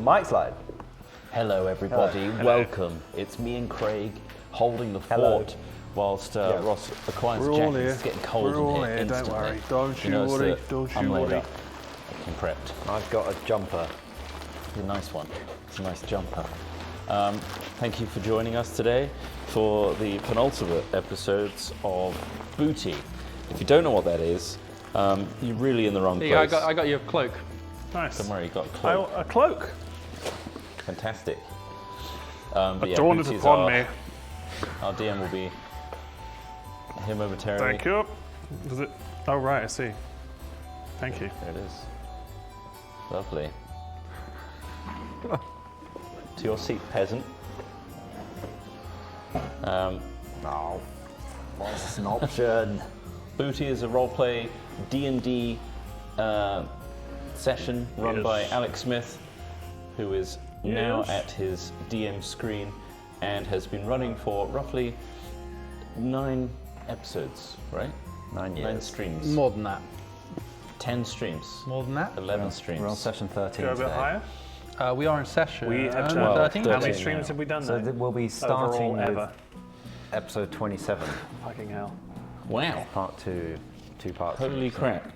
Mike Slide. Hello, everybody. Hello. Welcome. It's me and Craig holding the fort whilst Ross acquires We're all jacket. here. It's getting cold We're all in here here, don't instantly. worry. Don't you notice worry, that don't I'm you laid worry. up. I'm prepped. I've got a jumper. It's a nice one. It's a nice jumper. Thank you for joining us today for the penultimate episodes of Booty. If you don't know what that is, you're really in the wrong place. Yeah, I got your cloak. Nice. Don't worry, you got a cloak. A cloak. Fantastic. But yeah, Adorned Booty's upon me. Our DM will be here momentarily. Thank you. Does it? Oh, right, I see. Thank you. There it is. Lovely. To your seat, peasant. No. What's an option? Booty is a roleplay D&D session run Yes. by Alex Smith, who is now Yes. at his DM screen and has been running for roughly 9 episodes, right? 9 years. 9 streams. More than that. 10 streams. More than that. 11 streams. We're on session 13 Go a bit today. higher. We are in session. We have done 13. How many 13 streams now. have we done So now? we'll be starting Overall, with ever. episode 27, Fucking hell. Wow. part 2, 2 parts. Holy crap.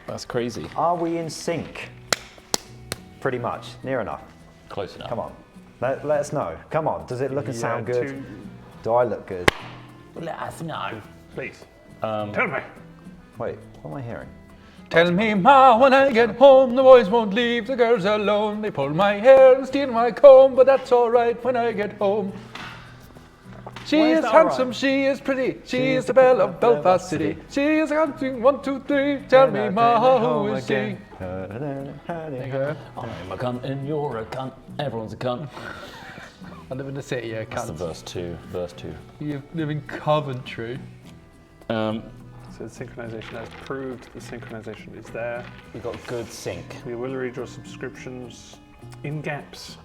That's crazy. Are we in sync? Pretty much. Near enough. Close enough. Come on. Let us know. Come on. Does it look and sound Yeah, good? Do I look good? Let us know. Please. Tell me. Wait, what am I hearing? Tell me, Ma, when I get home, the boys won't leave the girls alone. They pull my hair and steal my comb, but that's alright when I get home. She Why is is that handsome, alright? she is pretty, she is the belle of Belfast City. She is a hunting 1, 2, 3. Tell me, Ma, who is she? There you go. I'm a cunt and you're a cunt. Everyone's a cunt. I live in the city, yeah, That's the can't. verse 2. Verse 2. You live in Coventry. So the synchronization has proved the synchronization is there. We've got good sync. We will read your subscriptions in gaps.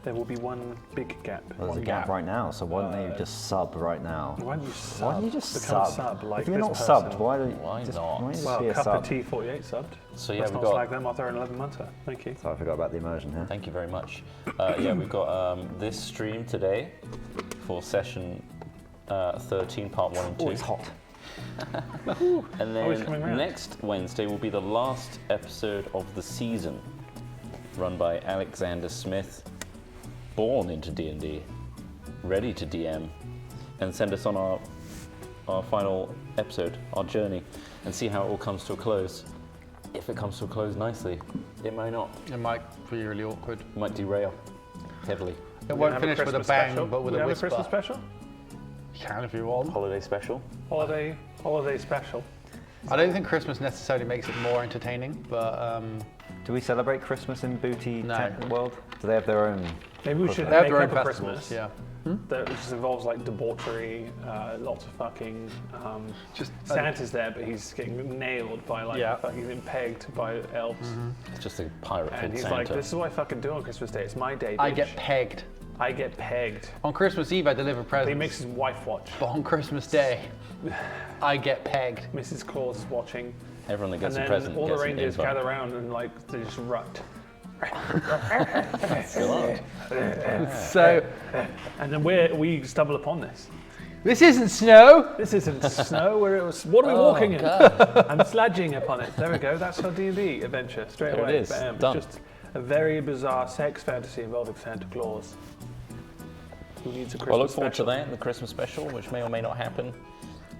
There will be one big gap. Well, there's a One gap right now, so why don't you just sub right now? Why don't you sub? Why don't you just Become sub? a sub like if you're this not person. subbed, why don't you Why just, not? Why don't you just Well, be a Cup sub? of Tea 48 subbed. So yeah, Let's we've not got. slag them off. They're an 11-monter. Thank you. So I forgot about the immersion here. Thank you very much. Yeah, we've got this stream today for session 13, part 1 and 2. Oh, it's hot. And Always coming then round. next Wednesday will be the last episode of the season, run by Alexander Smith, born into D&D, ready to DM, and send us on our final episode, our journey, and see how it all comes to a close. If it comes to a close nicely, it may not. It might be really awkward. It might derail heavily. It won't finish with a bang, but with we a have whisper. a Christmas special? You can if you want. Holiday special. Holiday special. I don't think Christmas necessarily makes it more entertaining, but Do we celebrate Christmas in Booty No. Tech World? Do they have their own? Maybe we should they have make their up own a festivals. Christmas Yeah. that just involves like debauchery, lots of fucking. Just Santa's there, but he's getting nailed by like Yeah. fucking being pegged by elves, It's just a pirate and called he's Santa. like, "This is what I fucking do on Christmas Day. It's my day. I bitch. get pegged. I get pegged." On Christmas Eve, I deliver presents. He makes his wife watch. But on Christmas Day, I get pegged. Mrs. Claus is watching, Everyone that and gets a then present all the gets an reindeers invite. gather around and like they just rut. So, And then we stumble upon this. this isn't snow. This isn't snow. What are we Oh, walking in? I'm sledging upon it. There we go. That's our D&D adventure straight There it away. is. Bam. Done. It's just a very bizarre sex fantasy involving Santa Claus. Who needs a Christmas Well, I look forward special? to that, the Christmas special, which may or may not happen.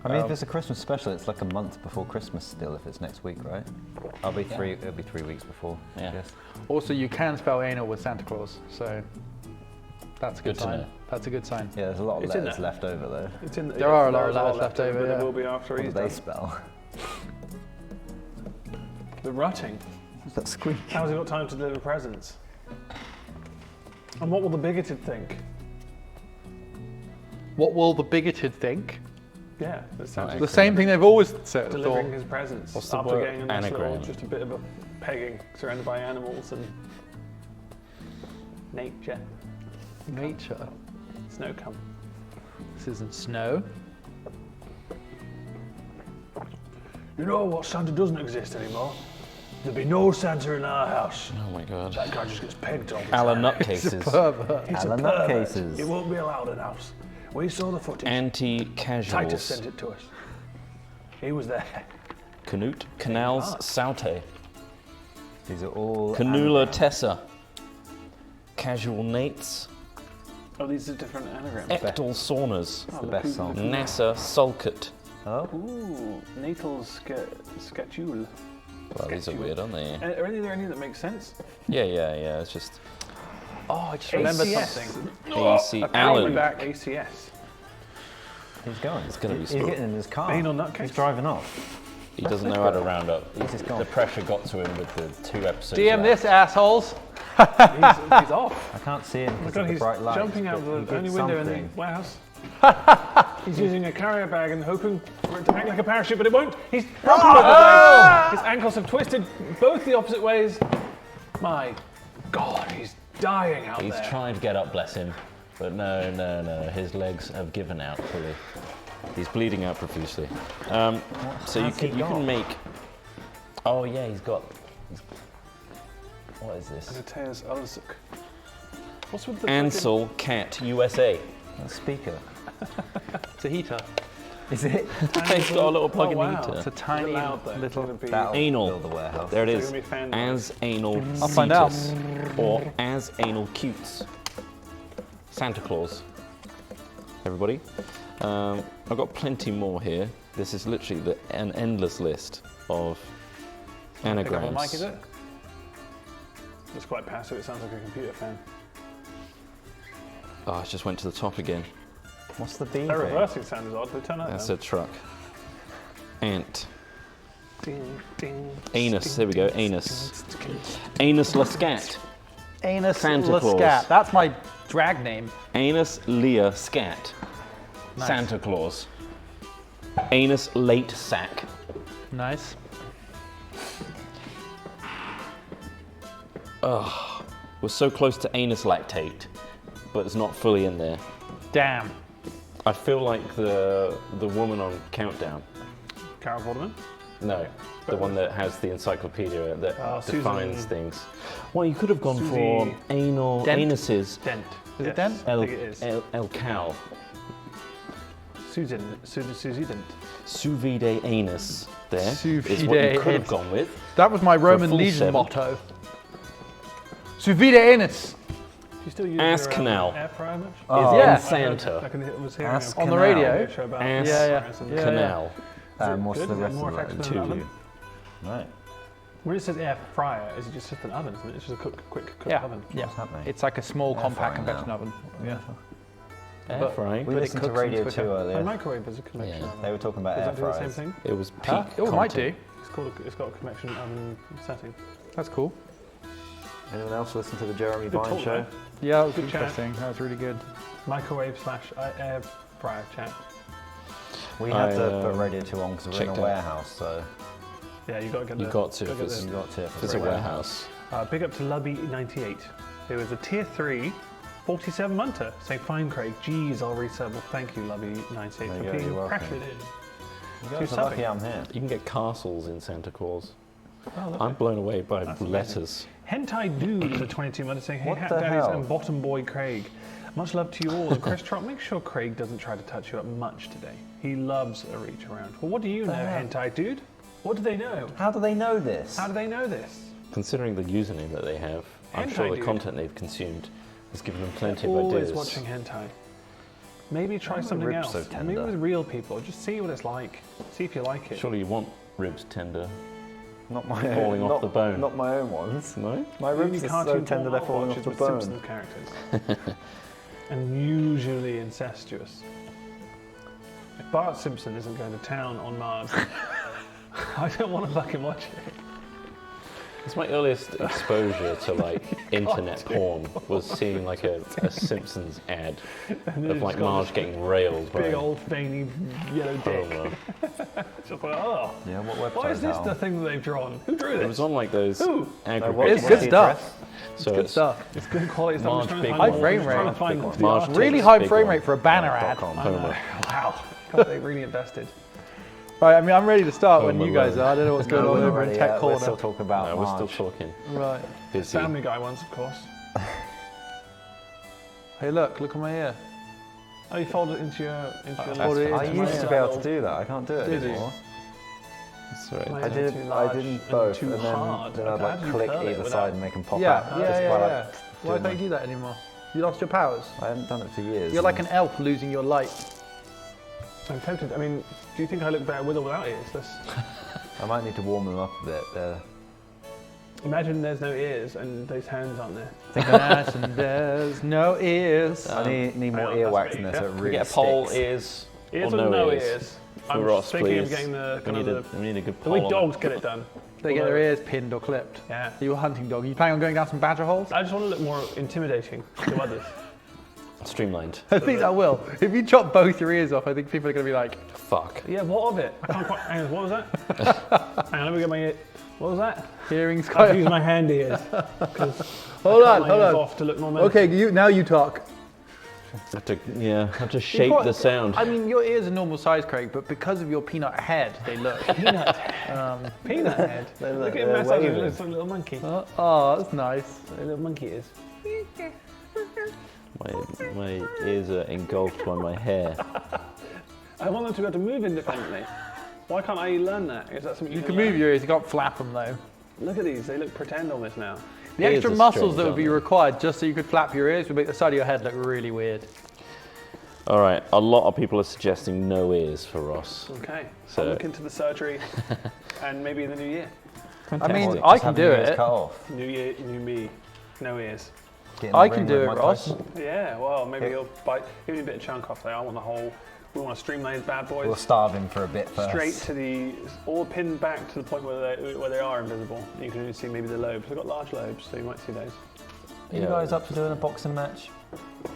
I mean, if it's a Christmas special, it's like a month before Christmas still. If it's next week, right? It'll be 3 weeks before. Yeah. I guess. Also, you can spell anal with Santa Claus, so that's a good Good to sign. know. That's a good sign. Yeah, there's a lot of It's in letters there. left over though. It's in the, There are a lot there's of letters left over, but yeah. there will be after What do he's they done. spell? The rutting. What's that squeak? How's he got time to deliver presents? And what will the bigoted think? What will the bigoted think? Yeah, that sounds Right. The same thing they've always said. delivering thought. his presents What's the after word? getting a nice little, Anagram. just a bit of a pegging surrounded by animals and nature. Nature. Snow come. This isn't snow. You know what Santa doesn't exist anymore? There'll be no Santa in our house. Oh my god. That guy just gets pegged all the time. Alan Nutcases. He's a Alan pervert. Nutcases. He won't be allowed in house. We saw the footage. Titus Anti-casuals. sent it to us. He was there. Canute. Canals. Saute. These are all. Canula Tessa. Casual Nates. Oh, these are different anagrams. Ectal Saunas. It's the best song. NASA Sulcat. Oh, Ooh, natal schedule. Well, these are weird, aren't they? Are there any that make sense? Yeah. It's just Oh, I just remembered ACS. something. AC Alan. Back ACS. he's going. It's gonna be He's slow. getting in his car. Anal nutcase. He's driving off. He doesn't know how to round up. He's just gone. The pressure got to him with the 2 episodes. DM left. this, assholes. He's off. I can't see him Oh my because God, of the he's bright lights. jumping out but of he the did only window in something. the warehouse. He's using a carrier bag and hoping for it to act like a parachute, but it won't. He's broken both his legs. His ankles have twisted both the opposite ways. My God, he's dying out He's there. trying to get up, bless him. But no. His legs have given out fully. He's bleeding out profusely. So you has he can got? make. Oh yeah, he's got. What is this? Mateus Alzuk. What's with the Ansel Cat USA. A speaker. It's a heater. Is it? It's got a little plug-in wow. heater. It's a tiny loud though? little. That'll Anal. fill the warehouse. There it So is. you're gonna be fan As anal I'll find out. cetus, or as anal cutes. Santa Claus. Everybody. I've got plenty more here. This is literally an endless list of Pick up anagrams. a mic, is it? It's quite passive. It sounds like a computer fan. Oh, I just went to the top again. What's the B That thing? reversing sound is odd. They turn out That's now. a truck. Ant. Ding, ding, Anus. There we go. Anus. Anus Lescat. Anus Santa Claus. Lescat. That's my drag name. Anus Leah Scat. Santa Claus. Anus Late Sack. Nice. We're so close to anus lactate, but it's not fully in there. Damn. I feel like the woman on Countdown. Carol Vorderman. No, the one that has the encyclopedia that Susan- defines things. Well, you could have gone Susie for anal Dent? anuses. Dent. Is it Dent? I El, think it is. El Cal. Susie Dent. Sous vide anus. There Sous is what you vide could have anus. gone with. That was my Roman full Legion 7. motto. Sous vide anus. Do you still use Ass your canal. air fryer much? Is Yeah. in Santa. I was hearing Ass a On the canal. radio. show about Ass Yeah. Canal. What's good? the Is it rest more of the effective like, than an two? oven? Right. When it says air fryer, is it just an oven, isn't it? It's just a quick cook Yeah. oven. Yeah. What's happening? It's like a small, Air compact fryer convection now. oven. Yeah. Air frying. We But it listened to cooks and Radio it's 2 quicker. A earlier. microwave is a convection Yeah. oven. They were talking about Does air that do the fryers. same thing? It was peak. Huh? Oh, it might do. content. It's got a convection oven setting. That's cool. Anyone else listen to the Jeremy Good Vine talk, show? though. Yeah, that was Good chat. interesting. That was really good. Microwave / air fryer chat. We had I, to put Radio 2 on because we're in checked a out. warehouse, so Yeah, you got to get You the. got to gotta if get it's, you got to. if it's a warehouse. Big up to Lubby98. It was a tier 3, 47 munter. Say fine, Craig. Jeez, I'll resub. Well, thank you, Lubby98, There you for go, being you're welcome. pressured in. You guys Two are lucky subbing. I'm here. You can get castles in Santa Claus. Oh, lovely. I'm blown away by amazing. letters. Hentai Dude for 22 months saying, hey, What Hat the Daddies hell? and Bottom Boy Craig. Much love to you all. And Chris Trott, make sure Craig doesn't try to touch you up much today. He loves a reach around. Well, what do you know, hell? Hentai Dude? What do they know? How do they know this? How do they know this? Considering the username that they have, I'm Hentai sure the dude. content they've consumed has given them plenty of Always ideas. watching hentai. Maybe try Why are my something ribs else. so Maybe tender? with real people. Just see what it's like. See if you like it. Surely you want ribs tender. Not my Falling off not, the bone. Not my own ones. No? My Only ribs are so cartoon tender porn they're I'll falling watch off is the with bone. Simpsons characters. And usually incestuous. If Bart Simpson isn't going to town on Mars, I don't want to fucking watch it. It's my earliest exposure to like internet porn was seeing like a Simpsons ad of like Marge getting railed by Big old veiny yellow dick. Homer. Just like, oh, Yeah, what website why is this that the on? thing that they've drawn? Who drew It this? was on like those Ooh. what- aggregate. It's what's good the stuff. address? So Good stuff. It's good quality stuff. I'm Marge just trying Big to One. find High frame I'm trying to rate. find Big one. the Marge artist. Really takes high big frame one. rate for a banner ad. .com. I know. Homer. Wow. God, they really invested. Right, I mean, I'm ready to start Home when you guys Alone. are. I don't know what's going on over in Tech We're Corner. still talking about No, we're Marge. still talking. Right. Busy. Family Guy ones, of course. Hey, look on my ear. Oh, you fold it into your fold it left. I into used to be able to do that. I can't do it Did you? anymore. That's right. Mine I is did. too I large didn't and both, too and hard. then I'd Okay, like how do you click curl it either without- side and make them pop Yeah, out. Just by, yeah. like, Why doing can't you do that anymore? You lost your powers. I haven't done it for years. You're like an elf losing your light. I'm tempted. I mean, do you think I look better with or without ears? I might need to warm them up a bit. Imagine there's no ears and those hands aren't there. Yes, and there's no ears. I need more hang on, earwax that's in me, there so yeah. it Can really we get a poll sticks. ears Ears or or no no ears? ears? For I'm Ross, thinking please. of getting the we, kind need of we need a good the poll. way on dogs get it done. They get their ears pinned or clipped. Yeah. Are you a hunting dog? Are you planning on going down some badger holes? I just want to look more intimidating to others. it. Streamlined. I think I will. If you chop both your ears off, I think people are going to be like, Fuck. Yeah, what of it? I can't quite. Hang on, what was that? Hang on, let me get my ear. What was that? hearing's I've kind used my hand ears. Hold on, My hold ears on. off to look more. Okay, now you talk. Have to shape the sound. I mean, your ears are normal size, Craig, but because of your peanut head, they look. Peanut head. Look at him they're massaging. waving. It's like a little monkey. Oh, that's nice. A little monkey is. My ears are engulfed by my hair. I want them to be able to move independently. Why can't I learn that? Is that something You can move your ears, you can't flap them though. Look at these. They look pretend almost now. The Ears extra are muscles strange, that would be aren't they? required just so you could flap your ears would make the side of your head look really weird. All right, a lot of people are suggesting no ears for Ross. Okay. So- I'll look into the surgery, and maybe in the new year. I mean, Fantastic. I Just can have do your ears it. cut off. New year, new me. No ears. Get in the I ring can with do it, Mike Ross. Tyson. Yeah. Well, maybe you'll bite. Give me a bit of chunk off there. I want the whole. We want to streamline these bad boys. We'll starve him for a bit first. Straight to the, all pinned back to the point where they are invisible. You can only see maybe the lobes. They've got large lobes, so you might see those. Are you Yeah. guys up for doing a boxing match?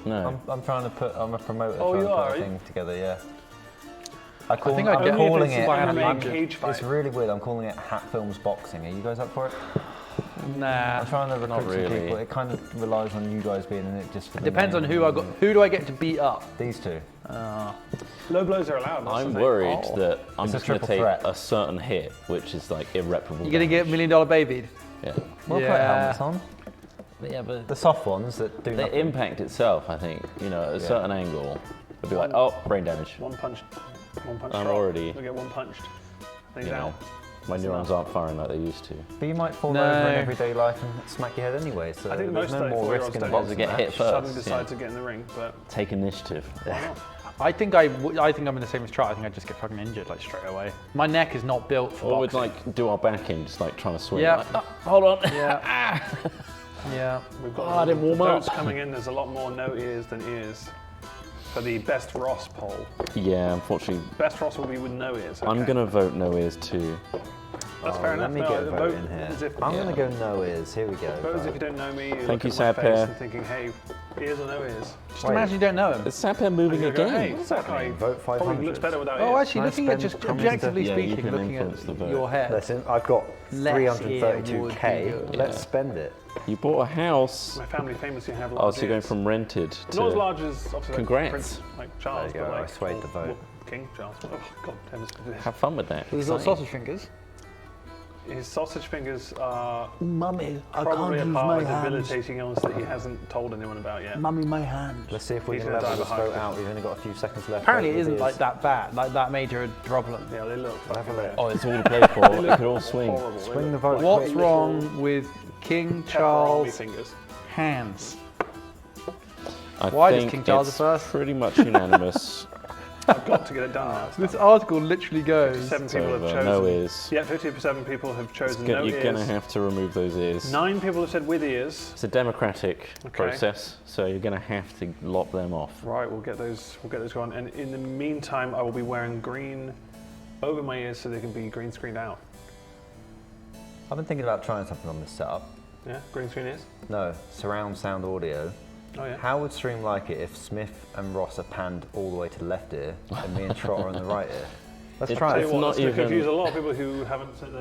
No. I'm trying to put. I'm a promoter. Oh, trying you to are, put are a you? thing together. Yeah. think I'd I'm get- Only if calling it's it. an MMA I'm- cage fight. It's really weird. I'm calling it Hat Films Boxing. Are you guys up for it? Nah. I'm trying to recruit some really. people. It kind of relies on you guys being in it just for the Depends on name. who I got. Who do I get to beat up? These two. Low blows are allowed. that's I'm the thing. worried Oh. that I'm It's a just going to triple take threat. a certain hit, which is like irreparable. You're gonna get $1 Million Babied. Yeah. We'll put Yeah. helmets on. Yeah, but The soft ones that do the nothing. impact itself, I think, at a certain angle, would be like, oh, brain damage. One punch. I'm drop. already- You'll get one punched. Then You he's know, out. my neurons aren't firing like they used to. But you might fall No. over in everyday life and smack your head anyway. So I think there's most no more 34-year-olds risk in a don't. boxing Get hit match. first. Suddenly decide yeah. to get in the ring, but Take initiative. why not? I think I think I'm in the same as Trot. I think I just get fucking injured like straight away. My neck is not built for Or we'd boxing. like do our backing, just like trying to swing. Yeah. Like, "Oh, hold on. Yeah. Yeah. We've got I didn't warm up. votes coming in. There's a lot more no ears than ears for the best Ross poll. Yeah, unfortunately, Best Ross will be with no ears. I'm okay. gonna vote no ears too. That's fair enough. Let me No, get a vote vote in here. as if- I'm Yeah. going to go no ears. Here we go. Vote as if you don't know me. You Thank look you, at my face Sapir. and thinking, hey, ears or no ears? Just Wait. imagine you don't know him. Is Sapir moving You go, again? hey, What does that guy mean? Vote probably 500. looks better without Oh, ears. actually, Can I looking at spend- just how many objectively Yeah, you speaking, can looking influence the at vote. your head. Listen, I've got Less ear would 332k. be good. Let's Yeah. spend it. You bought a house. My family famously have large Oh, so you're going ears. from rented Not as to. large as obviously Congrats. like Prince, like Charles, There you but go, I like swayed the vote. King Charles. Oh God, Dennis. Have fun with that. He's got Exciting. sausage fingers. His sausage fingers are Mummy, I probably can't a use part my of a hands. debilitating illness that he hasn't told anyone about yet. Mummy, my hands. Let's see if we He's can gonna level die this of a vote heart out. We've only got a few seconds left. Apparently, it Vote isn't with like ears. that bad, like that major a problem. Yeah, they look. Have a look. Oh, it's all to play for. It could all swing. Horrible. They Swing the look vote. like What's little wrong with King pepperoni Charles' fingers? hands? I Why does think King Charles it's the First? pretty much unanimous. I've got to get it done now. This article literally goes. 7 people have over. chosen. No ears. Yeah, 57 people have chosen no You're ears. going to have to remove those ears. 9 people have said with ears. It's a democratic Okay. process, so you're going to have to lop them off. Right, we'll get those going. And in the meantime, I will be wearing green over my ears so they can be green screened out. I've been thinking about trying something on this setup. Yeah, green screen ears. No, surround sound audio. Oh yeah. How would Stream like it if Smith and Ross are panned all the way to the left ear and me and Trot are on the right ear? Let's try Tell it. you what, not that's going to even- confuse a lot of people who haven't said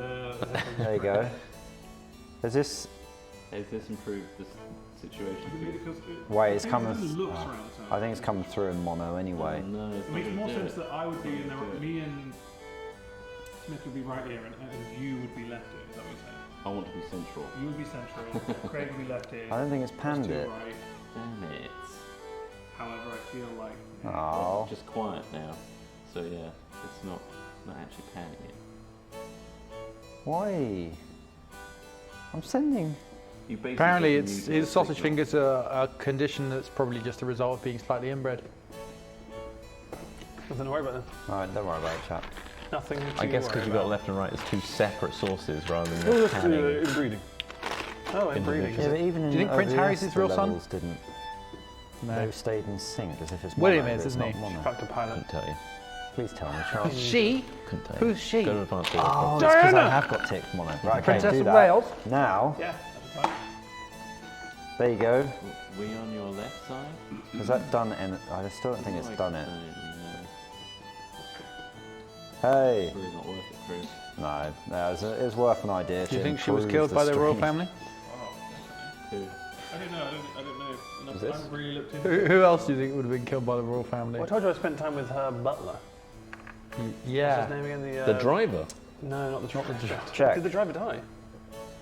There you go. Is this... Has this improved the situation? Wait, it's coming... I think it's coming through in mono anyway. No, It makes more sense that I would be in there, me and Smith would be right here, and you would be left here. Is that what you're saying? I want to be central. You would be central. Craig would be left here. I don't think it's Us panned two it. right. Damn it. However, I feel like Oh. Just quiet now. So yeah, it's not actually panning it. Why? I'm sending. You basically Apparently, just it's muted his the sausage signal. fingers are a condition that's probably just a result of being slightly inbred. nothing to worry about then. Alright, don't worry about it, chap. Nothing. I to guess worry because you've got about. left and right as two separate sources rather than Oh, a that's panning. inbreeding. Oh, inbreeding. Yeah, but even in Do you think the Prince Harry's his OVS, real the son? levels didn't. No. They stayed in sync as if it's William mono, is, but it's isn't not he? mono. Fuck the pilot. Couldn't tell you. Please tell me, Charles. She? Couldn't tell you. Who's she? Go to advanced Oh, audio. it's because I Diana! have got ticked mono. Right, okay, Princess do of that. Wales? Now, Yeah, that's fine. there you go. We on your left side? Has that done I still don't think it's done it. Hey. Probably not worth it, Chris. No, it was worth an idea. Do you to think she was improve killed the by the royal stream. family? Who? I don't know. I don't know. Is this? I haven't really looked into Who else do you think would have been killed by the royal family? Well, I told you I spent time with her butler. What's Yeah. his name again? The driver? No, not the driver. Check. Did the driver die? Okay,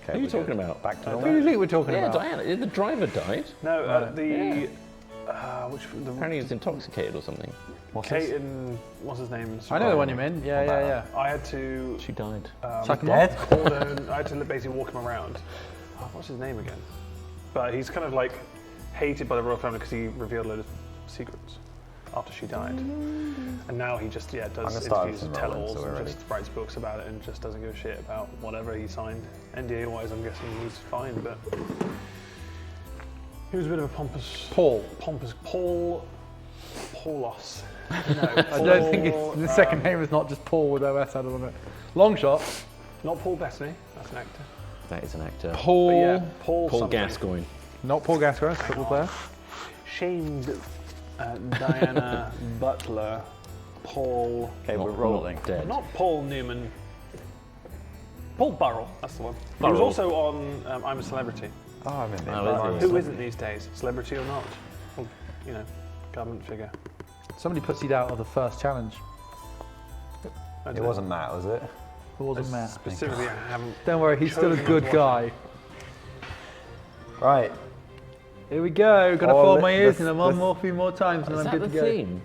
Who are you we're talking good. about? Back to Who do you normal. think we're talking Yeah, about? Diana. The driver died. No, Yeah. Apparently he the was intoxicated or something. What's Kate this? and what's his name? I know the one you mean. Yeah, yeah, yeah. I had to She died. Suck him Dead? off. I had to basically walk him around. Oh, what's his name again? But he's kind of like hated by the royal family because he revealed a load of secrets after she died. And now he just does gonna start interviews with and some Roland, tell-alls so we're and ready. just writes books about it and just doesn't give a shit about whatever he signed. NDA-wise, I'm guessing he's fine, but he was a bit of a pompous Paulos. No, I don't think it's, the second name is not just Paul with OS added on it. Long shot. Not Paul Bettany, that's an actor. That is an actor. Paul. But yeah, Paul Paul something. Gascoigne. Not Paul Gascoigne, football player. Shamed Diana Butler, Paul. Okay, we're Not rolling. Dead. Not Paul Newman. Paul Burrell, that's the one. He was Burrell. also on I'm a Celebrity. Oh, I remember. Oh, is he? Who isn't these days? Celebrity or not? Well, government figure. Somebody pussied out of the first challenge. I It don't know. wasn't Matt, was it? It wasn't Matt. Specifically, I haven't. Don't worry, he's still a chosen good to watch guy. Right. Here we go. Gonna Oh, fold my the- ears the- in one the- few more times and Is I'm that good the to go. theme?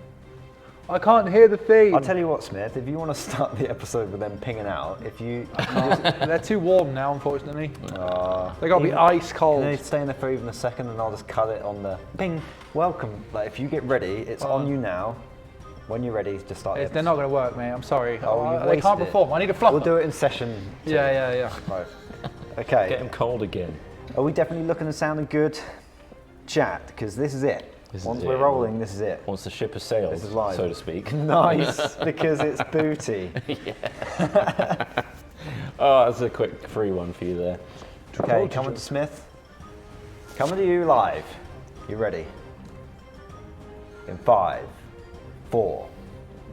I can't hear the theme. I'll tell you what, Smith, if you want to start the episode with them pinging out, if you... They're too warm now, unfortunately. Uh, They gotta be ice Can cold. they stay in there for even a second and I'll just cut it on the ping? Welcome. Like, if you get ready, it's on you now. When you're ready, just start the They're not gonna work, mate. I'm sorry. Oh, you They can't wasted it. perform. I need a fluffer. We'll do it in session 2. Yeah. Right. Okay. Get him cold again. Are we definitely looking and sounding good? Chat, because this is it. This is Once it. we're rolling, this is it. Once the ship has sailed, This is live. so to speak. Nice, because it's booty. Oh, that's a quick free one for you there. Okay, coming to Smith. Coming to you live. You ready? In 5, 4,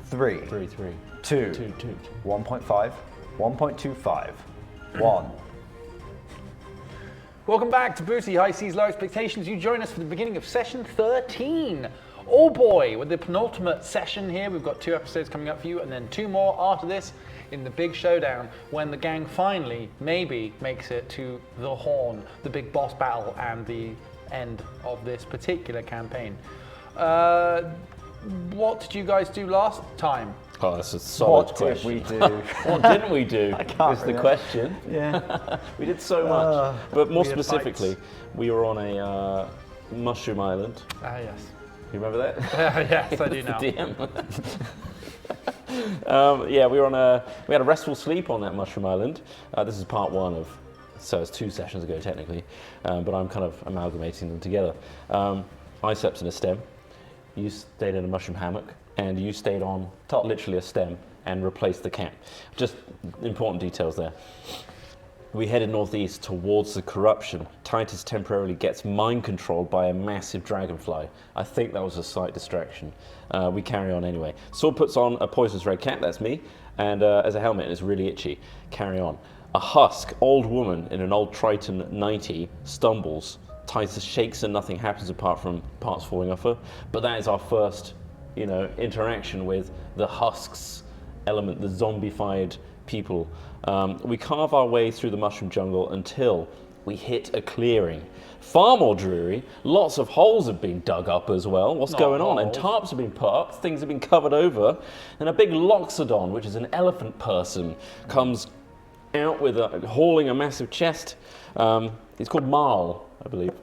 3, 3-3. 2, 2-2. 1.5, 1.25, 1. Welcome back to Booty High Seas Low Expectations. You join us for the beginning of session 13. Oh boy, with the penultimate session here. We've got 2 episodes coming up for you and then 2 more after this in the big showdown when the gang finally, maybe, makes it to the Horn, the big boss battle and the end of this particular campaign. What did you guys do last time? Oh, that's a solid What did question. we do? What didn't we do? can't Is the remember. question. Yeah. We did so much. But more we had specifically, we were on a mushroom island. Ah, yes. You remember that? Yes, I do now. The DM. Yeah, we had a restful sleep on that mushroom island. This is part 1 of, so it's 2 sessions ago technically, but I'm kind of amalgamating them together. I slept in a stem. You stayed in a mushroom hammock, and you stayed on top, literally a stem, and replaced the camp. Just important details there. We headed northeast towards the corruption. Titus temporarily gets mind controlled by a massive dragonfly. I think that was a slight distraction. We carry on anyway. Sword puts on a poisonous red cap, that's me, and as a helmet, it's really itchy. Carry on. A husk, old woman in an old Triton 90 stumbles. Titus shakes and nothing happens apart from parts falling off her. But that is our first, interaction with the husks element, the zombified people. We carve our way through the mushroom jungle until we hit a clearing. Far more dreary. Lots of holes have been dug up as well. What's going on? And tarps have been put up. Things have been covered over. And a big loxodon, which is an elephant person, comes out with hauling a massive chest. It's called Marl, I believe.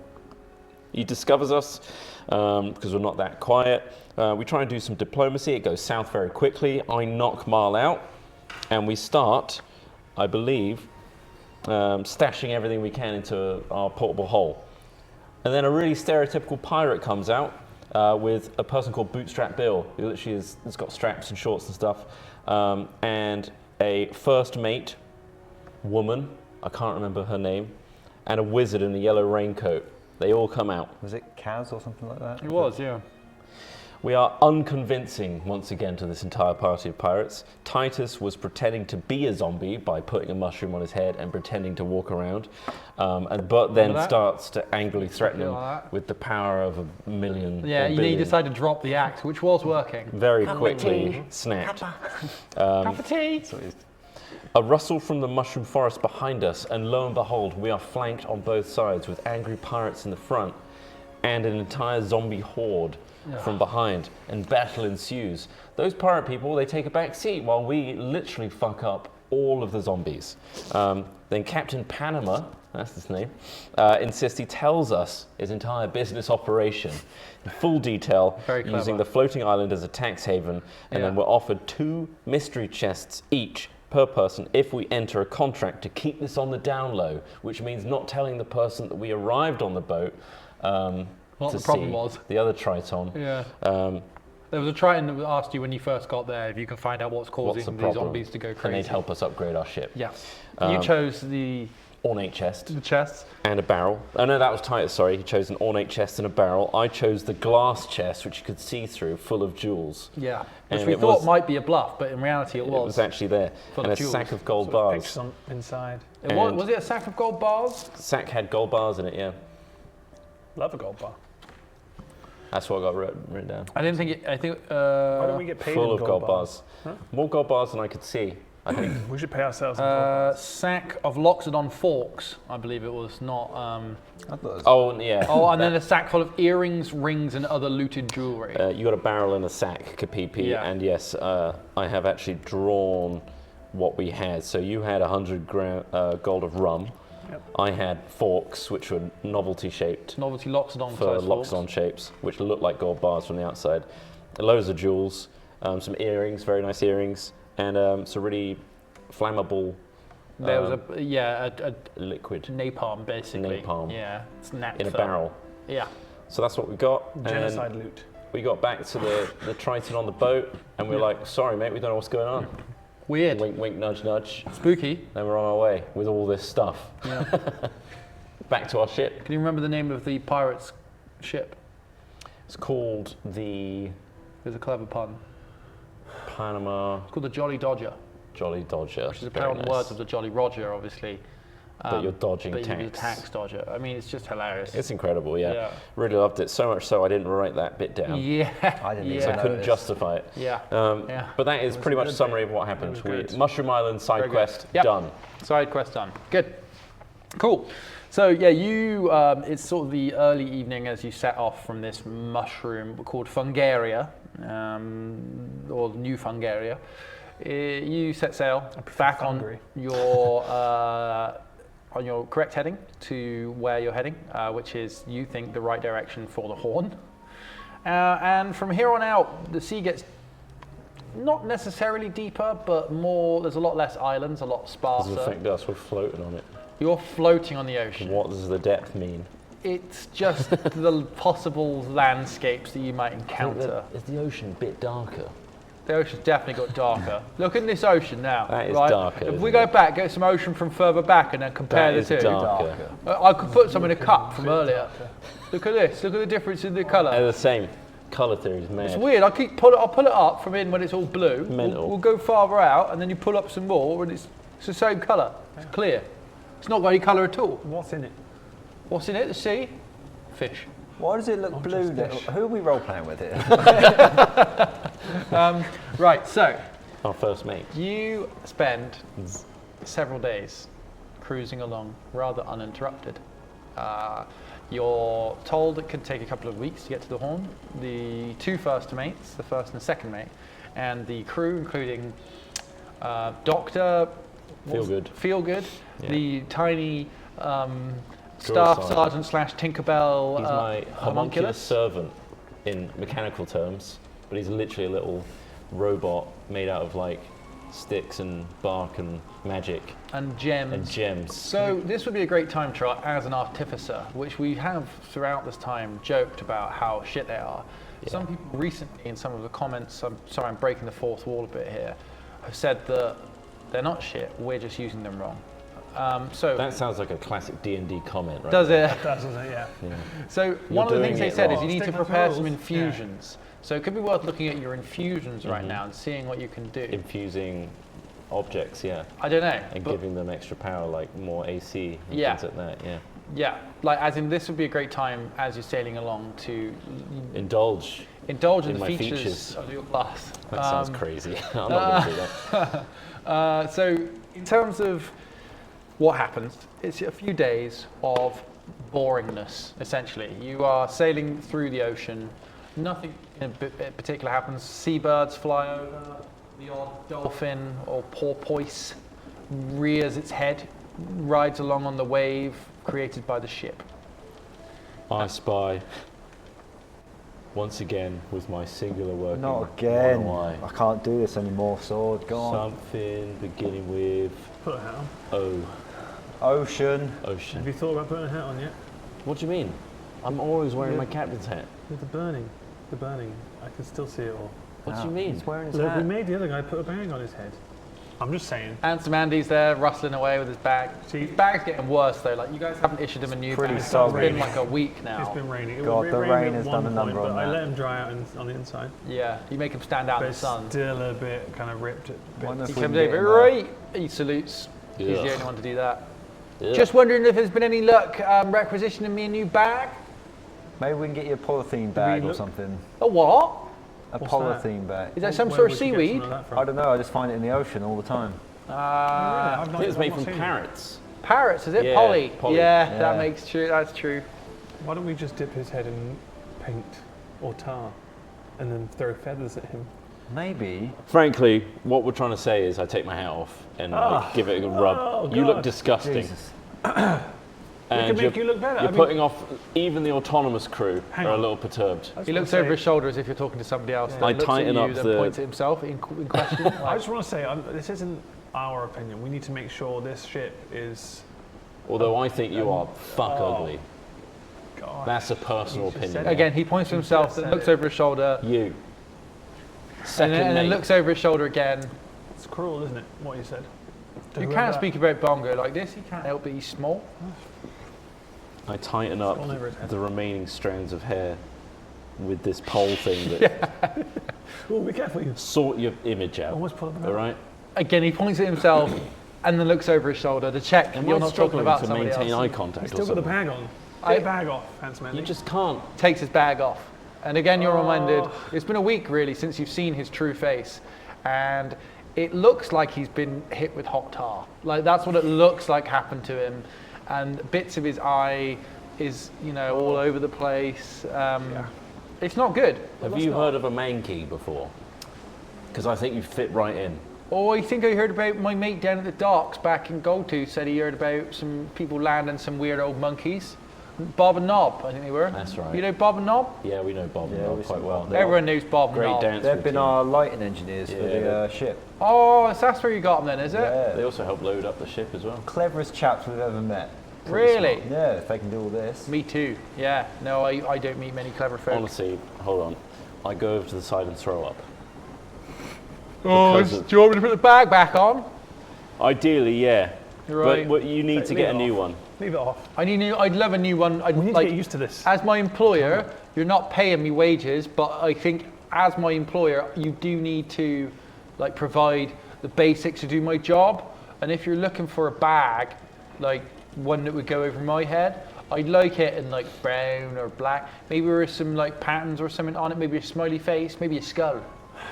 He discovers us because we're not that quiet. We try and do some diplomacy. It goes south very quickly. I knock Marl out, and we start, I believe, stashing everything we can into our portable hole. And then a really stereotypical pirate comes out with a person called Bootstrap Bill, who literally has got straps and shorts and stuff, and a first mate woman, I can't remember her name, and a wizard in a yellow raincoat. They all come out. Was it Kaz or something like that? It was, yeah. We are unconvincing once again to this entire party of pirates. Titus was pretending to be a zombie by putting a mushroom on his head and pretending to walk around, but then starts to angrily threaten him with the power of a million. Yeah, or he billion. decided to drop the axe, which was working. Very quickly snapped. Cup of tea. A rustle from the mushroom forest behind us, and lo and behold, we are flanked on both sides with angry pirates in the front and an entire zombie horde from behind, and battle ensues. Those pirate people, they take a back seat while we literally fuck up all of the zombies. Then Captain Panama, that's his name, insists he tells us his entire business operation in full detail, using the floating island as a tax haven, and then we're offered 2 mystery chests each per person if we enter a contract to keep this on the down low, which means not telling the person that we arrived on the boat What to the problem see was. the other Triton. Yeah. There was a Triton that asked you when you first got there if you can find out what's causing What's the the problem? zombies to go And crazy. they'd help us upgrade our ship. Yeah. You chose the Ornate chest chests. and a barrel. Oh no, that was Titus, sorry. He chose an ornate chest and a barrel. I chose the glass chest, which you could see through, full of jewels. Yeah. And Which we it thought was- might be a bluff, but in reality it It was actually there. Full And of a jewels. sack of gold Sort of bars. pictures on inside. Was it a sack of gold bars? Sack had gold bars in it, yeah. Love a gold bar. That's what I got written down. I didn't think it. I think. Why don't we get paid Full in of gold bars. Huh? More gold bars than I could see, I think. We should pay ourselves in gold bars. sack of Loxodon forks, I believe it was, not. I thought it was Oh, yeah. Oh, and then a sack full of earrings, rings, and other looted jewelry. You got a barrel and a sack, Kapipi, Yeah. and yes, I have actually drawn what we had. So you had 100 gold of rum. Yep. I had forks, which were novelty shaped Novelty Loxodon for size forks. Loxodon shapes, which look like gold bars from the outside. Loads of jewels, some earrings, very nice earrings, and some really flammable There was a liquid napalm, basically. Napalm. Yeah, it's naphtha. in a barrel. Yeah. So that's what we got. and Genocide loot. we got back to the Triton on the boat, and we were like, sorry mate, we don't know what's going on. Weird. Wink, wink, nudge, nudge. Spooky. Then we're on our way with all this stuff. Yeah. Back to our ship. Can you remember the name of the pirate's ship? It's called the There's a clever pun. Panama It's called the Jolly Dodger, Jolly Dodger. which is a Very play on nice. words of the Jolly Roger, obviously. But you're dodging but he was a tax. tax dodger. I mean, it's just hilarious. It's incredible, yeah. Yeah. Really loved it. So much so I didn't write that bit down. Yeah. I didn't yeah. So I couldn't notice. justify it. Yeah. Yeah. But that is pretty much a good. summary of what happened. was good. Mushroom Island side Very good. quest Yep. done. Side quest done. Good. Cool. So yeah, you. It's sort of the early evening as you set off from this mushroom called Fungaria, or New Fungaria. You set sail back Fungary. on your correct heading to where you're heading, which is, you think, the right direction for the Horn. And from here on out, the sea gets not necessarily deeper, but more. There's a lot less islands, a lot Does it sparser. affect us? We're floating on it. You're floating on the ocean. What does the depth mean? It's just the possible landscapes that you might encounter. Is the ocean a bit darker? The ocean's definitely got darker. Look in this ocean now. That is right? darker, If isn't we go it? back, get some ocean from further back, and then compare That the is two. darker. I could put some in a cup from earlier. Look at this. Look at the difference in the They're colour. the same. Colour theory is mad. It's weird. I'll pull it up from in when it's all blue. Mental. We'll go farther out, and then you pull up some more, and it's the same colour. It's clear. It's not got any colour at all. What's in it? What's in it? The sea? Fish. Why does it look blue? just fish. Who are we role playing with here? Right, so Our first mate. You spend several days cruising along rather uninterrupted. You're told it could take a couple of weeks to get to the Horn. The two first mates, the first and second mate, and the crew, including Doctor Feelgood, Yeah. the tiny staff sergeant / Tinkerbell He's my homunculus homunculus, servant in mechanical terms, but he's literally a little robot made out of like sticks and bark and magic and gems. and gems. So this would be a great time, Trot, as an artificer, which we have throughout this time joked about how shit they are. Yeah. Some people recently, in some of the comments, I'm sorry, I'm breaking the fourth wall a bit here, have said that they're not shit, we're just using them wrong. So That sounds like a classic D&D comment, right? does it? That's what I say, yeah. Yeah. So one of the doing things they it said is wrong. you need to Stick with the prepare some rules. infusions. So it could be worth looking at your infusions right now and seeing what you can do. Infusing objects, yeah, I don't know. and but giving them extra power, like more AC and Yeah. things like that, yeah. yeah, like as in this would be a great time as you're sailing along to Indulge. indulge in In the my features features. of your class. That sounds crazy. I'm not going to do that. So in terms of what happens, it's a few days of boringness, essentially. You are sailing through the ocean, nothing in particular happens. Seabirds fly over, the odd dolphin or porpoise rears its head, rides along on the wave created by the ship. I spy, once again, with my singular working. Not again. Why? I can't do this anymore, sword. Go on. Something beginning with Put a hat on. O. Ocean. Ocean. Have you thought about putting a hat on yet? What do you mean? I'm always wearing Yeah. my captain's hat. With the burning. I can still see it all. What do you mean? He's wearing his Look, hat. we made the other guy put a bag on his head. I'm just saying. And some Andy's there rustling away with his bag. See- His bag's getting worse though. Like you guys haven't issued him a new Pretty bag. It's soggy. been like a week now. It's been raining. It God, was the raining rain at has one done a number point, on but I that. let him dry out on the inside. Yeah, you make him stand out But in the it's sun. still a bit kind of ripped. Wonder if He we comes can get over, in there. right? He salutes. He's the Ugh. only one to do that. Ugh. Just wondering if there's been any luck requisitioning me a new bag. Maybe we can get you a polythene bag or look? something. A what? A What's polythene bag. Is that some Where sort of would you get some seaweed? of that from? I don't know. I just find it in the ocean all the time. I think it's made from parrots. Parrots, is it? Yeah, Polly. Polly. Yeah, Yeah. that makes true. That's true. Why don't we just dip his head in paint or tar and then throw feathers at him? Maybe. Frankly, what we're trying to say is I take my hat off and like, give it a rub. Oh, You look God. disgusting. Jesus. And can make you look better. You're I mean- putting off, even the autonomous crew Hang are a on. little perturbed. He looks over his shoulder as if you're talking to somebody else. Then I looks tighten at up you, then the- points at himself in question. I just want to say, this isn't our opinion. We need to make sure this ship is. Although I think you are fuck Oh. ugly. God. That's a personal You just opinion. said it. Again, he points to himself, just then said looks it. over his shoulder, You. Second and then mate. looks over his shoulder again. It's cruel, isn't it? What you said. To You whoever can't that- speak about Bongo like this. He can't help it. He's small. I tighten up all over his head. the remaining strands of hair with this pole thing that Oh, be careful! You sort your image out. almost pulled him All out. right. Again, he points at himself, and then looks over his shoulder to check Am you're I not talking struggling about to somebody maintain else. eye contact? He's still or got the something? bag on. I- Get the bag off, Hans Manley. You just can't. Takes his bag off. And again, you're reminded, Oh. it's been a week really since you've seen his true face. And it looks like he's been hit with hot tar. Like that's what it looks like happened to him. And bits of his eye is, all over the place. It's not good. Have you heard of a manky before? Because I think you fit right in. Oh, I think I heard about my mate down at the docks back in Goldtooth said he heard about some people landing some weird old monkeys. Bob and Knob, I think they were. That's right. You know Bob and Knob? Yeah, we know Bob and Yeah, Bob we quite see well. Bob. They're Everyone knows Bob and great Knob. dance They've routine. been our lighting engineers for Yeah, the they- ship. Oh, so that's where you got them then, is it? Yeah. They also help load up the ship as well. Cleverest chaps we've ever met. Really? Yeah, if they can do all this. Me too. Yeah. No, I don't meet many clever folk. Honestly, hold on. I go over to the side and throw up. Oh, because do of- you want me to put the bag back on? Ideally, yeah. Right. But you need to Leave get a it new off. one. Leave it off. I'd love a new one. I'd We need like, to get used to this. as my employer, you're not paying me wages, but I think as my employer, you do need to provide the basics to do my job. And if you're looking for a bag, like one that would go over my head, I'd like it in brown or black. Maybe with some patterns or something on it. Maybe a smiley face. Maybe a skull.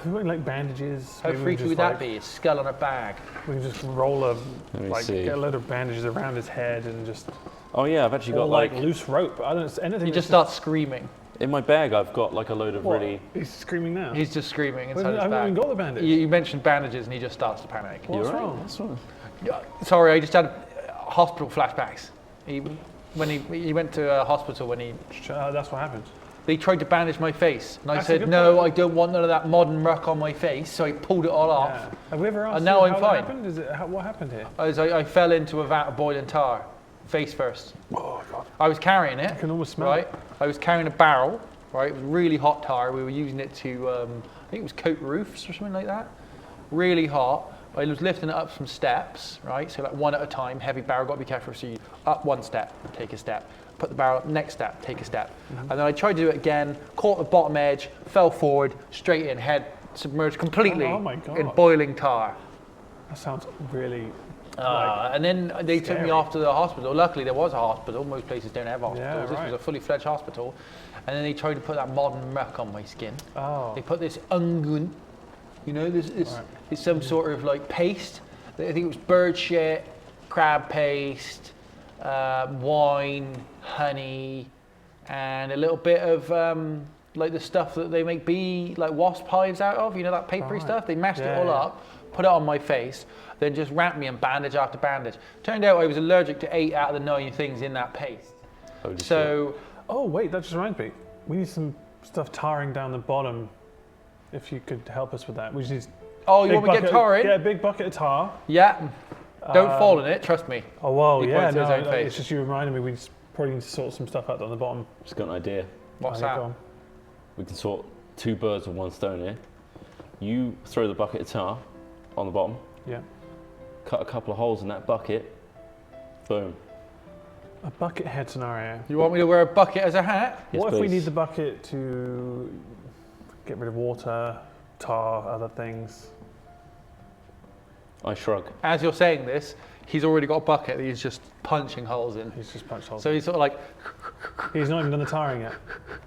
We want like bandages. How Maybe we freaky just, would that like, be? A skull on a bag. We can just roll a, me like, see. get a load of bandages around his head and just, Oh yeah, I've actually or got like like loose rope. I don't know, anything. He that's just starts screaming. in my bag. I've got like a load of What? really. He's screaming now. He's just screaming I inside his haven't even bag. got the bandage. You mentioned bandages and he just starts to panic. What's You're right, wrong? that's right. Sorry, I just had hospital flashbacks. When he went to a hospital when That's what happened. they tried to bandage my face, and I That's a said, good no, point. I don't want none of that modern muck on my face, so I pulled it all off. Yeah. Have we ever asked And now you I'm how fine. that happened? What happened here? I fell into a vat of boiling tar, face first. Oh god. I was carrying it, I can almost smell right? it. I was carrying a barrel, right? It was really hot tar. We were using it to, I think it was coat roofs or something like that. Really hot. I was lifting it up some steps, right? So like one at a time, heavy barrel, got to be careful. So you up one step, take a step. Put the barrel up, next step, take a step. And then I tried to do it again, caught the bottom edge, fell forward, straight in, head submerged completely Oh my God. in boiling tar. That sounds really. And then they took me scary. off to the hospital. Luckily, there was a hospital. Most places don't have hospitals. Yeah, This right. was a fully fledged hospital. And then they tried to put that modern muck on my skin. Oh. They put this unguent, you know, this Right. it's some sort of like paste. I think it was bird shit, crab paste, wine, honey, and a little bit of like the stuff that they make bee, like wasp hives out of, you know, that papery Right. stuff. They mashed it Yeah, all yeah. up, put it on my face, then just wrapped me in bandage after bandage. Turned out I was allergic to 8 out of the 9 things in that paste. Holy shit. So, Oh wait, that just reminds me. We need some stuff tarring down the bottom. If you could help us with that, we just need. oh, you big want me to get bucket- tar in? Get a big bucket of tar. Yeah. Don't fall in it, trust me. Oh whoa, He yeah, points to his no, own face. it's just you reminded me. We just probably need to sort some stuff out on the bottom. Just got an idea. What's Oh, yeah, that? go on. We can sort 2 birds with 1 stone here. You throw the bucket of tar on the bottom, Yeah. cut a couple of holes in that bucket. Boom. A bucket head scenario. You want me to wear a bucket as a hat? Yes, What if we please. need the bucket to get rid of water, tar, other things? I shrug. As you're saying this, he's already got a bucket that he's just punching holes in. He's just punched holes. So he's sort of like, He's not even done the tarring yet.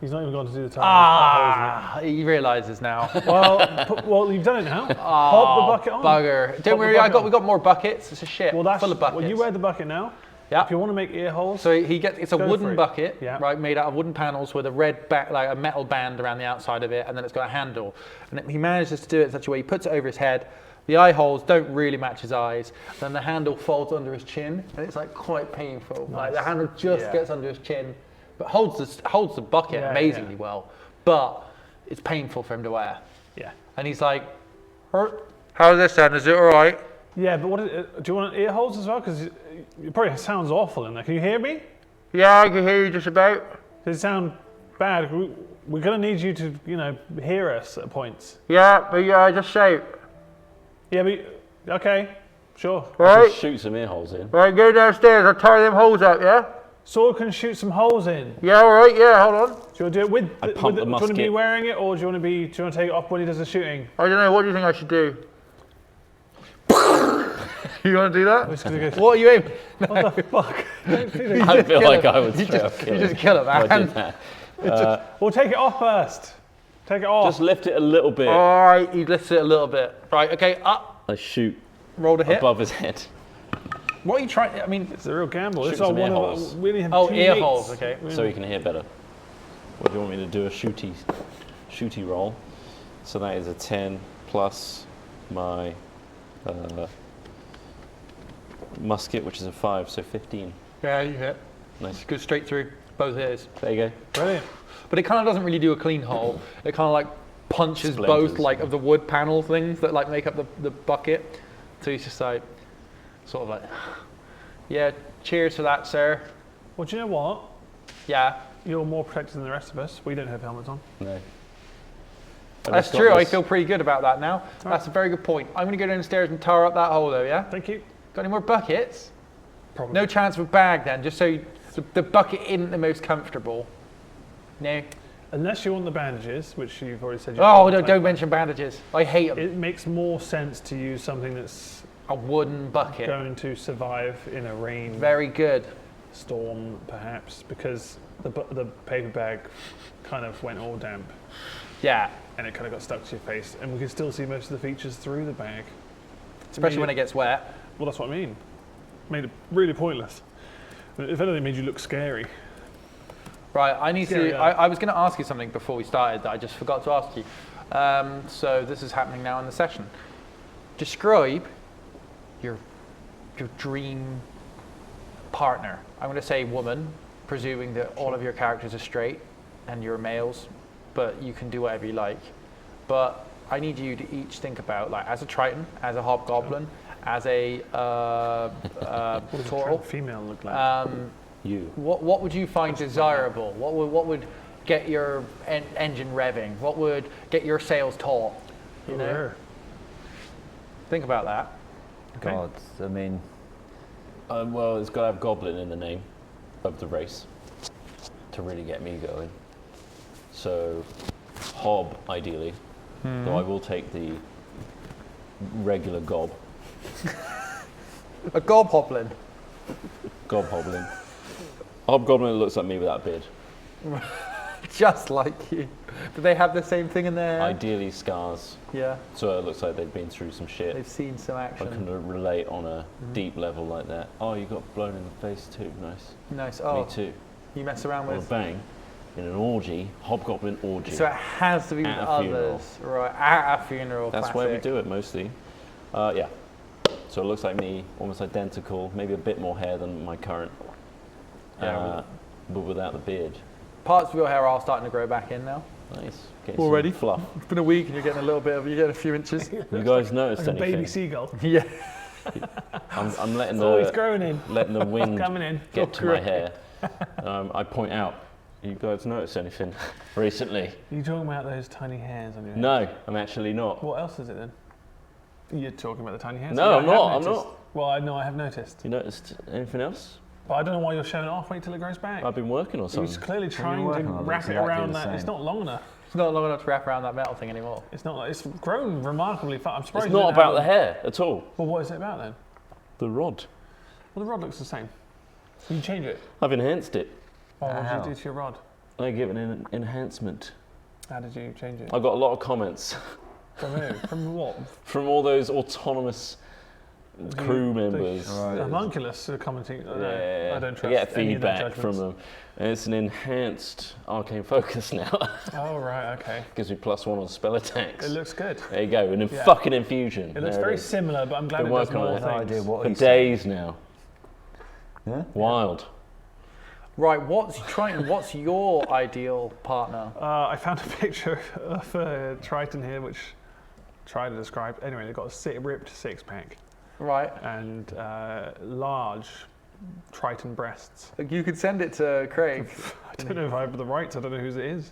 He's not even gone to do the tarring. he realizes now. Well, you've done it now. Pop the bucket on. Bugger. Pop Don't the worry, bucket we on. got more buckets. It's a shit. Well, that's full of buckets. Well, you wear the bucket now. Yeah. If you want to make ear holes, So it's a Go for wooden it. bucket, Yeah. right, made out of wooden panels with a red like a metal band around the outside of it, and then it's got a handle. And he manages to do it in such a way he puts it over his head. The eye holes don't really match his eyes. Then the handle folds under his chin, and it's like quite painful. Like the handle just Yeah. gets under his chin, but holds the bucket Yeah, amazingly yeah. well. But it's painful for him to wear. yeah. And he's like, "How's this then? Is it all right?" Yeah, but do you want ear holes as well? Because it probably sounds awful in there. Can you hear me? Yeah, I can hear you just about. Does it sound bad? We're going to need you to, hear us at points. Yeah, but yeah, just shout. Yeah, but okay, sure. Just shoot some ear holes in. Right, go downstairs. I'll tie them holes out, yeah? Sword can shoot some holes in. Yeah, all right, yeah, hold on. Do you want to do it with? I pump the do you want to be musket. wearing it, or do you want to take it off when he does the shooting? I don't know, what do you think I should do? You want to do that? Just gonna go, What are you aiming? what the fuck? Don't do that. I feel kill like him. I would straight up kill You him just kill him, if I man. did that. Well, take it off first. Take it off. Just lift it a little bit. All right, he lifts it a little bit. Right, okay, up, I shoot roll the hip. above his head. What are you trying, I mean, It's a real gamble. Shoot This is our some ear one holes. of we only have oh, 2 ear mates. holes, okay. So you can hear better. What do you want me to do? A shooty roll. So that is a 10 plus my musket, which is a 5, so 15. Yeah, you hit. Nice. Go straight through, both ears. There you go. Brilliant. But it kind of doesn't really do a clean hole. It kind of like punches Splinters. both like of the wood panel things that like make up the bucket. So he's just like, sort of like, yeah, cheers for that, sir. Well, do you know what? Yeah. You're more protected than the rest of us. We don't have helmets on. No. That's true. I feel pretty good about that now. That's a very good point. I'm going to go downstairs and tar up that hole, though. Yeah. Thank you. Got any more buckets? Probably. No chance of a bag then. Just so the bucket isn't the most comfortable. No. Unless you want the bandages, which you've already said. Oh no! Don't mention bandages. I hate them. It makes more sense to use something that's A wooden bucket. going to survive in a rain Very good. storm, perhaps, because the paper bag kind of went all damp. Yeah, and it kind of got stuck to your face, and we could still see most of the features through the bag. especially when it gets wet. Well, that's what I mean. Made it really pointless. If anything, it made you look scary. Right, I need Scary, to. yeah. I was going to ask you something before we started that I just forgot to ask you. So this is happening now in the session. Describe your dream partner. I'm going to say woman, presuming that all of your characters are straight and you're males, but you can do whatever you like. But I need you to each think about, like, as a Triton, as a Hobgoblin, as a What does a Taural. female look like? You. What would you find desirable? What would get your engine revving? What would get your sails taut? You Ooh, know, her. think about that. Okay. God, I mean, Well, it's got to have Goblin in the name of the race to really get me going. So, Hob, ideally. Though I will take the regular Gob. A Gobhoblin. Gobhoblin. Hobgoblin looks like me without a beard. Just like you. Do they have the same thing in their hair? Ideally scars. Yeah, So it looks like they've been through some shit. they've seen some I action. can relate on a deep level like that. Oh, you got blown in the face too. Nice. Nice. Oh, Me too. you mess around Or a with. bang in an orgy, Hobgoblin orgy. So it has to be with At a funeral. others, right? At a funeral. That's where we classic. do it mostly. Yeah. So it looks like me, almost identical, maybe a bit more hair than my current, Yeah, but without the beard. Parts of your hair are starting to grow back in now. Nice. Getting Already? some fluff. It's been a week and you're getting a little bit of, you're getting a few inches. You guys noticed Like a anything? baby seagull. Yeah. I'm letting It's always the growing in. letting the wind Coming in. get to my great. hair. I point out. You guys noticed anything recently? Are you talking about those tiny hairs on your head? No, I'm actually not. What else is it then? You're talking about the tiny hairs? No, Yeah, I'm I have not, I'm noticed. not. Well, I know I have noticed. You noticed anything else? But I don't know why you're showing it off. Wait till it grows back. I've been working on He was something. clearly trying to working on it, wrap it's it exactly around the that. It's same. not long enough. It's not long enough to wrap around that metal thing anymore. It's not. It's grown remarkably fast. I'm surprised. It's you not didn't about the have- hair at all. Well, what is it about then? The rod. Well, the rod looks the same. You change it. I've enhanced it. Oh, what did How? you do to your rod? I give it an enhancement. How did you change it? I got a lot of comments From who? From what? from all those autonomous crew members. Right. Homunculus are commenting. Oh, no, Yeah, I don't trust I get any of their feedback from judgments. them. And it's an enhanced arcane focus now. Oh right, okay. Gives me +1 on spell attacks. It looks good. There you go, and Yeah. fucking infusion. It looks There very is. similar, but I'm glad Been it does working on more it. no idea things. what For he's saying. days now. Yeah? Wild. Right, what's your ideal partner? I found a picture of a Triton here, which I tried to describe. Anyway, they've got a ripped six-pack Right. and large Triton breasts. You could send it to Craig. I don't know if I have the rights. I don't know whose it is.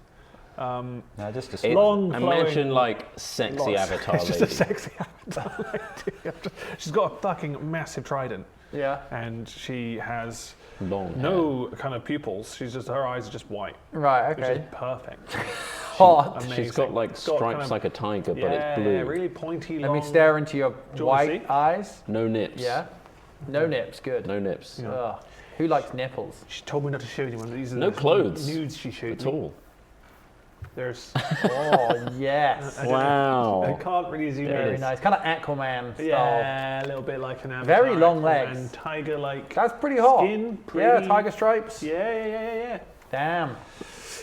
No, just a It- Long Imagine flowing like sexy Lots. avatar It's just lady. a sexy avatar lady. She's got a fucking massive trident, Yeah. and she has Long hair. no kind of pupils. She's just her eyes are just white, Right. which Okay. is perfect. Hot. Amazing. She's got like It's got stripes kind of- like a tiger, but yeah, it's blue. really pointy. Let long. me stare into your you wanna white see? eyes. No nips. Yeah. No nips. Good. No nips. Yeah. Ugh. Who likes nipples? She told me not to show anyone. These are No the clothes nudes she showed At me. all. There's. Oh yes. I don't know. I Wow. can't really zoom Very in. nice. Kind of Aquaman style. Yeah, a little bit like an avatar. Very long legs. And tiger-like That's pretty hot. skin. Yeah, pretty- tiger stripes. Yeah. Damn.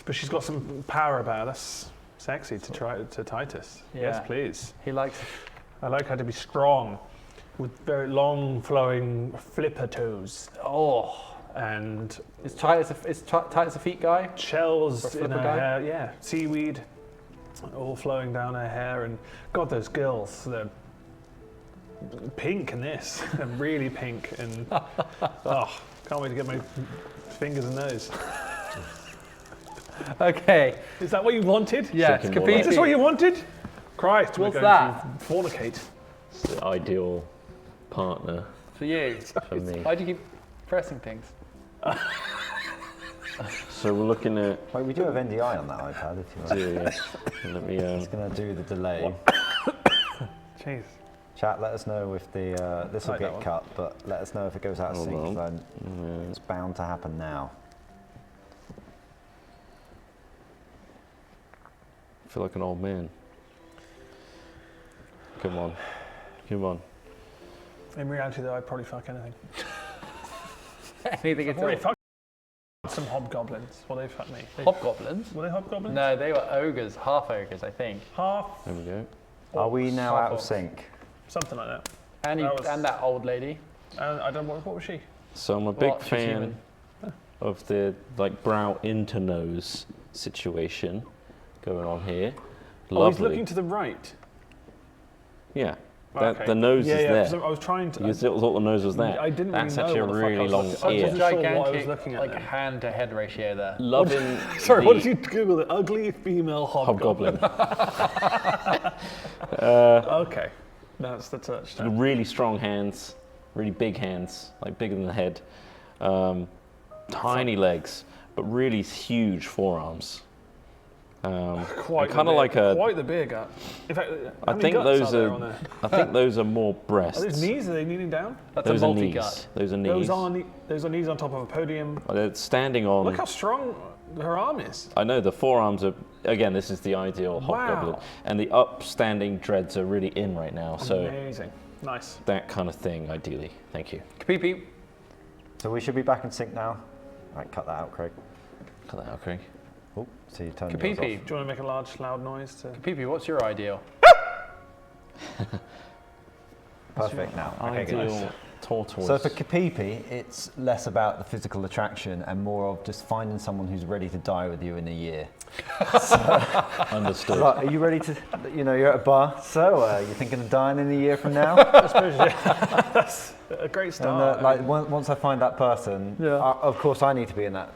But she's got some power about her. That's sexy to try to Titus. Yes, Yeah. please. He likes. I like her to be strong, with very long, flowing flipper toes Oh. and Is Titus a feet guy? shells For in her flipper guy? hair. Yeah, seaweed, all flowing down her hair. And God, those girls, they're pink in this. They're really pink. And oh, can't wait to get my fingers in those. Okay. Is that what you wanted? Yeah, it's Thinking more like- Is this what you wanted? Christ, What's we're going that? to fornicate. It's the ideal partner For you. for me. Why do you keep pressing things? So we're looking at. Wait, we do have NDI on that iPad if you want. Let me. It's going to do the delay. Jeez. Chat, let us know if the this will Like that get one. cut, but let us know if it goes out of Hold sync. on. 'Cause it's bound to happen now. feel like an old man. Come on. Come on. In reality, though, I'd probably fuck anything. Anything at I've already all. fucked some hobgoblins. Well, they fucked me. Hobgoblins? Were they hobgoblins? No, they were ogres, half ogres, I think. Half, There we go. Are we now half out of orcs. sync? Something like that. And, That was- and that old lady. And I don't. What was she? So I'm a big What? She's fan human. of the like brow into nose situation going on here. Oh, he's Lovely. looking to the right. Yeah. Okay. The nose yeah, is yeah, 'cause there. I was trying to. You thought the nose was there. I didn't really That's know actually a what the fuck I really was long looking- Such I ear. wasn't sure what I was gigantic, looking at like there. hand-to-head ratio there. Loving. Sorry, the what did you Google? The ugly female hobgoblin. hobgoblin. Okay, that's the touchdown. Really strong hands, really big hands, like bigger than the head. Tiny legs, but really huge forearms. Quite kind of like a. quite the beer gut. In fact, I think those are. I think those are more Are breasts. those knees? Are they kneeling down? That's Those a are multi-gut. knees. Those are knees. Those are knees on top of a podium. They're standing on. Look how strong her arm is. I know the forearms are. Again, this is the ideal hobgoblin, Wow. and the upstanding dreads are really in right now. So Amazing. Nice. that kind of thing, ideally. Thank you. Kapipi. So we should be back in sync now. Right, cut that out, Craig. Cut that out, Craig. Oh, so you turned yours Kapipi. off. Do you want to make a large, loud noise? To... Kapipi, what's your ideal? Perfect now. Okay, good. Ideal tortoise. So for Kapipi, it's less about the physical attraction and more of just finding someone who's ready to die with you in a year. Understood. Right, are you ready to, you're at a bar, so you're thinking of dying in a year from now? I suppose, yeah. That's a great And start. once I find that person, Yeah. of course I need to be in that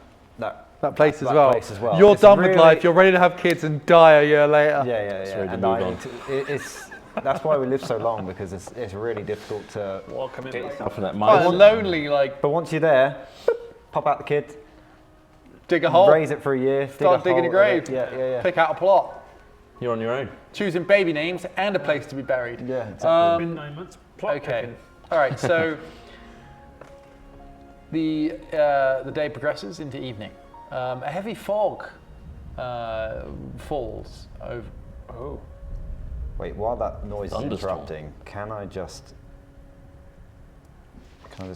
place as that well. place as well. You're It's done with really- life. You're ready to have kids and die a year later. Yeah. ready to And move I on. need to, it's that's why we live so long, because it's really difficult to. Welcome in. Off of that Quite a mic. lonely, like, But once you're there, pop out the kid, dig a hole, raise it for a year, start digging a hole, grave, Yeah. pick out a plot, You're on your own. choosing baby names and a place to be buried. Yeah, exactly. Been 9 months. Plot Okay. picking. All right. So the day progresses into evening. A heavy fog falls over. Oh. Wait, while that noise is Thunderstorm. interrupting, can I just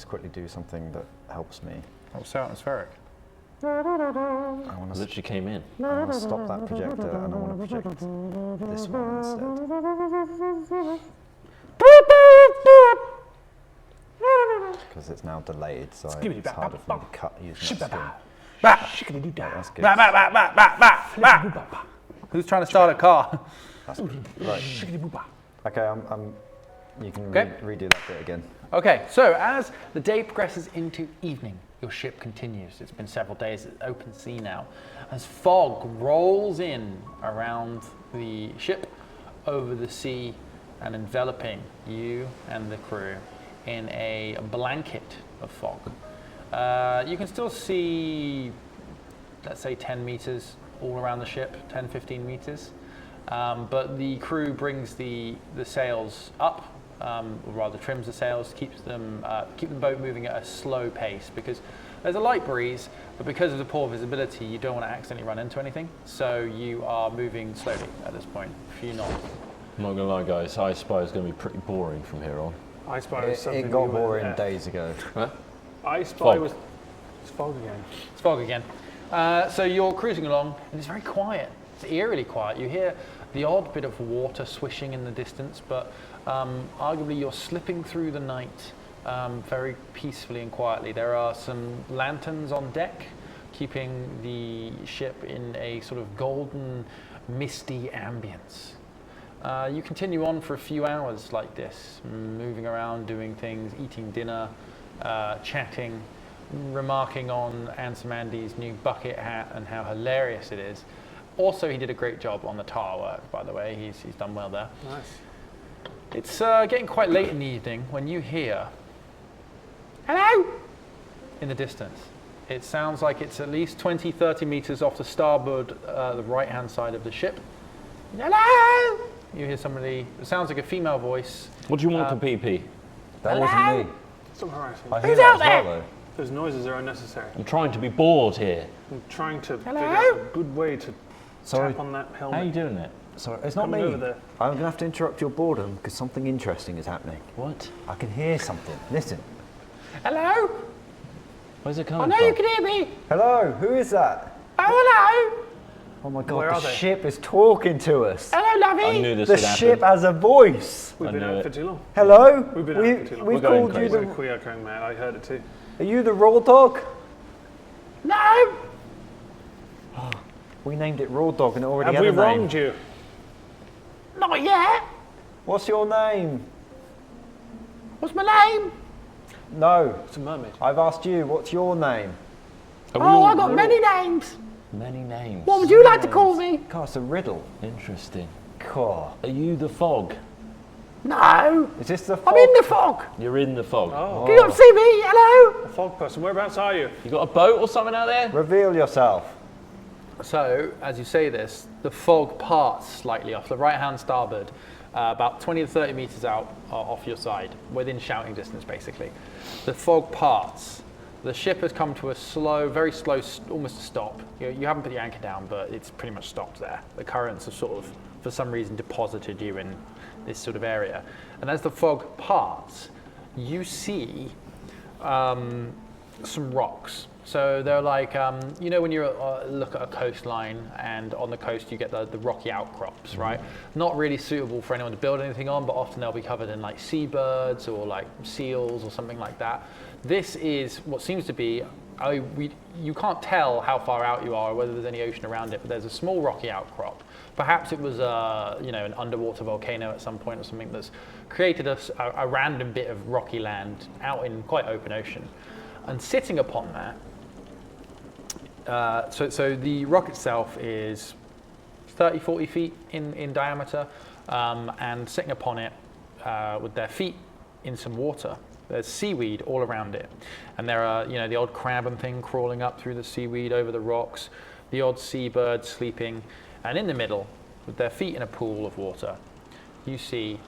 quickly do something that helps me? Oh, so atmospheric. I want to Literally came in. stop that projector and I want to project this one instead. Because it's now delayed, so it's harder for me to cut using that skin. That's good. Who's trying to start a car? Okay, you can Okay. redo that bit again. Okay, so as the day progresses into evening, your ship continues. It's been several days at open sea now. As fog rolls in around the ship over the sea and enveloping you and the crew in a blanket of fog. You can still see, let's say 10 meters all around the ship, 10, 15 meters. But the crew brings the sails up, or rather trims the sails, keep the boat moving at a slow pace because there's a light breeze, but because of the poor visibility, you don't want to accidentally run into anything. So you are moving slowly at this point, few knots. I'm not gonna lie, guys. I Spy is gonna be pretty boring from here on. I Spy was something. It got we were- boring yeah. days ago. I Spy Fog. was. It's fog again. It's fog again. So you're cruising along, and it's very quiet. It's eerily quiet. You hear the odd bit of water swishing in the distance, but arguably you're slipping through the night very peacefully and quietly. There are some lanterns on deck, keeping the ship in a sort of golden, misty ambience. You continue on for a few hours like this, moving around, doing things, eating dinner, chatting, remarking on Ansimandi's new bucket hat and how hilarious it is. Also, he did a great job on the tar work, by the way. He's done well there. Nice. It's getting quite late in the evening when you hear, "Hello!" in the distance. It sounds like it's at least 20, 30 meters off the starboard, the right-hand side of the ship. "Hello!" You hear somebody, it sounds like a female voice. What do you want to PP? That wasn't me. Still harassing. I hear that as well, though. Those noises are unnecessary. I'm trying to be bored here. I'm trying to figure out a good way to Sorry, tap on that How are you helmet. doing it? sorry, it's not Coming me. over there. I'm going to have to interrupt your boredom because something interesting is happening. What? I can hear something. Listen. Hello? Where's it I coming know from? you can hear me. Hello, who is that? Oh, hello. Oh my God, Where the are they? ship is talking to us. Hello, lovey. I knew this The would happen. ship has a voice. We've I been knew out it. for too long. Hello? We've been out for too long. we We're going called you crazy. the... We are going mad. I heard it too. Are you the Raw Dog? No. We named it Raw Dog and it already Have had we a name. wronged you? Not yet. What's your name? What's my name? No, It's a mermaid. I've asked you, what's your name? Oh, I got many names. Many names. What would you like to call me? God, it's a riddle. Interesting. God. Are you the fog? No. Is this the I'm in the fog. You're in the fog. Oh, Can you not see me? Hello. a fog person. Whereabouts are you? You got a boat or something out there? Reveal yourself. So, as you say this, the fog parts slightly off the right-hand starboard, about 20 to 30 meters out off your side, within shouting distance, basically. The fog parts. The ship has come to a slow, very slow, almost a stop. You haven't put your anchor down, but it's pretty much stopped there. The currents have sort of, for some reason, deposited you in this sort of area. And as the fog parts, you see some rocks. So they're like, you know, when you look at a coastline and on the coast you get the rocky outcrops, right? Not really suitable for anyone to build anything on, but often they'll be covered in like seabirds or like seals or something like that. This is what seems to be, you can't tell how far out you are or whether there's any ocean around it, but there's a small rocky outcrop. Perhaps it was, you know, an underwater volcano at some point or something that's created a random bit of rocky land out in quite open ocean. And sitting upon that, so the rock itself is 30, 40 feet in diameter, and sitting upon it with their feet in some water. There's seaweed all around it, and there are, you know, the odd crab and thing crawling up through the seaweed over the rocks, the odd seabird sleeping, and in the middle, with their feet in a pool of water, you see,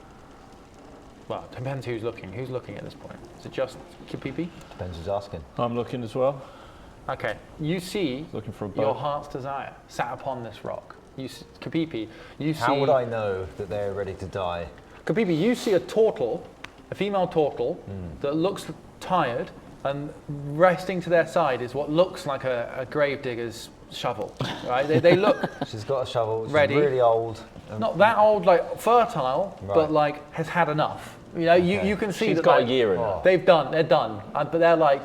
well, it depends who's looking. Who's looking at this point? Is it just Kipipi? Depends who's asking. I'm looking as well. Okay, you see Looking for a your boat. heart's desire sat upon this rock. Kapipi, you see. How would I know that they're ready to die? Kapipi, you see a turtle, a female turtle, that looks tired, and resting to their side is what looks like a gravedigger's shovel. Right? They look She's got a shovel, she's Ready. really old. not that old, like fertile, Right. but like has had enough. You know, you can see She's that got like, a year in her. they're done, but they're like,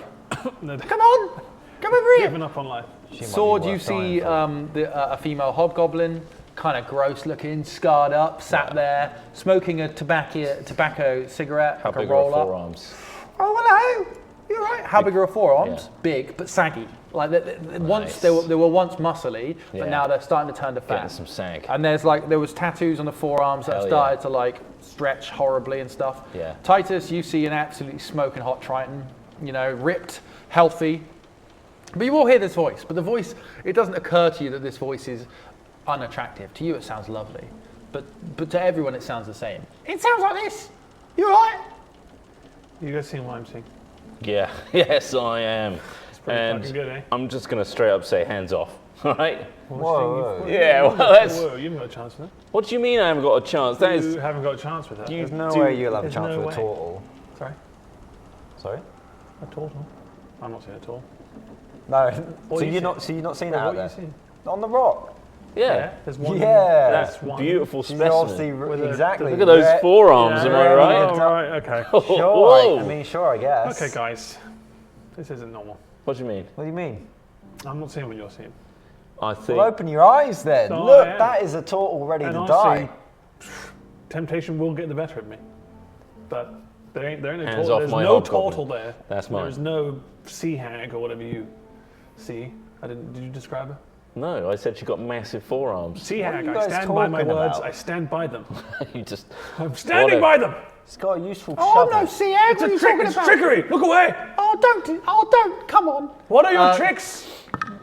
No, come on, come over here. giving up on life. She might be Sword, you worth dying see for. a female hobgoblin, kind of gross looking, scarred up, sat there, smoking a tobacco cigarette, How like big a are her roll up. forearms? Oh, hello. You're right. How big are her forearms? Yeah. Big, but saggy. Like once Nice. they were once muscly, Yeah. but now they're starting to turn to Getting fat. some sag. And there was tattoos on the forearms that Hell have started to like stretch horribly and stuff. Yeah. Titus, you see an absolutely smoking hot Triton, you know, ripped, healthy. But you will hear this voice. But the voice, it doesn't occur to you that this voice is unattractive. To you, it sounds lovely. But to everyone, it sounds the same. It sounds like this. You all right? You guys seeing what I'm seeing? Yeah, yes, I am. pretty And fucking good, eh? I'm just going to straight up say hands off. All right? Whoa. Yeah, well, that's. Whoa, you haven't got a chance with that. What do you mean I haven't got a chance? That You is. haven't got a chance with that. There's no do- way you'll have a there's chance no with a way. turtle. Sorry, Sorry? a turtle. I'm not seeing a turtle. No. What So you you're see? not seeing it Wait, out what are there? you seeing? On the rock. Yeah. There's one. Yeah. That's There's one. beautiful She's specimen. obviously With a- exactly. Look at those red- forearms, am I yeah, right? Oh, right, okay. Sure. Whoa. I mean, sure, I guess. Okay, guys. This isn't normal. What do you mean? What do you mean? I'm not seeing what you're seeing. I think. Well, open your eyes then. No, Look, I am. that is a turtle ready And to I die. see temptation will get the better of me. But there ain't no Hands turtle. off There's my no hobgoblin. turtle there. That's mine. There's no sea hag or whatever you see. Did you describe her? No, I said she got massive forearms. Sea What are hag. you I guys stand by my talking words. about? I stand by them. You just. I'm standing What by them. It's got a useful Oh, shovel. no, sea egg. It's What are a you trick. talking It's about? trickery. Look away. Oh, don't. Come on. What are your tricks?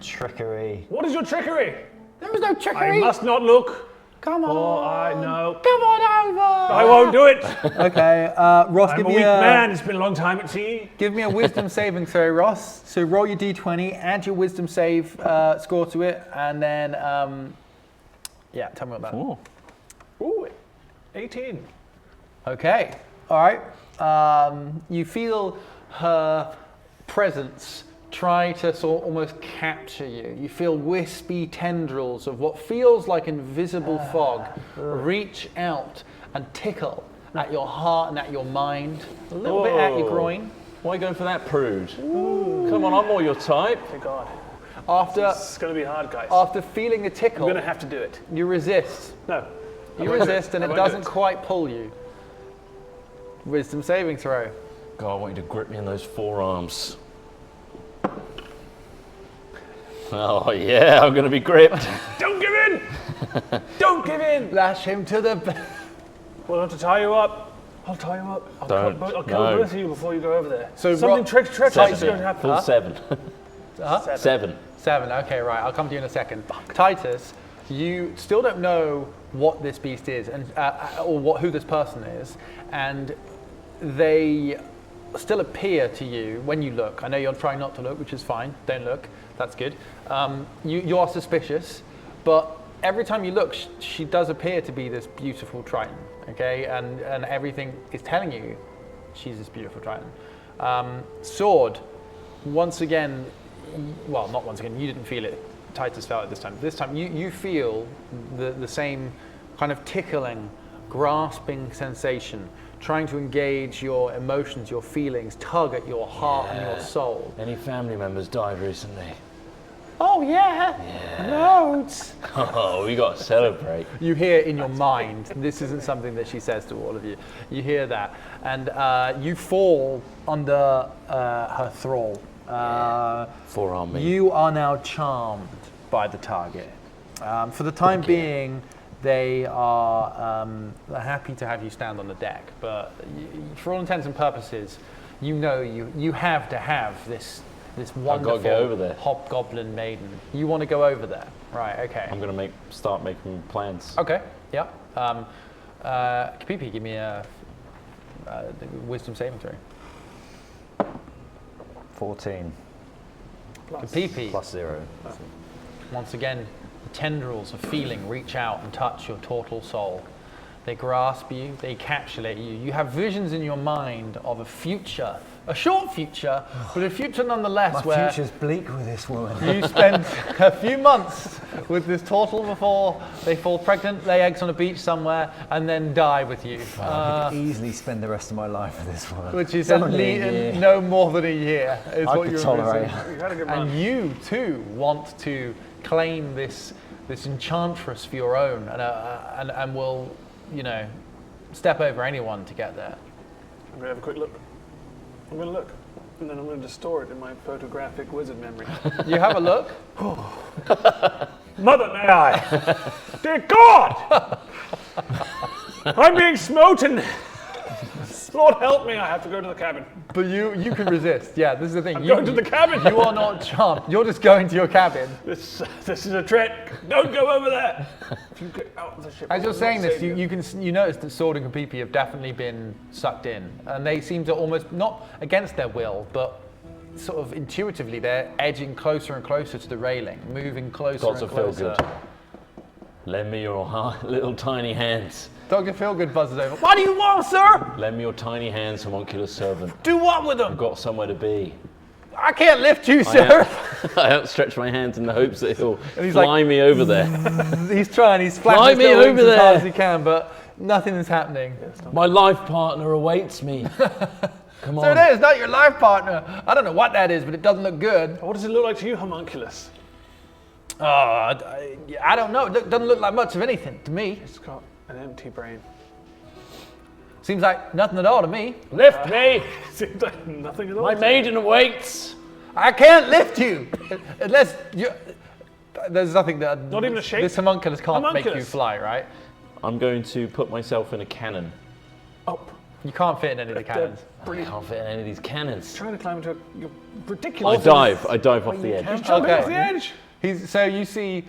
Trickery. What is your trickery? There was no I trickery. must not look. Come on. Oh, I know. Come on over. I won't do it. Okay, Ross, I'm give a me weak man. It's been a long time at sea. Give me a wisdom saving throw, Ross. So roll your d20, add your wisdom save score to it, and then Yeah, tell me what that is. Ooh. Ooh, 18. Okay, all right. You feel her presence try to sort of almost capture you. You feel wispy tendrils of what feels like invisible fog reach out and tickle at your heart and at your mind, a little bit at your Whoa. groin. Why go for that, prude? Come on, I'm more your type. Thank God. After, It's going to be hard, guys. after feeling the I'm tickle, going to have to do it. you resist. No. You resist and I it won't do doesn't it. quite pull you. Wisdom saving throw. God, I want you to grip me in those forearms. Oh yeah, I'm gonna be gripped. Don't give in! Don't give in! Lash him to the... We'll have to tie you up. I'll tie you up. I'll Don't. I'll kill No. both of you before you go over there. So Something Rob- treacherous is going to happen. Full 7. Huh? 7. 7, okay, right, I'll come to you in a second. Titus, you still don't know what this beast is and or who this person is, and they still appear to you when you look. I know you're trying not to look, which is fine. Don't look, that's good. You are suspicious, but every time you look, she does appear to be this beautiful Triton, okay? And everything is telling you she's this beautiful Triton. Sword, once again, well, not once again, you didn't feel it. Titus felt it this time. This time you feel the same kind of tickling, grasping sensation, trying to engage your emotions, your feelings, tug at your heart and your soul. Any family members died recently? Oh yeah, loads. Oh, we got to celebrate. You hear in your mind, this isn't something that she says to all of you. You hear that, and you fall under her thrall. Forearm me. You are now charmed by the target. For the time being, they are they're happy to have you stand on the deck, but for all intents and purposes, you know you have to have this wonderful get over there. hobgoblin maiden. You want to go over there, right? Okay. I'm gonna start making plans. Okay. Yeah. Kapipi, give me a wisdom saving throw. 14 Kapipi. plus 0. Once again, the tendrils of feeling reach out and touch your total soul. They grasp you, they encapsulate you. You have visions in your mind of a future, a short future, but a future nonetheless My where future's bleak with this woman. you spend a few months with this turtle before they fall pregnant, lay eggs on a beach somewhere, and then die with you. I could easily spend the rest of my life with this woman. Which is It's only a year. no more than a year, is I what could you're tolerate. envisaging. You had a good run. And you too want to claim this enchantress for your own, and will, step over anyone to get there. I'm going to have a quick look. I'm going to look. And then I'm going to store it in my photographic wizard memory. You have a look. Mother, may I? Dear God! I'm being smoten! Lord help me, I have to go to the cabin. But you can resist. Yeah, this is the thing. I'm going to the cabin. You are not charmed. You're just going to your cabin. This is a trick. Don't go over there. If you get out of the ship, As you're I will saying this, save you notice that Sword and Kapipi have definitely been sucked in, and they seem to almost not against their will, but sort of intuitively they're edging closer and closer to the railing, moving closer Got to and feel closer. good. Lend me your little tiny hands. Dr. Feelgood buzzes over. What do you want, sir? Lend me your tiny hands, homunculus servant. Do what with them? I've got somewhere to be. I can't lift you, sir. I outstretch my hands in the hopes that he'll he's fly me over there. He's trying. He's flapping Fly his me little wings over as hard there. as he can, but nothing is happening. My life partner awaits me. Come So on. it is not your life partner. I don't know what that is, but it doesn't look good. What does it look like to you, homunculus? I don't know. It doesn't look like much of anything to me. It's got an empty brain. Seems like nothing at all to me. Lift me. Seems like nothing at all. My maiden awaits. I can't lift you unless you. There's nothing that. Not even a shape? This homunculus can't make you Homunculus. fly, right? I'm going to put myself in a cannon. Oh, You can't fit in any of the cannons. I can't fit in any of these cannons. trying to climb into you're I ridiculous. dive off the edge. Jumping Okay. off the edge. So you see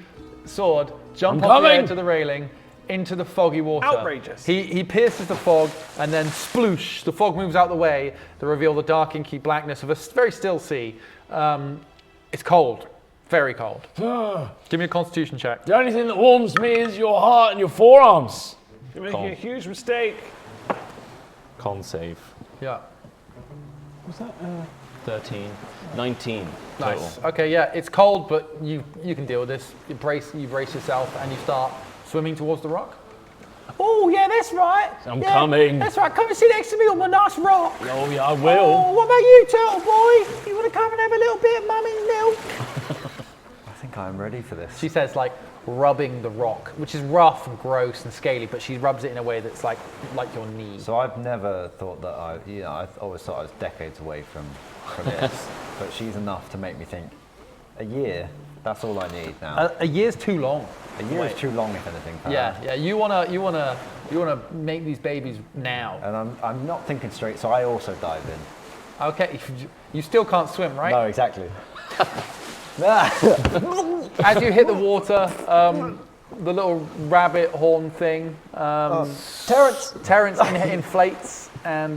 Sword jump I'm off the coming. edge of the railing into the foggy water. Outrageous. He pierces the fog and then sploosh, the fog moves out the way to reveal the dark inky blackness of a very still sea. It's cold. Very cold. The Give me a constitution check. only thing that warms me is your heart and your forearms. You're making Cold. a huge mistake. Con save. Yeah. What's that? 13. 19 total. Nice. Okay, yeah, it's cold, but you can deal with this. You brace yourself and you start swimming towards the rock. Oh, yeah, that's right. I'm coming. That's right. Come and sit next to me on my nice rock. Oh, yeah, I will. Oh, what about you, turtle boy? You want to come and have a little bit of mummy's milk? I think I'm ready for this. She says, like, rubbing the rock, which is rough and gross and scaly, but she rubs it in a way that's like your knee. So I've never thought that I always thought I was decades away from this, but she's enough to make me think. A year, that's all I need now. A year's too long. A year is too long, if anything. For her. Yeah. You wanna make these babies now. And I'm not thinking straight, so I also dive in. Okay, you still can't swim, right? No, exactly. As you hit the water, the little rabbit horn thing, Terrence inflates and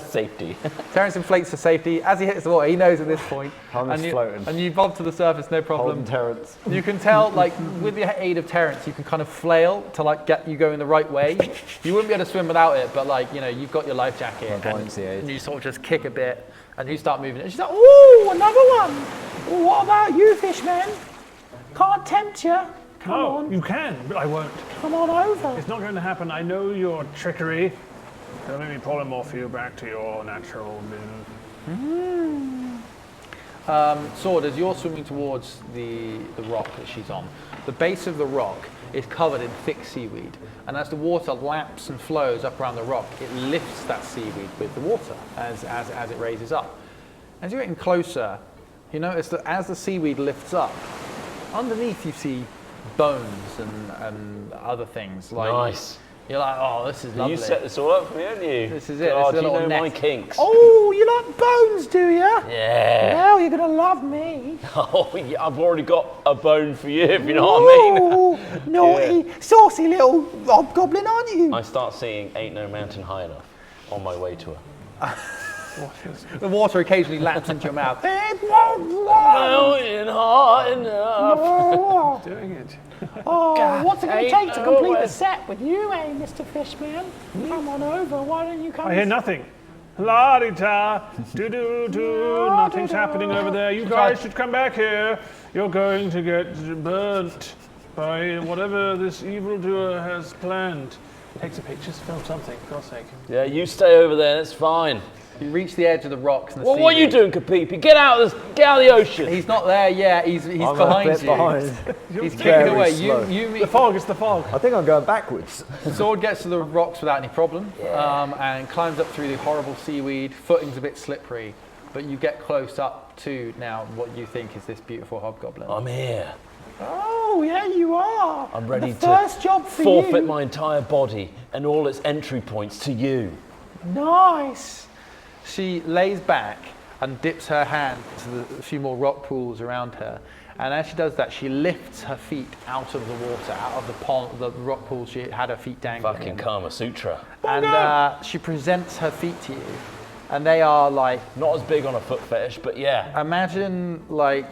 Safety. Terrence inflates for safety. As he hits the water, he knows at this point. Thomas floating. And you bob to the surface, no problem. Holden Terrence. You can tell, like, with the aid of Terrence, you can kind of flail to, like, get you going the right way. You wouldn't be able to swim without it, but, like, you know, you've got your life jacket. buoyancy aid. And you sort of just kick a bit, and you start moving. And she's like, ooh, another one. Ooh, what about you, fishman? Can't tempt you. Come Oh, on. you can, but I won't. Come on over. It's not going to happen. I know your trickery. Don't make me polymorph you back to your natural bin. Sword, as you're swimming towards the rock that she's on, the base of the rock is covered in thick seaweed. And as the water laps and flows up around the rock, it lifts that seaweed with the water as it raises up. As you're getting closer, you notice that as the seaweed lifts up, underneath you see bones and other things. Like, Nice. You're like, oh, this is lovely. You set this all up for me, haven't you? This is it. God, This is a you little know my net. kinks. Oh, you like bones, do you? Yeah. Well, you're going to love me. Oh, yeah, I've already got a bone for you, if you know what I mean. Ooh, naughty, saucy little hobgoblin, aren't you? I start seeing Ain't No Mountain High Enough on my way to her. The water occasionally laps into your mouth. Mountain high enough. Doing it. Oh, what's it going to take to complete the nowhere. set with you, eh, Mr. Fishman? Come on over. Why don't you come? I hear nothing. La-di-da, do-do-do, nothing's happening over there. You guys should come back here. You're going to get burnt by whatever this evildoer has planned. Take some pictures, film something, for God's sake. Yeah, you stay over there, that's fine. You reach the edge of the rocks and the Well, what are you seaweed. doing, Kapipi? Get out of the ocean. He's not there yet. He's I'm behind a bit you. behind. He's Very kicking away. slow. You The meet. fog, it's the fog. I think I'm going backwards. Sword gets to the rocks without any problem, and climbs up through the horrible seaweed. Footing's a bit slippery, but you get close up to now what you think is this beautiful hobgoblin. I'm here. Oh, yeah, you are. I'm ready the to first job for Forfeit you. my entire body and all its entry points to you. Nice. She lays back and dips her hand to a few more rock pools around her. And as she does that, she lifts her feet out of the water, out of the pond, the rock pool she had her feet dangling Fucking in. Kama Sutra. And she presents her feet to you. And they are like, Not as big on a foot fetish, but yeah. imagine like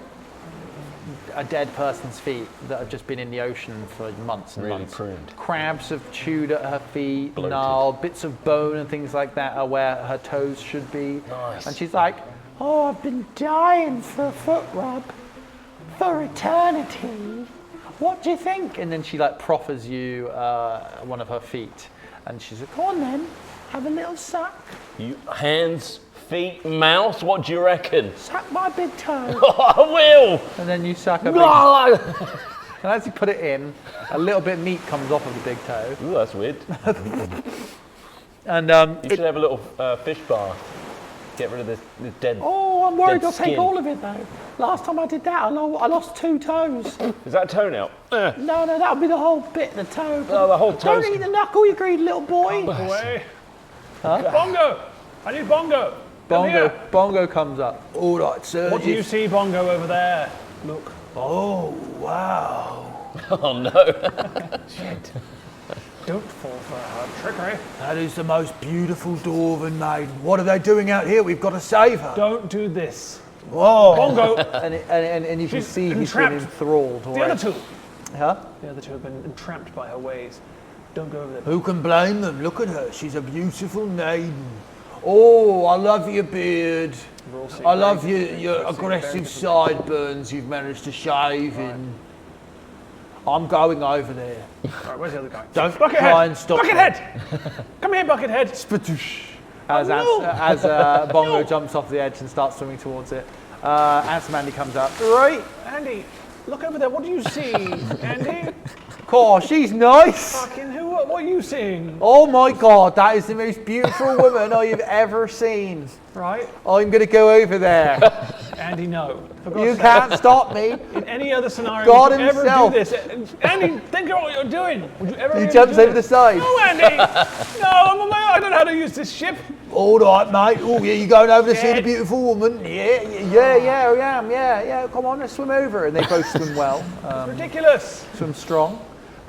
a dead person's feet that have just been in the ocean for months and Really months. pruned. Crabs have chewed at her feet, Bloated. gnarled, bits of bone and things like that are where her toes should be. Nice. And she's like, oh, I've been dying for a foot rub for eternity. What do you think? And then she like proffers you one of her feet. And she's like, come on then, have a little suck. You hands, feet, mouth, what do you reckon? Suck my big toe. I will! And then you suck a big Ooh, And as you put it in, a little bit of meat comes off of the big toe. that's weird. And You should have a little fish bath. Get rid of this dead. oh, I'm worried Dead I'll take skin. all of it though. Last time I did that, I lost 2 toes. Is that a toenail? No, that'll be the whole bit, the toe. Oh, the whole Don't toe's- eat the knuckle, you greedy little boy. Away. Bongo! I need Bongo! Come Bongo, here. Bongo comes up. All right, sir. What do you see, Bongo, over there? Look. Oh, wow. Oh no. Don't fall for her trickery. That is the most beautiful dwarven maiden. What are they doing out here? We've got to save her. Don't do this. Whoa! Bongo. And you can She's see he's been entrapped. enthralled. The other two. Huh? The other two have been entrapped by her ways. Don't go over there. Who can blame them? Look at her. She's a beautiful maiden. Oh, I love your beard. I love your aggressive sideburns you've managed to shave in. I'm going over there. Right, where's the other guy? Don't Buckethead! try and stop me. Buckethead! Come here, Buckethead! Spatoosh. no. As Bongo jumps off the edge and starts swimming towards it. Ansem Andy comes up. Right, Andy, look over there. What do you see, Andy? Gosh, she's nice. Fucking who? What are you seeing? Oh my God, that is the most beautiful woman I've ever seen. Right, I'm going to go over there. Andy, no. For God's You sake. can't stop me. In any other scenario, God would you himself. ever do this? Andy, think of what you're doing. Would you ever? He really jumps do over this? the side. No, Andy. No, I'm on my own. I don't know how to use this ship. All right, mate. Oh, yeah, you going over to see Yeah. the beautiful woman? Yeah, I am. Yeah. Come on, let's swim over. And they both swim well, Ridiculous. swim strong.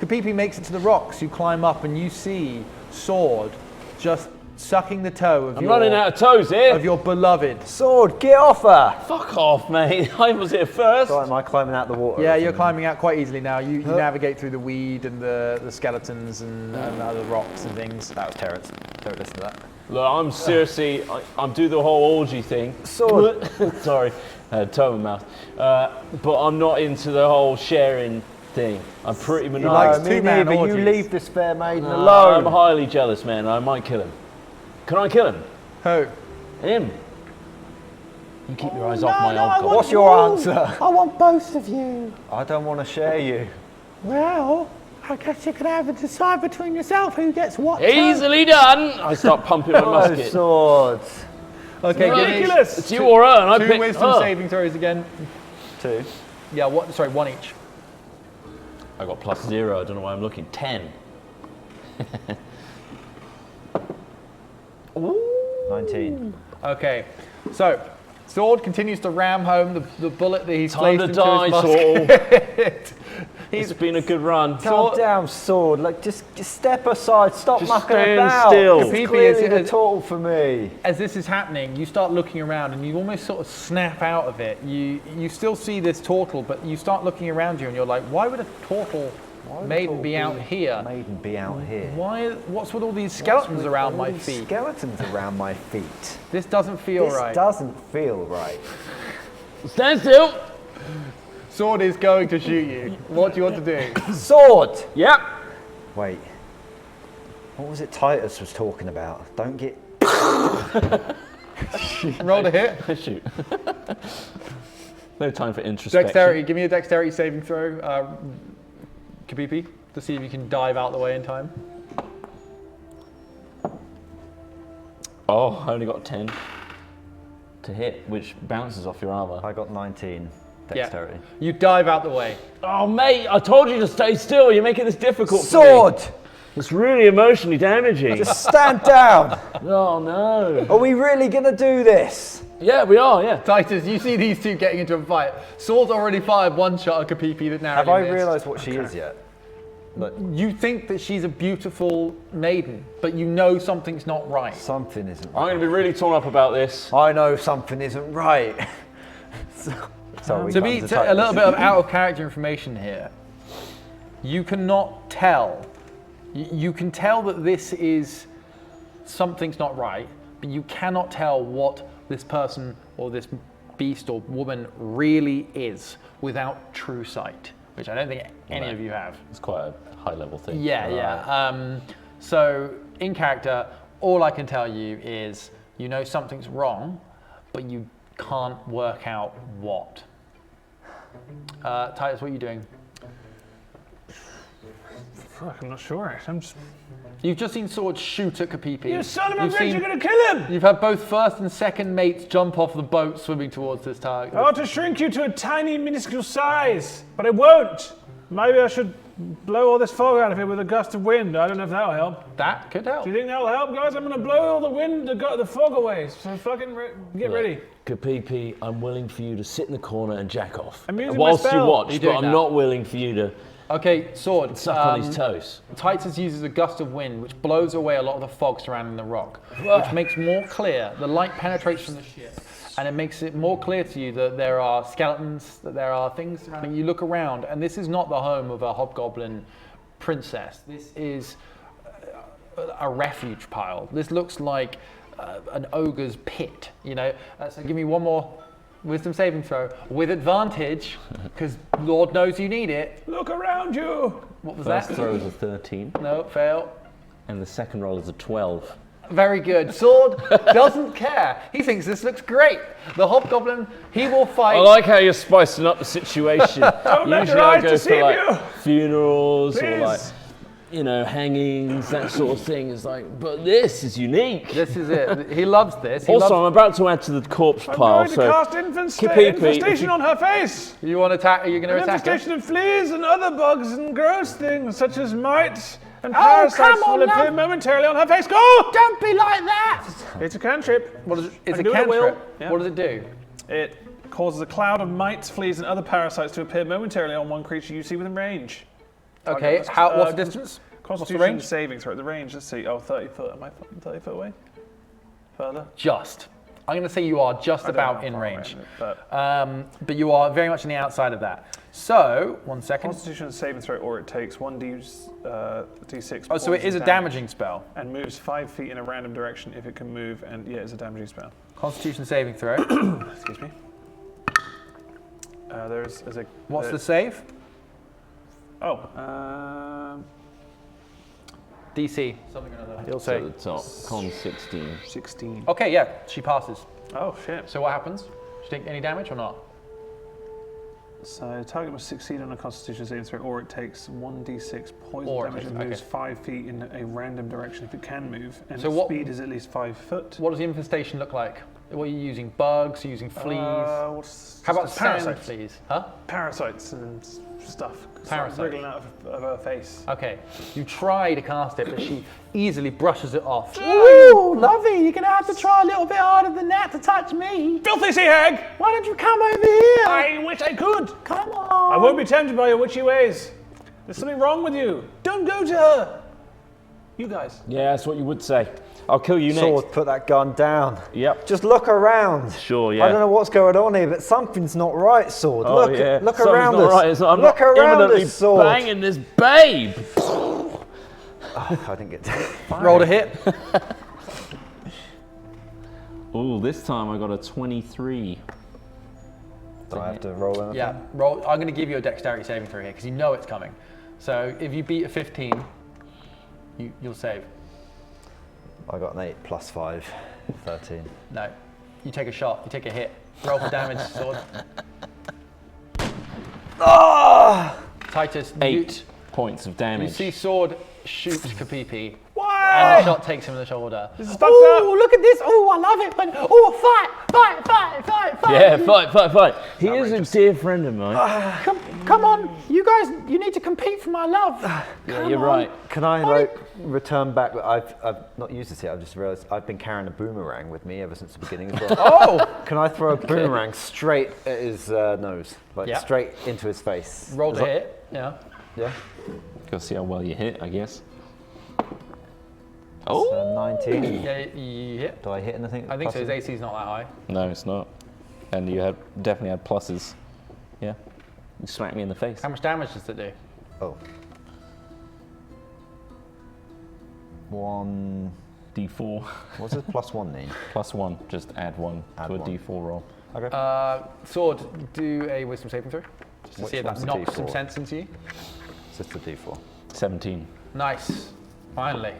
Kapipi makes it to the rocks. You climb up and you see Sword just sucking the toe of I'm running out of toes of here. your beloved. Sword, get off her! Fuck off, mate. I was here first. So am I climbing out the water? Yeah, or you're something? climbing out quite easily now. You navigate through the weed and the skeletons and other rocks and things. That was Terrence. Don't listen to that. Look, I'm seriously, I'm doing the whole orgy thing. Sword. Sorry, toe in my mouth. But I'm not into the whole sharing thing. I'm pretty likes monogamous. me two-man neither. You orgies. leave this fair maiden I'm alone. highly jealous, man. I might kill him. Can I kill him? Who? Him. You keep your eyes off my old god. What's your answer? I want both of you. I don't want to share you. Well, I guess you can have a decide between yourself who gets what. Easily done. I start pumping my Oh, musket. swords. Okay, Ridiculous. It's you or her, and I Two pick wisdom her. saving throws again. 2. Yeah, one each. I got +0. I don't know why I'm looking. 10. 19. Okay, so Sword continues to ram home the bullet that he's Time placed to into his die, musket. Saul. It's been a good run. Calm down, sword. Like, just step aside. Stop Just mucking stand about. still. It's Kapipi clearly is- the turtle for me. As this is happening, you start looking around and you almost sort of snap out of it. You still see this turtle, but you start looking around you and you're like, why would a turtle maiden be out here? Maiden be out here. What's with all these skeletons around my These feet? Skeletons around my feet. This doesn't feel This right. doesn't feel right. Stand still. Sword is going to shoot you. What do you want to do? Sword! Yep. Wait. What was it Titus was talking about? Don't get... Roll to hit. Shoot. No time for introspection. Dexterity. Give me a dexterity saving throw, Kapipi, to see if you can dive out the way in time. Oh, I only got 10 to hit, which bounces off your armor. I got 19 dexterity. You dive out the way. Oh, mate, I told you to stay still. You're making this difficult for Sword! me. It's really emotionally damaging. Just stand down! Oh, no. Are we really gonna do this? Yeah, we are, yeah. Titus, you see these two getting into a fight. Sword's already fired one shot at Kapipi that narrowly Have I missed. realised what she is yet? Look, You think that she's a beautiful maiden, but you know something's not right. something isn't I'm right. going to be really torn up about this. I know something isn't right. Sorry, we To come be to a little Titus. bit of out of character information here, you cannot tell. You can tell that this is something's not right, but you cannot tell what this person or this beast or woman really is without true sight, which I don't think any of you have. It's quite a high level thing. Yeah. So in character, all I can tell you is you know something's wrong, but you can't work out what. Titus, what are you doing? Fuck, I'm not sure. I'm just... You've just seen Sword shoot at Kapipi. You son of a You've bitch, seen- you're gonna kill him! You've had both first and second mates jump off the boat swimming towards this target. I ought to shrink you to a tiny, minuscule size, but I won't. Maybe I should blow all this fog out of here with a gust of wind. I don't know if that'll help. That could help. Do you think that'll help, guys? I'm gonna blow all the wind, the fog away. So fucking get ready. Kapipi, I'm willing for you to sit in the corner and jack off. I'm using my whilst you spell. watch, You're but doing I'm that. not willing for you to Okay, Sword. suck on his toes. Titus uses a gust of wind, which blows away a lot of the fog surrounding the rock, which makes more clear. The light penetrates from the ship, and it makes it more clear to you that there are skeletons, that there are things surrounding you. Look around, and this is not the home of a hobgoblin princess. This is a refuge pile. This looks like an ogre's pit, you know. So give me one more wisdom saving throw with advantage, because Lord knows you need it. Look around you. What was First that? throw is a 13, No, fail. and the second roll is a 12. Very good. Sword doesn't care. He thinks this looks great. The hobgoblin, he will fight. I like how you're spicing up the situation. Don't let Usually your I eyes go deceive for like you. funerals or Please. like, you know, hangings, that sort of thing. It's like, but this is unique. This is it. He loves this. He Also, loves, I'm about to add to the corpse I'm pile, going to so cast Kippy, if infestation you- on her face. you want to attack? Are you going An to attack him? infestation of fleas and other bugs and gross things such as mites and Oh, parasites come on will appear now. momentarily on her face. Go! Don't be like that. It's a cantrip. What is it? It's I a can do it at will. cantrip. Yeah. What does it do? It causes a cloud of mites, fleas, and other parasites to appear momentarily on one creature you see within range. Okay. Target- How? What's the distance? Constitution range? saving throw. The range, let's see. Oh, 30 foot. Am I 30 foot away? Further? Just. I'm going to say you are just I don't know about how in far away range. I am, but But you are very much on the outside of that. So, 1 second. Constitution saving throw, or it takes 1d6. Oh, so it points is a of damaging spell. and moves 5 feet in a random direction if it can move, and yeah, it's a damaging spell. Constitution saving throw. Excuse me. There's a. What's the save? Oh, DC. Something or another. You'll say. so the top, con 16. 16. Okay, yeah, she passes. Oh shit. So what happens? Does she take any damage or not? So target must succeed on a Constitution saving throw, or it takes 1d6 poison Or it damage and takes- moves okay. 5 feet in a random direction if it can move, and So its what- speed is at least 5 foot. What does the infestation look like? What are you using? Bugs? Are you using fleas? How How about sand parasites? fleas? Huh? Parasites and stuff. Parasites. Wriggling out of her face. Okay. You try to cast it, but she easily brushes it off. Ooh, lovely. You're going to have to try a little bit harder than that to touch me. Filthy sea hag! Why don't you come over here? I wish I could! Come on. I won't be tempted by your witchy ways. There's something wrong with you. Don't go to her. You guys. Yeah, that's what you would say. I'll kill you Sword, next. put that gun down. Yep. Just look around. Sure, yeah. I don't know what's going on here, but something's not right, Sword. Oh, look, yeah. look Something's around not us. right. It's not, I'm look not around imminently us, Sword. banging this babe. Oh, I didn't get Roll a hit. Oh, this time I got a 23. Do I have to roll anything? Yeah, roll. I'm going to give you a dexterity saving throw here because you know it's coming. So if you beat a 15, you'll save. I got an 8 plus 5, 13. No, you take a shot. You take a hit. Roll for damage, Sword. Titus, 8 points of You damage. see Sword shoot Kapipi, Why? and the shot takes him in the shoda. This is fucked up. Look at this! Oh, I love it! Fight! Yeah, fight. He is a dear friend of mine. Come on, you guys! You need to compete for my love. Yeah, you're right. Can I return back? I've not used this yet. I've just realised I've been carrying a boomerang with me ever since the beginning as well. Oh! Can I throw a boomerang straight at his nose, like Yeah. straight into his face? Roll Is to that- hit. Yeah. Yeah. Go see how well you hit, I guess. Oh. Oh! 19. Yeah, you hit. Do I hit anything? I think so. Pluses? His AC's not that high. No, it's not. And you had definitely had pluses. Yeah. You smacked me in the face. How much damage does it do? Oh. 1. D4 What's it? Plus 1 mean? plus 1. Just add 1 Add to a one. D4 roll. Okay. Sword, do a wisdom saving throw. Just to Which see if that one's the knocks some D4? sense into you. It's just a D4. 17. Nice. Finally.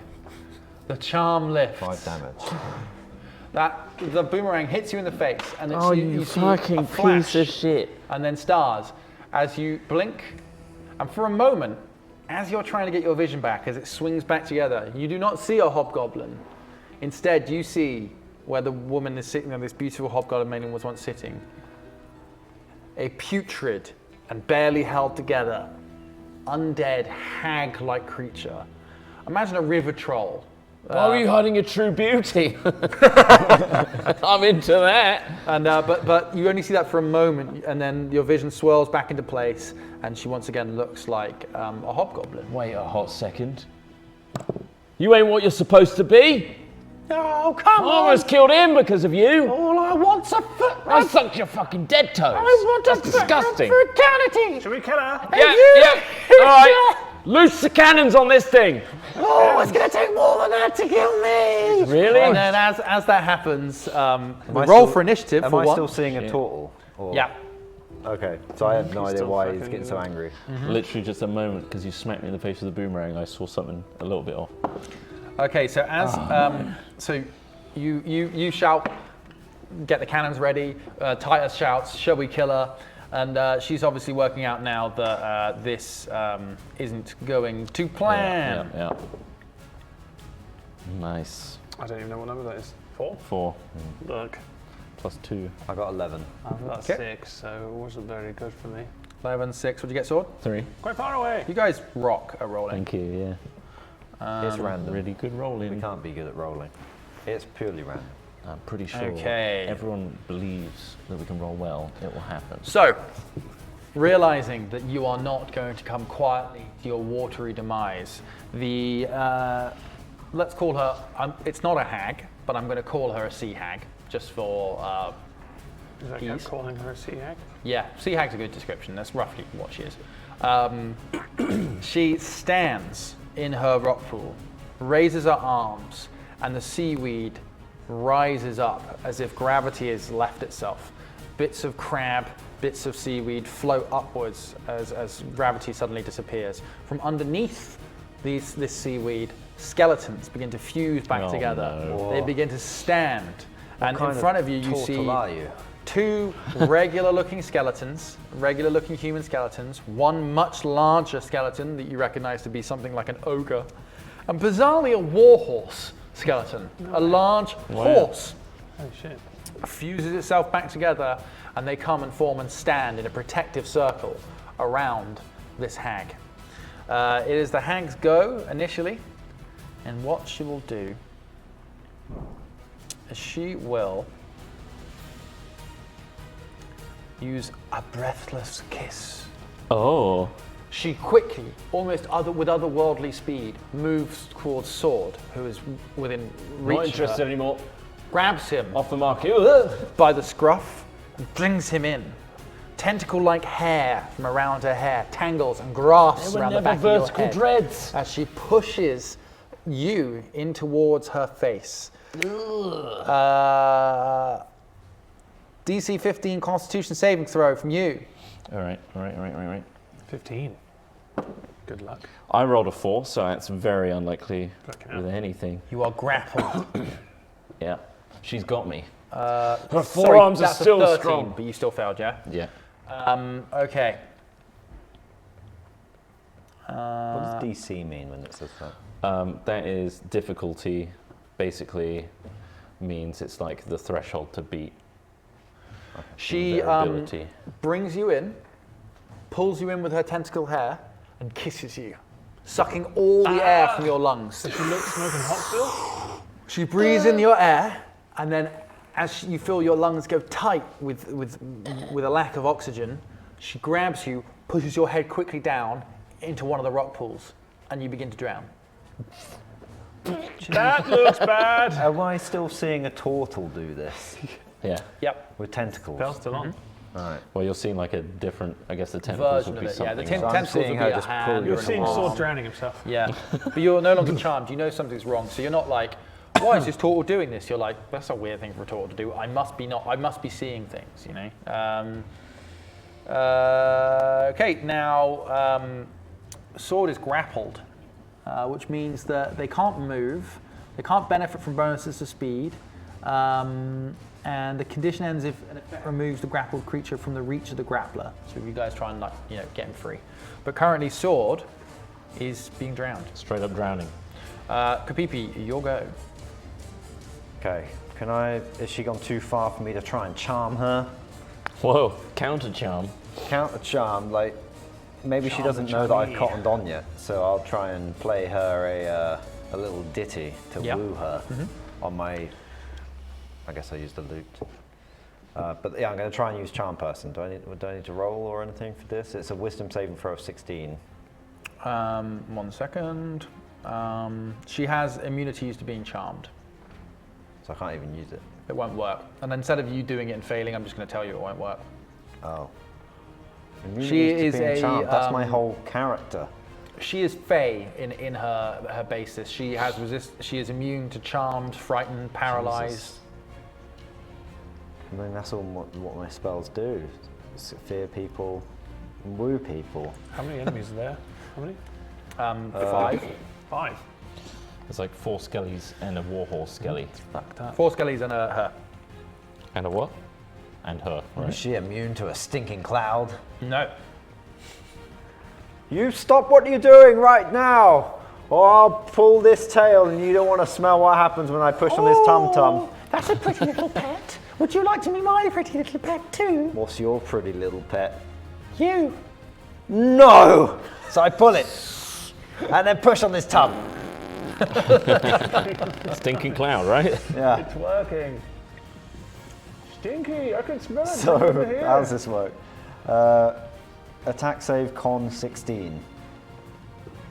The charm lifts. 5 damage. The boomerang hits you in the face, and it's, you see a flash shit. and then stars as you blink. And for a moment, as you're trying to get your vision back, as it swings back together, you do not see a hobgoblin. Instead, you see where the woman is sitting, this beautiful hobgoblin maiden was once sitting, a putrid and barely held together, undead, hag-like creature. Imagine a river troll. Why were you hiding your true beauty? I'm into that. And but you only see that for a moment, and then your vision swirls back into place, and she once again looks like a hobgoblin. Wait a hot second. You ain't what you're supposed to be. Oh, come I almost killed him because of you. All I want a foot I rub. sucked your fucking dead toes. I want a That's foot rub disgusting. for eternity. Should we kill her? Yeah. All right. Loose the cannons on this thing. Oh, it's gonna take more than that to kill me. Really? And then as that happens, we I roll still- for initiative Am for I one. still seeing a turtle? Or- Yeah. Okay, so I have no idea still why he's fucking getting so angry. Literally just a moment because you smacked me in the face with the boomerang. I saw something a little bit off. Okay, so as so you shout, get the cannons ready. Titus shouts, "Shall we kill her?" And she's obviously working out now that this isn't going to plan. Yeah. Nice. I don't even know what number that is. 4? 4 Look, plus 2. I got 11. I've got Okay. 6, so it wasn't very good for me. 11, 6. What'd you get, Sword? 3. Quite far away. You guys rock at rolling. Thank you. Yeah. It's random. Really good We rolling. can't be good at rolling. It's purely random. I'm pretty sure. Okay. Everyone believes that we can roll well. It will happen. So, realizing that you are not going to come quietly to your watery demise, the let's call her. It's not a hag, but I'm going to call her a sea hag, just for. Is that Peas. calling her a sea hag? Yeah, sea hag's a good description. That's roughly what she is. She stands in her rock pool, raises her arms, and the seaweed rises up as if gravity has left itself. Bits of crab, bits of seaweed float upwards as gravity suddenly disappears. From underneath this seaweed, skeletons begin to fuse back Oh, together. no. They begin to stand. And in front of you, you see turtle are you? 2 regular-looking skeletons, regular-looking human skeletons, one much larger skeleton that you recognize to be something like an ogre, and bizarrely a warhorse skeleton, a large horse, Oh shit. fuses itself back together, and they come and form and stand in a protective circle around this hag. It is the hag's go initially, and what she will do is she will use a breathless kiss. Oh. She quickly, almost with otherworldly speed, moves towards Sword, who is within reach. Not of interested her, anymore. grabs him Off the mark. Ugh. by the scruff and brings him in. Tentacle-like hair from around her hair tangles and grasps around the back of your head dreads. as she pushes you in towards her face. DC 15 Constitution saving throw from you. All right. 15. Good luck. I rolled a 4, so that's very unlikely Fucking hell. with anything. You are grappled. Yeah. She's got me. Her forearms are that's a still 13, strong. but you still failed, yeah? Yeah. Okay. What does DC mean when it says that? That is difficulty. Basically, means it's like the threshold to beat. She their ability. brings you in, pulls you in with her tentacle hair, and kisses you, sucking all the air from your lungs. She looks smoking hot still? She breathes in your air, and then as you feel your lungs go tight with a lack of oxygen, she grabs you, pushes your head quickly down into one of the rock pools, and you begin to drown. That looks bad. Am I still seeing a turtle do this Yeah. Yep. with tentacles? Bell's still on. Right. Well, you're seeing like a different. I guess the tentacles Version would of be it, yeah. something. The else. So I'm tentacles seeing would her be a just pull hand. you You're in seeing the Sword arm. drowning himself. Yeah, but you're no longer charmed. You know something's wrong, so you're not like, why is this turtle doing this? You're like, that's a weird thing for a turtle to do. I must be seeing things, you know. Okay, now Sword is grappled, which means that they can't move, they can't benefit from bonuses to speed, and the condition ends if an effect removes the grappled creature from the reach of the grappler. So if you guys try and get him free, but currently Sword is being drowned. Straight up drowning. Kapipi, your go. Okay. Has she gone too far for me to try and charm her? Whoa. Counter charm. Counter charm, like maybe she doesn't know that I've cottoned on yet, so I'll try and play her a little ditty to Yep. woo her on my. I guess I used the lute. But yeah, I'm going to try and use charm person. Do I need to roll or anything for this? It's a wisdom saving throw of 16. 1 second. She has immunities to being charmed. so I can't even use it. It won't work. And instead of you doing it and failing, I'm just going to tell you it won't work. Oh. She Immunity to is being a, charmed. That's my whole character. She is Fey in her basis. She has She is immune to charmed, frightened, paralyzed. Jesus. I mean, that's all what my spells do. Is fear people, and woo people. How many enemies are there? How many? 5. 5. There's like 4 skellies and a warhorse skelly. Fucked up. 4 skellies and her. And a what? And her, Is right? she immune to a stinking cloud? No. You stop what you're doing right now, or I'll pull this tail and you don't want to smell what happens when I push on this tum-tum. That's a pretty little pet. Would you like to be my pretty little pet too? What's your pretty little pet? You. No! So I pull it, and then push on this tum. Stinking cloud, right? Yeah. It's working. Stinky, I can smell it So, over here. how does this work? Attack save con 16.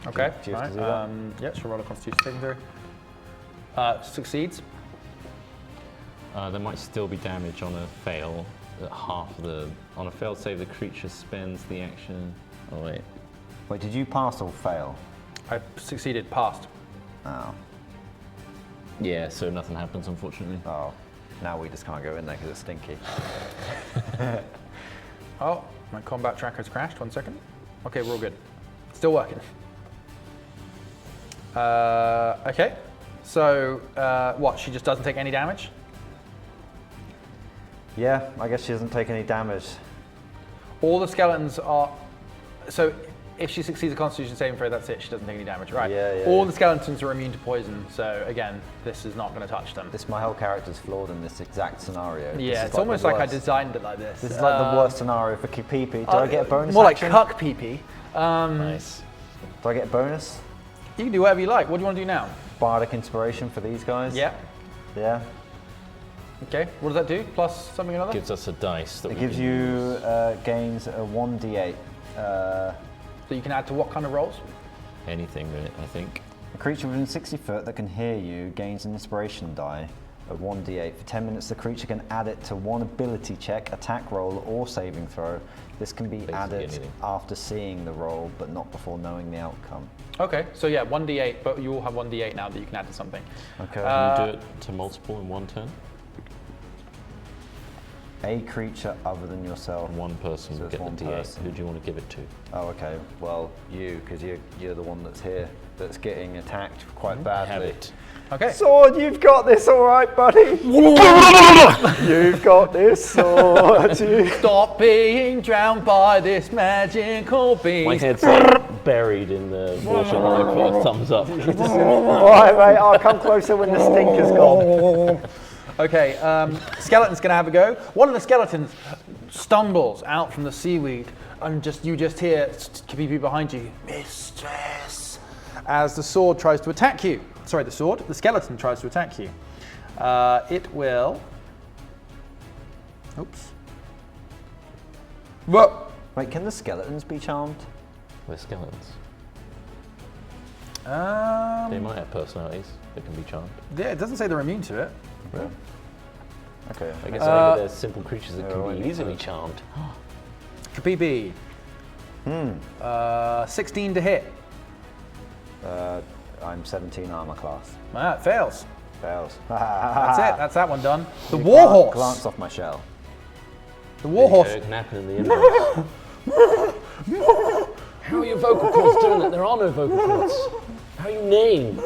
Okay. Do you have to do right. that? Yeah, she'll roll a constitution saving throw. Succeeds. There might still be damage on a fail. On a failed save, the creature spends the action. Oh wait. Wait, did you pass or fail? I succeeded, passed. Oh. Yeah, so nothing happens, unfortunately. Oh. Now we just can't go in there because it's stinky. Oh, my combat tracker's crashed. 1 second. Okay, we're all good. Still working. Okay. So, what? She just doesn't take any damage? Yeah, I guess she doesn't take any damage. All the skeletons are. So, if she succeeds a Constitution saving throw, that's it. She doesn't take any damage, right? Yeah, All yeah. the skeletons are immune to poison. So again, this is not going to touch them. My whole character's flawed in this exact scenario. This Yeah, is it's like almost the like I worst. designed it like this. This is like the worst scenario for Kipipi. Do I get a bonus More action? like cuck pee-pee. Nice. Do I get a bonus? You can do whatever you like. What do you want to do now? Bardic inspiration for these guys? Yeah. Yeah. Okay. What does that do? Plus something or another? Gives us a dice that It we gives can you use. gains a 1d8. So you can add to what kind of rolls? Anything, I think. A creature within 60 foot that can hear you gains an inspiration die of 1d8. For 10 minutes, the creature can add it to one ability check, attack roll, or saving throw. This can be Basically added anything. after seeing the roll, but not before knowing the outcome. Okay. So yeah, 1d8, but you all have 1d8 now that you can add to something. Okay. Can you do it to multiple in one turn? A creature other than yourself. One person So will it's get one the D8. person. Who do you want to give it to? Oh, okay. Well, you, because you're the one that's here, that's getting attacked quite badly. Have it. Okay. Sword, you've got this, all right, buddy. You've got this, sword. Stop being drowned by this magical beast. My head's like buried in the water line for a thumbs up. All right, mate. I'll come closer when the stinker's gone. Okay, skeleton's gonna have a go. One of the skeletons stumbles out from the seaweed, and you just hear Kipipi behind you, mistress, as the sword tries to attack you. Sorry, the skeleton tries to attack you. It will. Oops. Whoa. Wait, can the skeletons be charmed? We're skeletons. They Um, might have personalities that can be charmed. yeah, it doesn't say they're immune to it. Okay. I guess maybe there's simple creatures that yeah, can right. be easily charmed. Kipipi. 16 to hit. I'm 17 armor class. Ah, it fails. Fails. That's it. That's that one done. The You warhorse. Glance off my shell. The warhorse. It can happen in the inbox. How are your vocal cords doing that? There are no vocal cords. How are you named?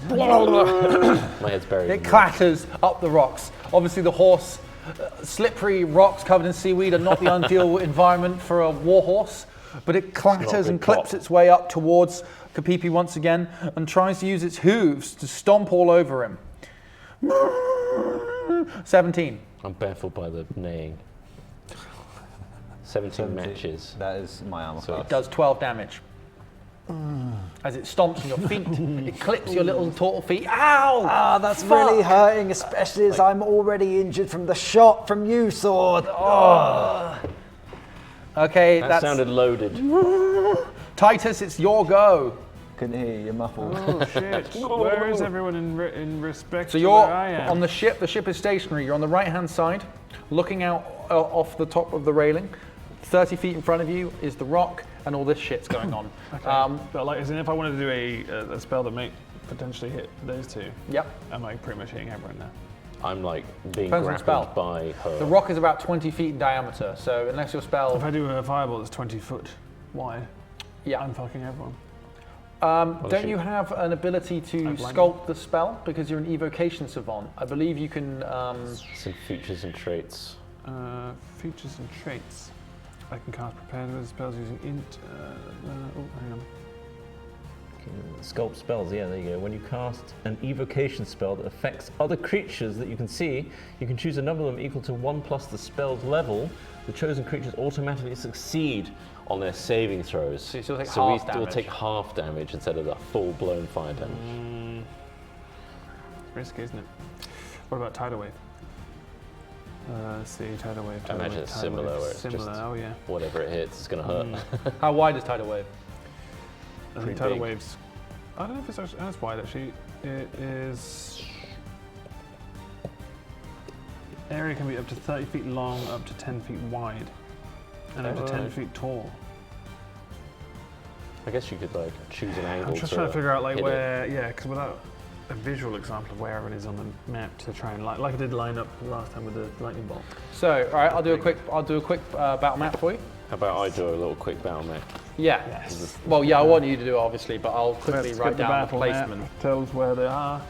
My head's buried. It clatters up the rocks. Obviously, the horse, slippery rocks covered in seaweed are not the ideal environment for a warhorse, but it clatters a and good clips pop. its way up towards Kipipi once again and tries to use its hooves to stomp all over him. 17. I'm baffled by the neighing. 17 matches. That is my armor So class. Does 12 damage. As it stomps on your feet, it clips your little turtle feet. Ow! Ah, that's Fuck. really hurting, especially as I'm already injured from the shot from you, sword. Oh. Okay, That that's sounded loaded. Titus. It's your go. Couldn't hear you, muffled. Oh shit! Where is everyone in respect So to you're where I am? on the ship. The ship is stationary. You're on the right-hand side, looking out off the top of the railing. 30 feet in front of you is the rock, and all this shit's going on. But like, as in, if I wanted to do a spell that might potentially hit those two, Yep. I'm like pretty much hitting everyone now. I'm like being Depends on the spell. grappled by her. The rock is about 20 feet in diameter, so unless your spell... If I do a fireball that's 20 foot wide, Yeah. I'm fucking everyone. Don't you have an ability to sculpt the spell? Because you're an evocation savant. I believe you can... Some features and traits. Features and traits. I can cast prepared with spells using int. Hang on. Sculpt spells, yeah, there you go. When you cast an evocation spell that affects other creatures that you can see, you can choose a number of them equal to 1 plus the spell's level. The chosen creatures automatically succeed On their saving throws. So you still take so we half still damage. take half damage instead of the full-blown fire damage. It's risky, isn't it? What about tidal wave? Let's see, tidal wave. I Tidal imagine wave, it's tidal similar, wave. where it's Similar. just Oh yeah. whatever it hits, it's going to hurt. How wide is Tidal Wave? I think Pretty tidal big. waves. I don't know if it's actually that's wide actually. It is. Area can be up to 30 feet long, up to 10 feet wide, and up to 10 Alright. feet tall. I guess you could like choose an angle. I'm just trying to figure out like hit it. where, yeah, because without a visual example of where everyone is on the map to try and like I did line up last time with the lightning bolt. So, all right, I'll do a quick battle map for you. How about I do a little quick battle map? Yeah. Yes. Well, yeah, I want you to do it obviously, but I'll quickly Let's write get the down the battle map. placement. Tells where they are.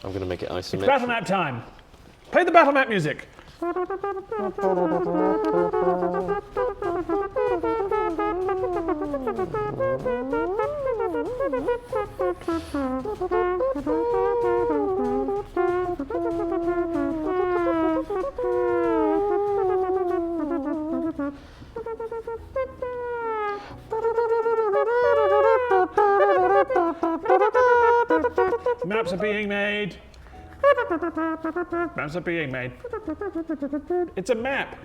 I'm going to make it It's isometric. battle map time. Play the battle map music. Maps are being made. Maps are being made. It's a map.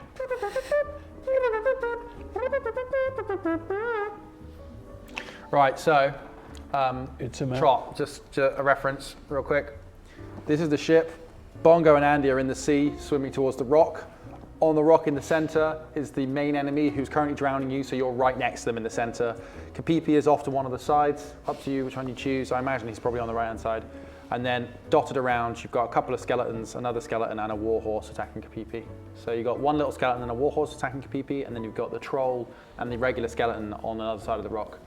Right, so It's a map. Trot, just a reference real quick. This is the ship. Bongo and Andy are in the sea, swimming towards the rock. On the rock in the center is the main enemy who's currently drowning you, so you're right next to them in the center. Kapipi is off to one of the sides, up to you which one you choose. I imagine he's probably on the right hand side. And then dotted around, you've got a couple of skeletons, another skeleton and a warhorse attacking Kapipi. So you've got one little skeleton and a warhorse attacking Kapipi, and then you've got the troll and the regular skeleton on the other side of the rock.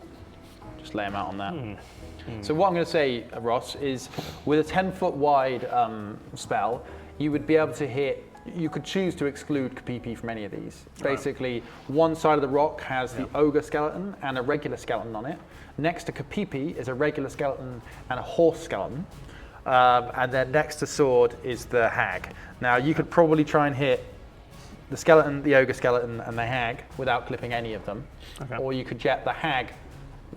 Just lay them out on that. So what I'm going to say, Ross, is with a 10-foot wide spell, you would be able to hit. You could choose to exclude Kapipi from any of these. Basically, one side of the rock has the ogre skeleton and a regular skeleton on it. Next to Kapipi is a regular skeleton and a horse skeleton. And then next to Sword is the hag. Now, you could probably try and hit the skeleton, the ogre skeleton, and the hag without clipping any of them. Okay. Or you could jet the hag.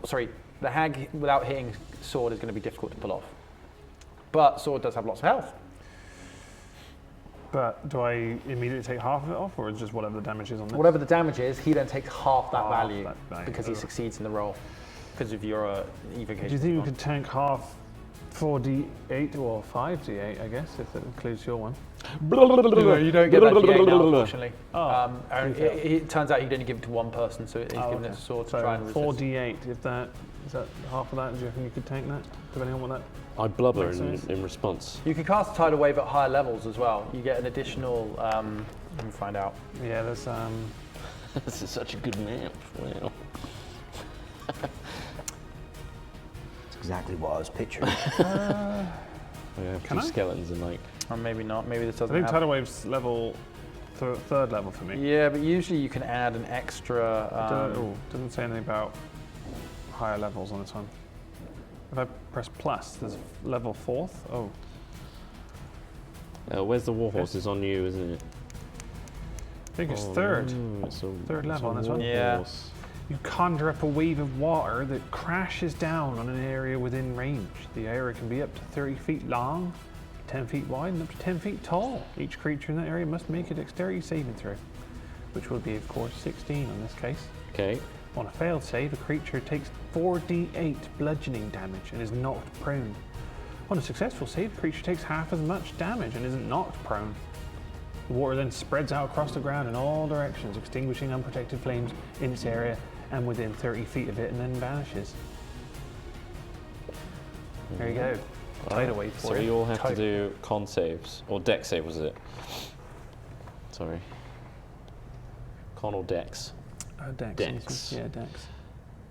Sorry, the hag without hitting Sword is going to be difficult to pull off. But Sword does have lots of health. But do I immediately take half of it off, or is just whatever the damage is on this? Whatever the damage is, he then takes half that Half value that value, because he okay. succeeds in the roll. Because of your evocation. Do you think you savant. could tank half 4d8 or 5d8, I guess, if that includes your one? No, you don't get that D8 now, unfortunately. Oh, It turns out he'd only give it to one person, so he's given it to Sword to So try and resist. 4d8, if that is that half of that, do you reckon you could tank that, depending on what that? I blubber Makes sense. in response. You can cast Tidal Wave at higher levels as well. You get an additional. Let me find out. Yeah, there's This is such a good map. Wow. That's exactly what I was picturing. We have Can two I? skeletons and like. Or maybe not. Maybe this I doesn't think have. tidal wave's level third level for me. Yeah, but usually you can add an extra. Doesn't say anything about higher levels on this one. If I press plus, there's level 4th. Oh, Where's the warhorse? It's on you, isn't it? I think it's third. It's a, Third it's level a on this one. Yeah. warhorse. You conjure up a wave of water that crashes down on an area within range. The area can be up to 30 feet long, 10 feet wide, and up to 10 feet tall. Each creature in that area must make a dexterity saving throw, which will be, of course, 16 in this case. Okay. On a failed save, a creature takes 4d8 bludgeoning damage and is knocked prone. On a successful save, the creature takes half as much damage and isn't knocked prone. The water then spreads out across the ground in all directions, extinguishing unprotected flames in its area and within 30 feet of it, and then vanishes. There you go. Tidal wave for So you. you all have to do con saves, or dex save was it? Sorry. Con or dex? Dex. Dex. Yeah, Dex.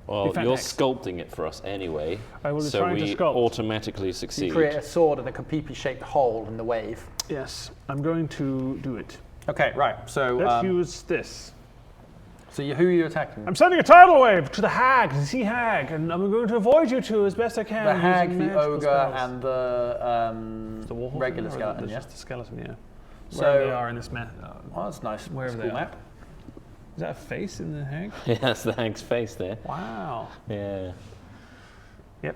Well, In fact, you're Dex. sculpting it for us anyway, I was so trying to we sculpt. automatically You succeed. create a sword in a Kapipi-shaped hole in the wave. Yes, I'm going to do it. Okay, right. So, Let's use this. who are you attacking? I'm sending a tidal wave to the hag, the sea hag, and I'm going to avoid you two as best I can. The hag, using the magical ogre, spells. and the Warhorse regular or skeleton. Yeah. Just the skeleton, yeah. So- Where they are in this map. Oh, that's nice. Wherever That's a they cool are. map. Is that a face in the hag? Yeah, that's the hag's face there. Wow. Yeah. Yep.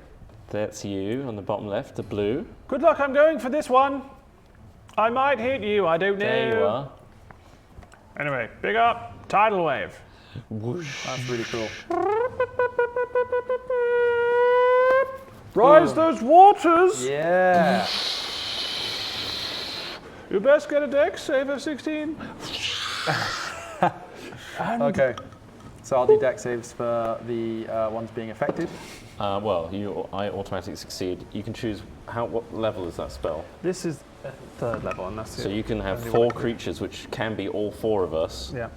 That's you on the bottom left, the blue. Good luck, I'm going for this one. I might hit you, I don't know. There you are. Anyway, big up, tidal wave. Whoosh. That's really cool. Rise those waters! Yeah. You best get a dex save of 16. Okay. So I'll do dex saves for the ones being affected. Well, I automatically succeed. You can choose what level is that spell. This is third level, and that's it. So you can have Only 4 one I can do. creatures, which can be all 4 of us, Yeah.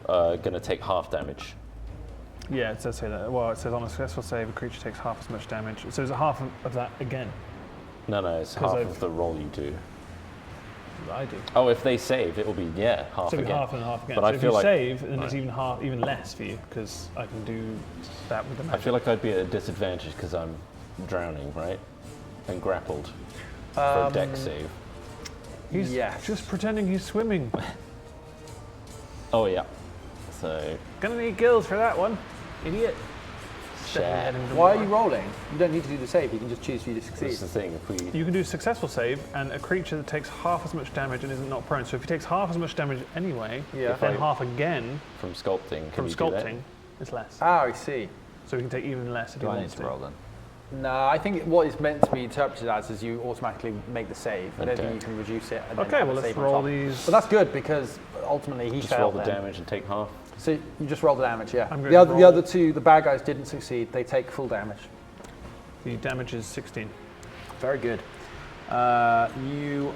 going to take half damage. Yeah, it does say that. Well, it says on a successful save, a creature takes half as much damage. So is it half of that again? No, it's 'Cause half I've- of the roll you do. I do. Oh, if they save, it will be half So it'll be again. half and half again. But so I if feel you like save, then it's even less for you, because I can do that with the I magic. feel like I'd be at a disadvantage because I'm drowning, right? And grappled for a dex save. He's Yes. just pretending he's swimming. Oh yeah. So Gonna need gills for that one, idiot. share. Why are you rolling? You don't need to do the save. You can just choose for you to succeed. That's the thing. If we You can do a successful save, and a creature that takes half as much damage and isn't knocked prone. So if he takes half as much damage anyway, Yeah. then If I- half again from sculpting, can from you do that? sculpting, it's less. Ah, I see. So he can take even less if he wants to. then? No, I think what is meant to be interpreted as is you automatically make the save. I don't Okay. think you can reduce it. And then Okay, have well a let's save on roll top. these. But that's good because ultimately he Just failed. roll the then. damage and take half. So you just roll the damage, yeah. I'm The going other, to the roll- other two, the bad guys didn't succeed. They take full damage. The damage is 16. Very good. You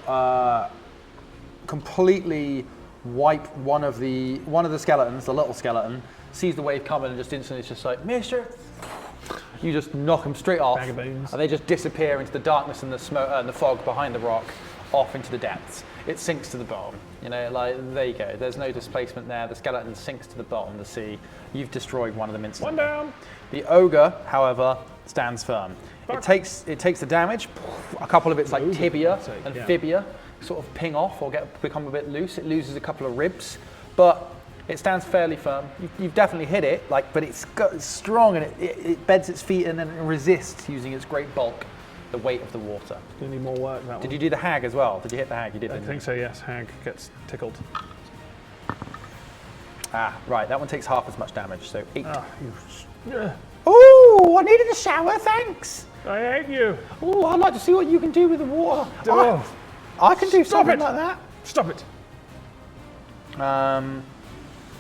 completely wipe one of the skeletons, the little skeleton, sees the wave coming and just instantly is just like, Mister. You just knock them straight off, Bag of bones. and they just disappear into the darkness and the smoke and the fog behind the rock, off into the depths. It sinks to the bottom. You know, like there you go. There's no displacement there. The skeleton sinks to the bottom of the sea. You've destroyed one of them instantly. One down. The ogre, however, stands firm. It takes the damage. A couple of its like tibia and yeah. fibia sort of ping off or become a bit loose. It loses a couple of ribs, but it stands fairly firm. You've definitely hit it, but it's strong and it beds its feet and then it resists using its great bulk, the weight of the water. Gonna need more work, that one. Did you do the hag as well? Did you hit the hag? You did, I didn't think so, yes. Hag gets tickled. Ah, right. That one takes half as much damage, so 8. Ah, you. Ooh, I needed a shower, thanks. I hate you. Oh, I'd like to see what you can do with the water. Oh, I can do Stop something it. like that. stop it.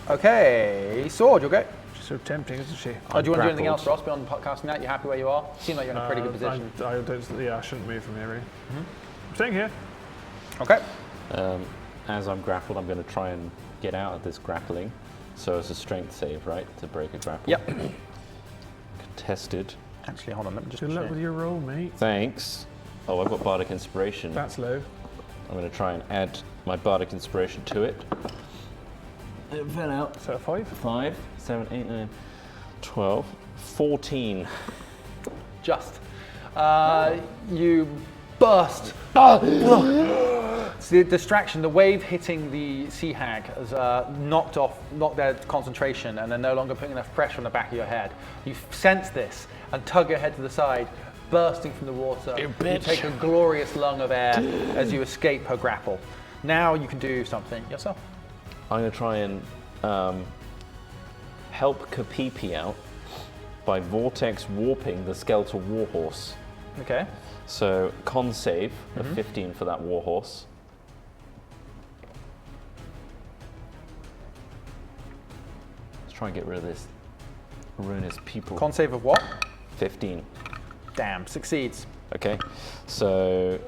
Okay, Sword, you'll go. She's so tempting, isn't she? Oh, do you want to do anything grappled. else, Ross, beyond podcasting that? You happy where you are? Seem like you're in a pretty good position. I don't, yeah, I shouldn't move from here, really. I'm staying here. Okay. As I'm grappled, I'm going to try and get out of this grappling. So it's a strength save, right, to break a grapple. Yep. Contested. Actually, hold on. Let me just Good luck check. with your roll, mate. Thanks. Oh, I've got Bardic Inspiration. That's low. I'm going to try and add my Bardic Inspiration to it. It fell out. So a 5. 5, 7, 8, 9, 12, 14. Just. You burst. It's the distraction, the wave hitting the sea hag has knocked their concentration, and they're no longer putting enough pressure on the back of your head. You sense this and tug your head to the side, bursting from the water. You take a glorious lung of air as you escape her grapple. Now you can do something yourself. I'm going to try and help Kapipi out by vortex warping the skeletal warhorse. Okay. So con save of 15 for that warhorse. Let's try and get rid of this ruinous people. Con save of what? 15. Damn, succeeds. Okay, so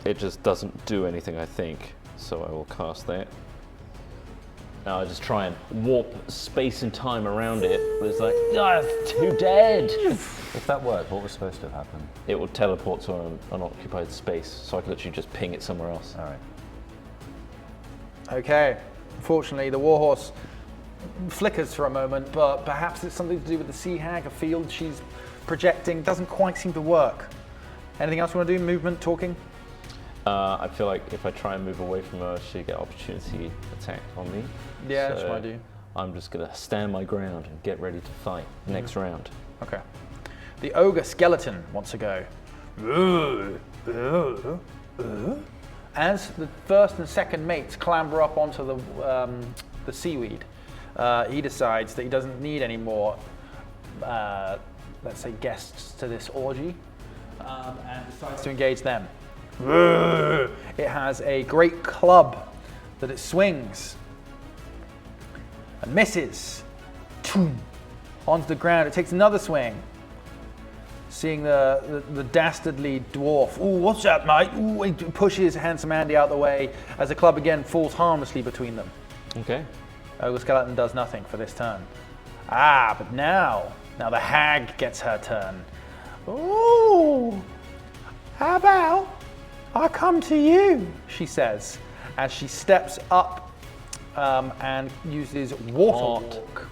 it just doesn't do anything, I think. So I will cast that. Now I just try and warp space and time around it. But it's like, it's too dead. If that worked, what was supposed to have happened? It would teleport to an unoccupied space, so I could literally just ping it somewhere else. All right. Okay. Unfortunately, the warhorse flickers for a moment, but perhaps it's something to do with the sea hag, a field she's projecting. Doesn't quite seem to work. Anything else you want to do? Movement, talking? I feel like if I try and move away from her, she'll get opportunity attack on me. Yeah, that's So what I do. I'm just gonna stand my ground and get ready to fight next round. Okay. The ogre skeleton wants to go. As the first and second mates clamber up onto the seaweed, he decides that he doesn't need any more, let's say, guests to this orgy, and decides to engage them. It has a great club that it swings and misses. Onto the ground, it takes another swing. Seeing the dastardly dwarf. Ooh, what's that, mate? Ooh, he pushes handsome Andy out of the way as the club again falls harmlessly between them. Okay. Ogre Skeleton does nothing for this turn. But now the hag gets her turn. Ooh, how about I come to you, she says, as she steps up and uses water walk.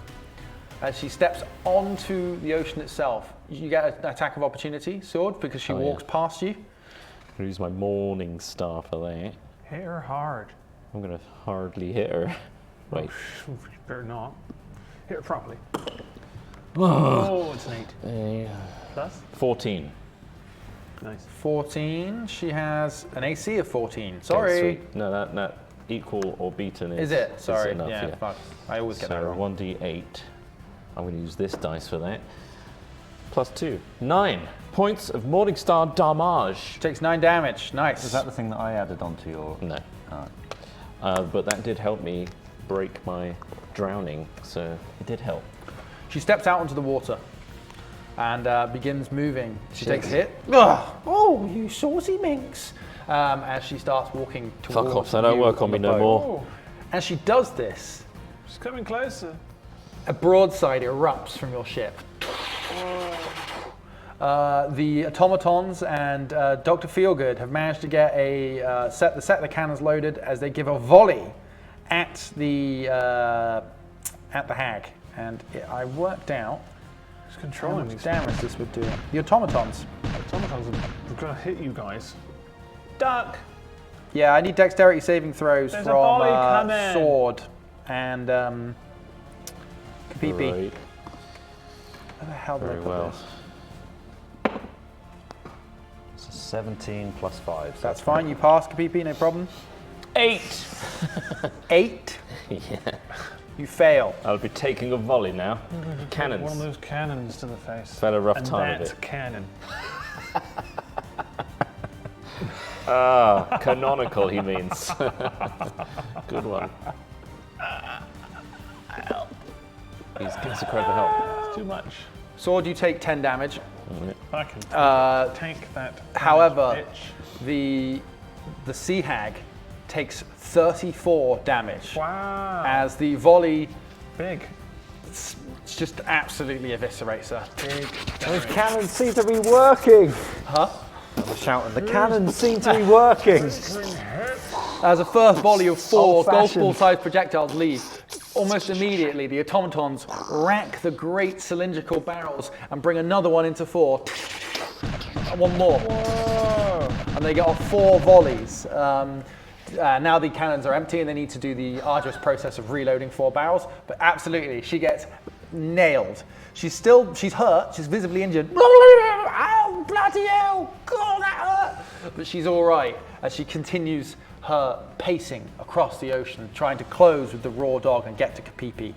As she steps onto the ocean itself, you get an attack of opportunity, Sword, because she walks past you. I'm gonna use my Morning Star for that. Hit her hard. I'm gonna hardly hit her. Wait. You better not. Hit her properly. Oh, it's an 8. Plus? 14. Nice. 14. She has an AC of 14. Okay, Sorry. sweet. No, that equal or beaten Is it? Sorry. enough, yeah, fuck. I always get so that wrong. 1d8. I'm going to use this dice for that. Plus 2. 9 points of Morningstar damage. Takes 9 damage. Nice. Is that the thing that I added onto your? No. Alright. But that did help me break my drowning, so it did help. She steps out onto the water and begins moving. She takes a hit. Ugh. Oh, you saucy minx. As she starts walking towards Fuck off, they don't you work on me the no boat. more. As she does this, She's coming closer. a broadside erupts from your ship. The automatons and Dr. Feelgood have managed to get a set the cannons loaded as they give a volley at the hag, and I worked out She's how controlling much these. damage this would do. The automatons. Automatons are going to hit you guys. Duck! Yeah, I need dexterity saving throws There's a from volley coming. Sword and Kapipi. Right. Where the hell did I Very put well. this? So 17 plus 5. So That's fine. You pass, Kapipi, no problem. 8! 8. Yeah. You fail. I'll be taking a volley now. One of Cannons. those cannons to the face. Had a rough and time of that's it. a cannon. Canonical, he means. Good one. He's desecrated for help. It's too much. Sword, you take 10 damage. I can tank that. However, bitch. the sea hag takes 34 damage Wow. as the volley Big. just absolutely eviscerates her. Those cannons seem to be working. Huh? I was shouting. The cannons seem to be working. As a first volley of 4 golf Old-fashioned. ball-sized projectiles leave, almost immediately the automatons rack the great cylindrical barrels and bring another one into 4. And one more. And they get off 4 volleys. Now the cannons are empty and they need to do the arduous process of reloading 4 barrels. But absolutely, she gets nailed. She's hurt, she's visibly injured. Ow, bloody hell, God, that hurt. But she's all right as she continues her pacing across the ocean, trying to close with the raw dog and get to Kapipi.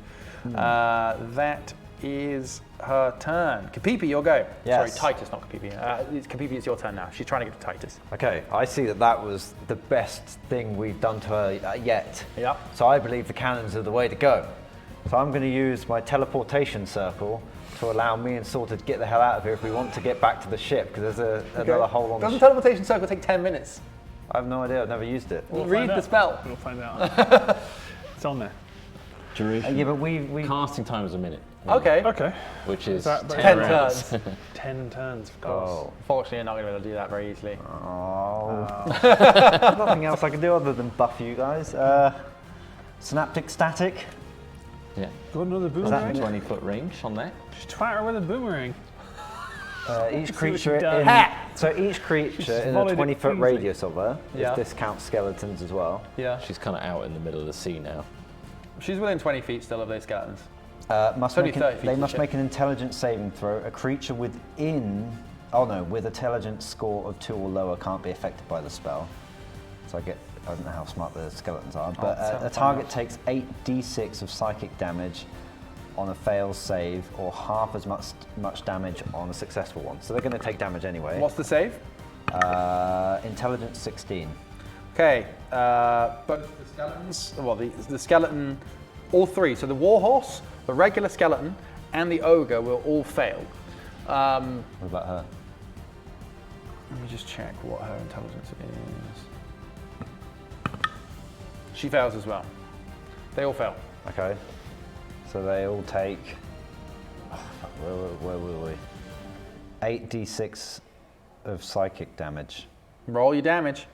That is her turn. Kapipi, your go. Yes. Sorry, Titus, not Kapipi. It's Kapipi, it's your turn now. She's trying to get to Titus. Okay, I see that was the best thing we've done to her yet. Yeah. So I believe the cannons are the way to go. So I'm going to use my teleportation circle to allow me and Saul to get the hell out of here if we want to get back to the ship, because there's another hole on the Doesn't ship. teleportation circle take 10 minutes? I have no idea, I've never used it. Read the spell. We'll find out. It's on there. Duration. Yeah, but we Casting time is a minute, Okay. Okay. which is that 10 10 rounds. turns. 10 turns, of course. Oh. Unfortunately, you're not going to be able to do that very easily. Nothing else I can do other than buff you guys. Synaptic static. Yeah. Got another Is boomerang? that 20-foot range on that? Just twat her with a boomerang. Each what creature you've done. each creature just in a volleyed it 20-foot easily. radius of her, Yeah. if this counts skeletons as well, Yeah. She's kind of out in the middle of the sea now. She's within 20 feet still of those skeletons. must only make 30 feet they to must ship. make an intelligence saving throw. A creature with intelligence score of 2 or lower can't be affected by the spell. So I don't know how smart the skeletons are, but let's a find target out. takes 8d6 of psychic damage on a failed save, or half as much damage on a successful one. So they're going to take damage anyway. What's the save? Intelligence 16. Okay, both the skeletons, well, the skeleton, all three, so the warhorse, the regular skeleton, and the ogre will all fail. What about her? Let me just check what her intelligence is. She fails as well. They all fail. Okay. So they all take. Where were we? 8d6 of psychic damage. Roll your damage.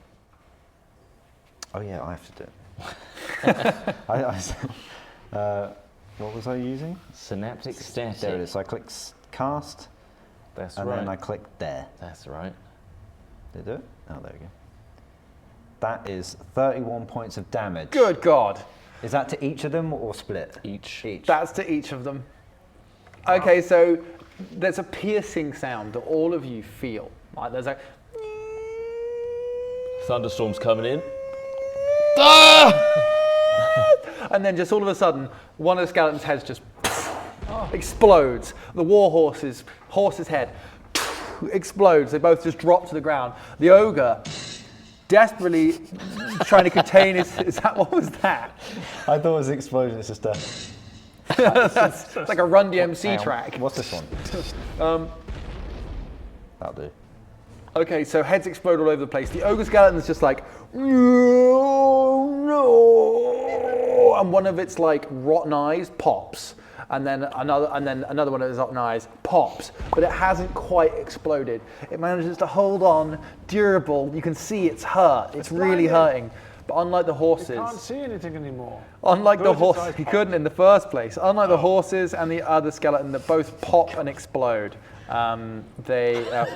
Oh yeah, I have to do it. What was I using? Synaptic static. There it is. So I click cast, That's and right. then I click there. That's right. Did it do it? Oh, there we go. That is 31 points of damage. Good God. Is that to each of them or split? Each. Each. That's to each of them. Okay, so there's a piercing sound that all of you feel. Like there's a. Thunderstorm's coming in. And then just all of a sudden, one of the skeleton's heads just explodes. The warhorse's head explodes. They both just drop to the ground. The ogre, desperately trying to contain his. Is that what was that? I thought it was an explosion. It's just a. It's like a Run DMC Hang on, track. What's this one? That'll do. Okay, so heads explode all over the place. The ogre skeleton's just like, no, and one of its like rotten eyes pops, and then another one of its rotten eyes pops, but it hasn't quite exploded. It manages to hold on, durable. You can see it's hurt. It's really hurting. But unlike the horses, Can't see anything anymore. unlike the Both its horse, eyes he pop. couldn't in the first place. Unlike the horses and the other skeleton that both pop and explode, they.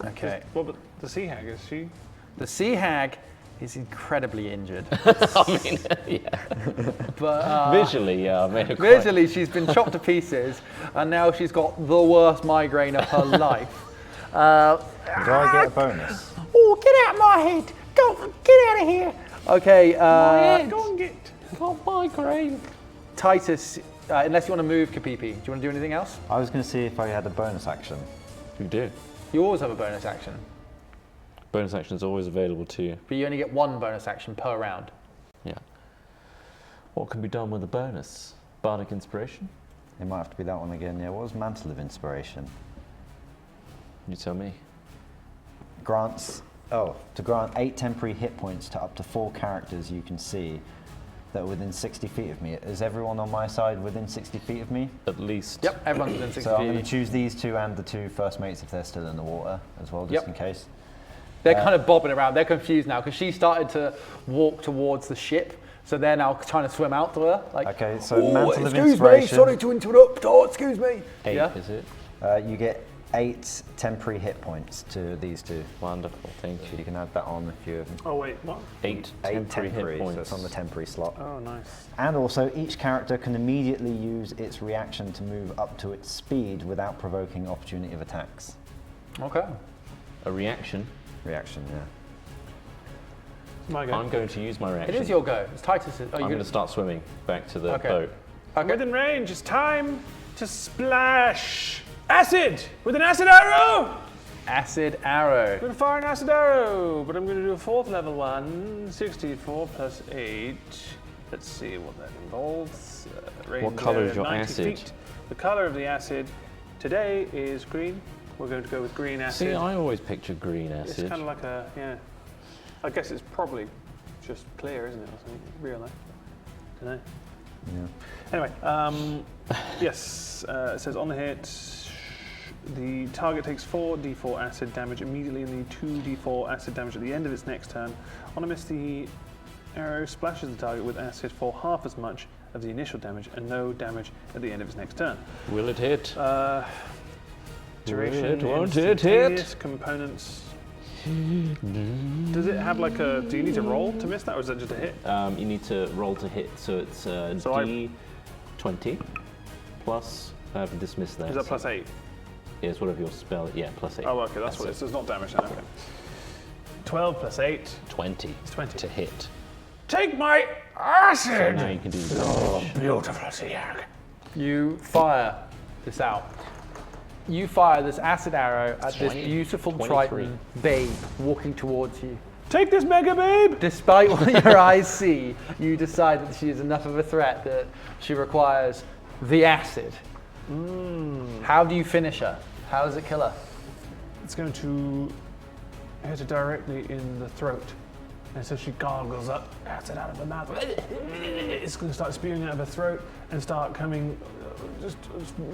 Okay. What about the sea hag? Is she? The sea hag is incredibly injured, I mean, yeah. but Visually, yeah, I made a quite. visually she's been chopped to pieces, and now she's got the worst migraine of her life. Do I get a bonus? Oh, get out my head. Go, get out of here. Okay, Go and get. Got migraine. Titus, unless you want to move, Kapipi, do you want to do anything else? I was going to see if I had a bonus action. You do. You always have a bonus action, Bonus action is always available to you. but you only get one bonus action per round. Yeah. What can be done with a bonus? Bardic inspiration? It might have to be that one again. Yeah. What was Mantle of Inspiration? You tell me. To grant 8 temporary hit points to up to 4 characters you can see that are within 60 feet of me. Is everyone on my side within 60 feet of me? At least. Yep, everyone's within 60 So I'm feet. going to choose these two and the 2 first mates if they're still in the water as well, just Yep. in case. They're kind of bobbing around. They're confused now because she started to walk towards the ship, so they're now trying to swim out to her. Like, Okay, so Mantle of Excuse me, Inspiration. sorry to interrupt. Oh, excuse me. 8, Yeah. is it? You get 8 temporary hit points to these 2. Wonderful, thank You you. can add that on if you Oh wait, what? 8 8 temporary temporary, hit so points. it's on the temporary slot. Oh nice. And also, each character can immediately use its reaction to move up to its speed without provoking opportunity of attacks. okay. A reaction. Reaction, yeah. My go. I'm going to use my It reaction. is your go. It's Titus. Oh, I'm going to start swimming back to the Okay. boat. Within range, it's time to splash acid with an acid arrow. Acid arrow. I'm going to fire an acid arrow, but I'm going to do a 4th level one. 64 plus 8. Let's see what that involves. Range colour is your 90 acid? feet. The color of the acid today is green. We're going to go with green acid. See, I always picture green It's acid. kind of like a, yeah. I guess it's probably just clear, isn't it? Or something? Real life. Don't know. Yeah. Anyway, yes, it says on the hit, the target takes 4d4 acid damage immediately and the 2d4 acid damage at the end of its next turn. On a miss, the arrow splashes the target with acid for half as much of the initial damage and no damage at the end of its next turn. Will it hit? Duration, Won't it instantaneous hit? components. Does it have like a? Do you need to roll to miss that, or is that just a hit? You need to roll to hit, so it's So I- D20 plus. I have dismissed that. Is that plus 8? Yeah, it's whatever your spell. Yeah, plus 8. Oh, okay, that's what it is. So it's not damage then. Okay. 12 plus 8. 20 It's 20. to hit. Take my So acid! now you can do Beautiful, Siag. You fire this out. You fire this acid arrow at this 20, beautiful 23. Triton babe walking towards you. Take this, Mega Babe! Despite what your eyes see, you decide that she is enough of a threat that she requires the acid. How do you finish her? How does it kill her? It's going to hit her directly in the throat. And so she gargles up acid out of her mouth. It's going to start spewing out of her throat and start coming, just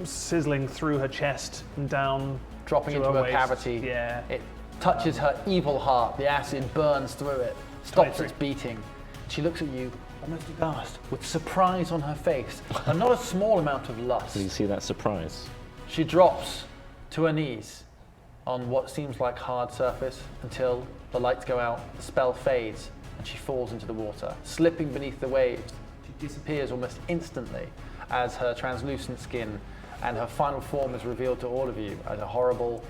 sizzling through her chest and down. Dropping to into her waist. cavity. Yeah. It touches her evil heart. The acid burns through it, stops 23. its beating. She looks at you, almost aghast, with surprise on her face, and not a small amount of lust. Do you see that surprise? She drops to her knees on what seems like hard surface until the lights go out, the spell fades, and she falls into the water, slipping beneath the waves. She disappears almost instantly as her translucent skin and her final form is revealed to all of you as a horrible,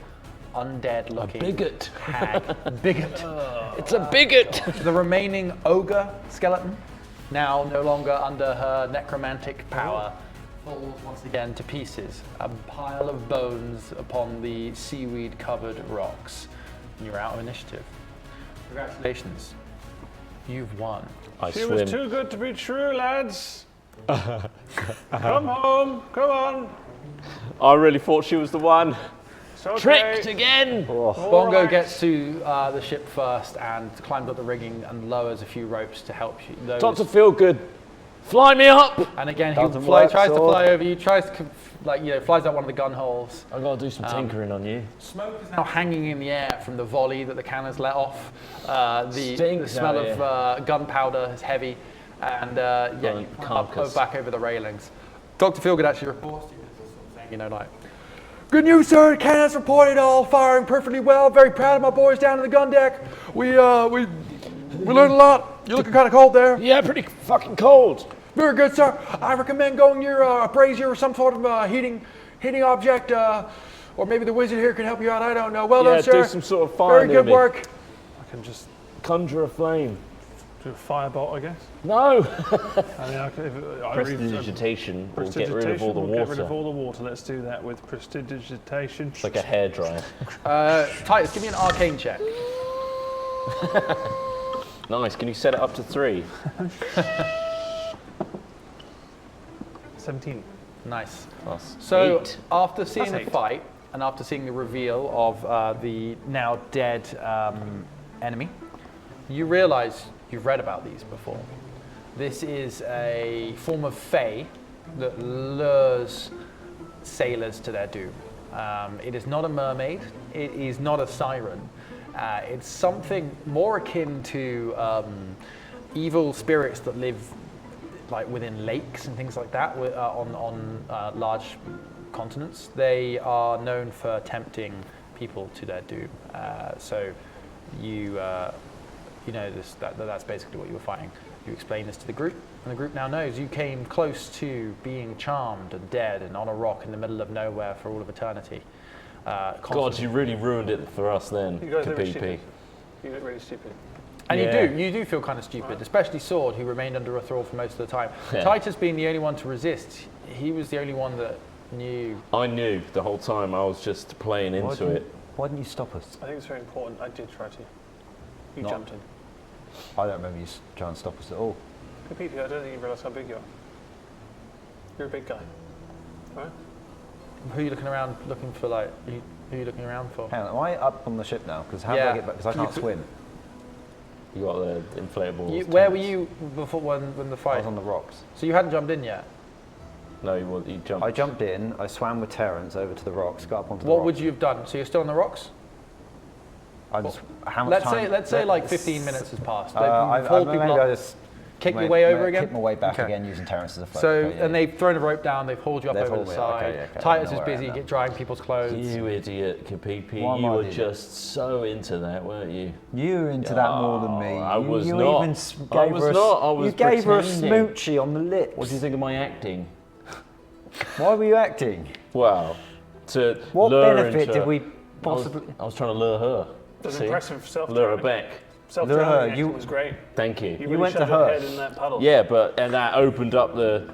undead-looking bigot. hag. Bigot. It's a bigot! The remaining ogre skeleton, now no longer under her necromantic power, falls once again to pieces. A pile of bones upon the seaweed-covered rocks. And you're out of initiative. Congratulations. You've won. I She swim. was too good to be true, lads. Come home, come on. I really thought she was the one. It's okay. Tricked again! Bongo right. gets to the ship first and climbs up the rigging and lowers a few ropes to help you. Those- Dr. Feelgood, fly me up! And again, he Doesn't work, tries to sword. fly over you, tries to, flies out one of the gun holes. I've got to do some tinkering on you. Smoke is now hanging in the air from the volley that the cannons let off. The Stinks smell out of gunpowder is heavy. And you Burnt come up, carcass. back over the railings. Dr. Feelgood actually reports to you, this sort of thing, like, good news, sir. Cannons reported all firing perfectly well. Very proud of my boys down in the gun deck. We learned a lot. You're looking kind of cold there. Yeah, pretty fucking cold. Very good, sir. I recommend going near a brazier or some sort of heating object, or maybe the wizard here can help you out. I don't know. Well Yeah, done, sir. do some sort of fire Very near good me. work. I can just Conjure a flame. do a firebolt, I guess. No! I mean, I could, I read- Prestidigitation will get rid of all the Prestidigitation will get rid of water. all the water. Let's do that with prestidigitation. It's like a hairdryer. Titus, give me an arcane check. Nice, can you set it up to 3? 17. Nice. Plus So 8. after seeing Plus the 8. fight and after seeing the reveal of the now dead enemy, you realize you've read about these before. This is a form of fae that lures sailors to their doom. It is not a mermaid. It is not a siren. It's something more akin to evil spirits that live like within lakes and things like that on large continents. They are known for tempting people to their doom. So you know this, that's basically what you were fighting. You explain this to the group, and the group now knows you came close to being charmed and dead and on a rock in the middle of nowhere for all of eternity. God, you really ruined it for us then, You guys are really Kapipi. stupid. You look really stupid. And Yeah. you do feel kind of stupid, especially Sword, who remained under a thrall for most of the time. Titus being the only one to resist, he was the only one that knew. I knew the whole time. I was just playing into it. Why didn't you stop us? I think it's very important. I did try to. You Not- jumped in. I don't remember you trying to stop us at all. Pete, I don't think you realise how big you are. You're a big guy. Right? Who are you looking around looking for? Like, who are you looking around for? Hang on, am I up on the ship now? Because how do Yeah. I get back? Because I can't swim. You got the inflatable. Where were you before when the I fight? was on the rocks. So you hadn't jumped in yet. No, you jumped. I jumped in, I swam with Terrence over to the rocks, got up onto the What rocks. would you have done? So you're still on the rocks? I just, how much time? Let's say like 15 minutes has passed. I Pulled maybe people I up, just kick your way over again. Kick my way back Okay. again using Terrence as a float. So Okay, yeah, and they've thrown a rope down. They've hauled you up They've over hauled the me up, side. okay, okay, I Titus know is where I busy am now. drying people's clothes. You idiot, Kapipi. Why am You I were the idiot? just so into that, weren't you? You were into that more than me. I was you not. Even I gave was her a, not. I was You gave her a pretending. smoochie on the lips. What do you think of my acting? Why were you acting? Well, to What lure benefit into, did we I was, possibly? I was trying to lure her. That's See? impressive Lure her self-drowning. back. Self-drowning Lure her, acting you- was great. Thank you. You really went to shoved your her. head in that puddle. Yeah, and that opened up the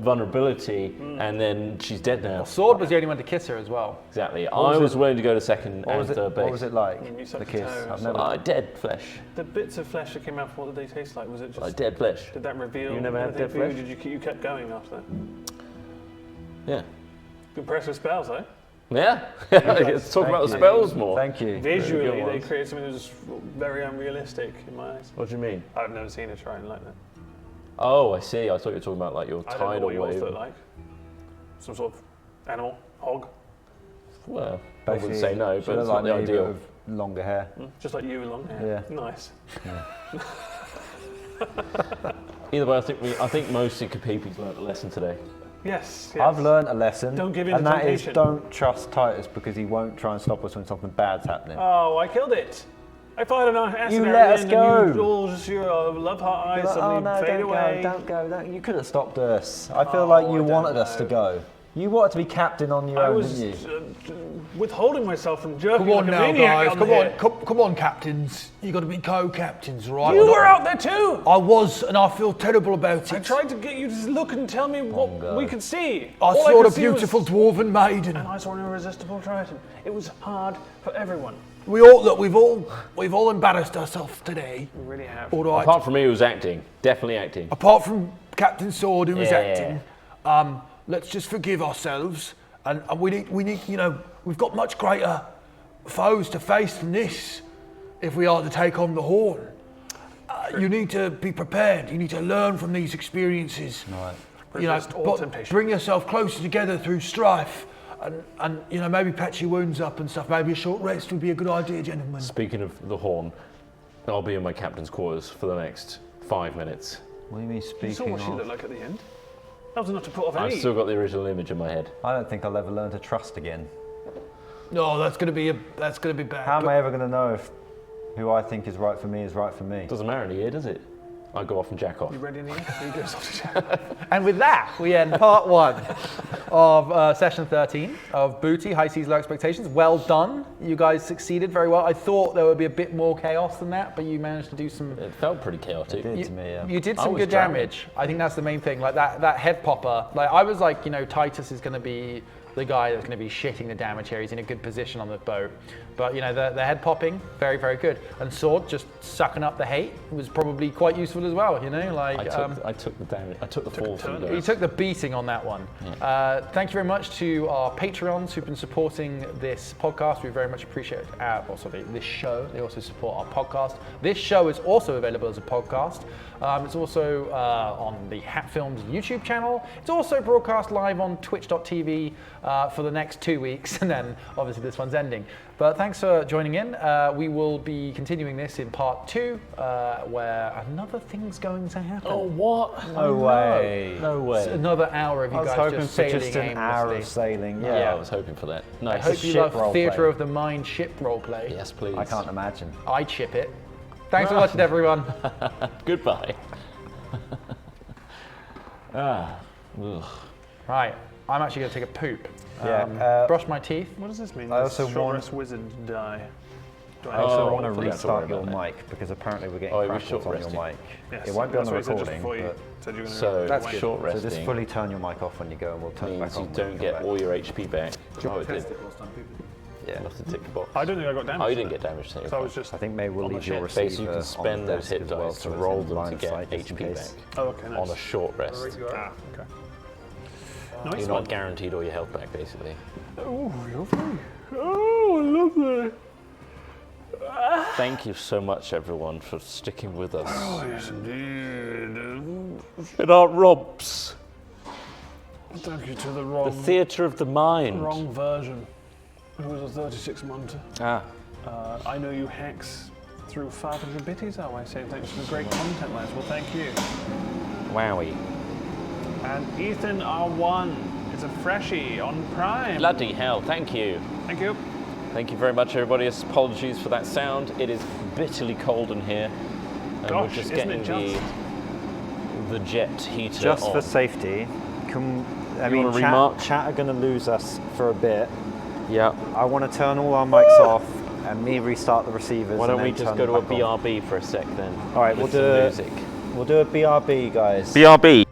vulnerability, and then she's dead now. Sword was the only one to kiss her as well. Exactly. was I was it- willing to go to second What and was it? third base. What was it like? You sucked The the kiss. toe or I've never. Dead flesh. The bits of flesh that came out, what did they taste like? Was it just? Like dead flesh. Did that reveal? You never had anything dead for you? flesh? Did you kept going after that? Yeah. Impressive spells, eh? Yeah. Let's talk about the you. spells more. Thank you. Visually, good they ones. created something that was very unrealistic in my eyes. What do you mean? I've never seen a shrine like that. Oh, I see. I thought you were talking about like your I don't know tidal what yours wave. look like. Some sort of animal, hog, Well, I wouldn't say no, She but it's looked not the me, but ideal. with longer hair. just like you with long hair. Yeah. Nice. Either way, I think mostly Kapipi's learned a lesson today. Yes. I've learned a lesson. Don't give in and to that is temptation. don't trust Titus because he won't try and stop us when something bad's happening. Oh, I killed it. I fired an acid You at let the us end go. And you all just your love heart eyes You're like, suddenly oh no, fade don't away. go, don't go. Don't. You could have stopped us. I feel like Oh, you I wanted don't us to know. go. You wanted to be captain on your I own, was didn't you? withholding myself from jerking Come on like a now, maniac guys. on Come here. on, come on, captains. You got to be co-captains, right? You were out there too. I was, and I feel terrible about I it. tried to get you to look and tell me what God. we could see. I All saw could a see was- beautiful dwarven maiden. and I saw an irresistible dragon. It was hard for everyone. We all look. We've all embarrassed ourselves today. We really have. All right. Apart from me, who was acting, definitely acting. Apart from Captain Sword, who was Yeah. acting, let's just forgive ourselves. And we need, you know, we've got much greater foes to face than this if we are to take on the Horn. You need to be prepared. You need to learn from these experiences. Right. You know, Resist all but temptation. bring yourself closer together through strife. And you know, maybe patch your wounds up and stuff. Maybe a short rest would be a good idea, gentlemen. Speaking of the horn, I'll be in my captain's quarters for the next 5 minutes. What do you mean You saw speaking what she of? looked like at the end. That was enough to put off I've any. still got the original image in my head. I don't think I'll ever learn to trust again. No, that's gonna be bad. How am But- I ever going to know if who I think is right for me is right for me? Doesn't matter in here, does it? I go off and jack off. You ready, Neil? He goes off to chat. And with that, we end part one of session 13 of Booty, High Seas, Low Expectations. Well done. You guys succeeded very well. I thought there would be a bit more chaos than that, but you managed to do some... It felt pretty chaotic. Did to me, yeah. You did I some was good drowning. damage. I think that's the main thing. Like that head popper. Like I was like, you know, Titus is going to be the guy that's going to be shitting the damage here. He's in a good position on the boat. But you know, the head popping, very, very good. And Sword just sucking up the hate was probably quite useful as well. You know, like I took the damage. I took the fall from he those. took the beating on that one. Thank you very much to our Patreons who've been supporting this podcast. We very much appreciate this show. They also support our podcast. This show is also available as a podcast. It's also on the Hat Films YouTube channel. It's also broadcast live on twitch.tv for the next 2 weeks, and then obviously this one's ending. But thanks for joining in. We will be continuing this in part 2, where another thing's going to happen. Oh, what? No way. No It's way. another hour of you I was guys hoping just for sailing just an hour aimlessly. of sailing. Yeah, Yeah. I was hoping for that. I Nice. hope you ship love Theatre roleplay. of the Mind ship roleplay. Yes, please. I can't imagine. I chip it. Thanks for watching, everyone. Goodbye. Ugh. Right, I'm actually going to take a poop. Yeah. Brush my teeth. What does this mean? I This also want- short-rest wizard die. Do I also Oh, want to forgot to restart worry your about mic because apparently we're getting Oh, we crackles short on your resting. mic. Yes, It won't be on that's the what you said just recording, before you but said you were gonna So That's good. short so resting just fully turn your mic off when you go, and we'll turn it back means on. you when don't come get back. all your HP back. Oh, it did. Yeah. Enough to tick the box. I don't think I got damaged. Oh, you didn't get damaged. So So I was just. I think maybe we'll On the leave your ship. receiver basically, you can on spend the those desk hit as well, dice to so it's roll in them line to of get sight, just in HP case. back Oh, okay, nice. on a short rest. Ah, okay. Nice You're one. not guaranteed all your health back, basically. Oh, lovely. Oh, lovely. Thank you so much, everyone, for sticking with us. Yes, indeed. In our romps, Thank you to the the wrong, theatre of the mind. wrong version. Who was a 36 monitor? Ah, I know you hacks through 500 bitties that way, saying thanks for the great content, lads. Well, thank you. wowie. And Ethan R1 is a freshie on Prime. Bloody hell, thank you. Thank you. Thank you very much, everybody. Apologies for that sound. It is bitterly cold in here. And Gosh, we're just isn't getting it just? the jet heater Just on. for safety, I You mean, wanna remark? chat are going to lose us for a bit. Yeah. I want to turn all our mics off and me restart the receivers. Why don't and we then just turn go them to a back on. BRB for a sec then? All right, we'll with do some it. music. We'll do a BRB, guys. BRB.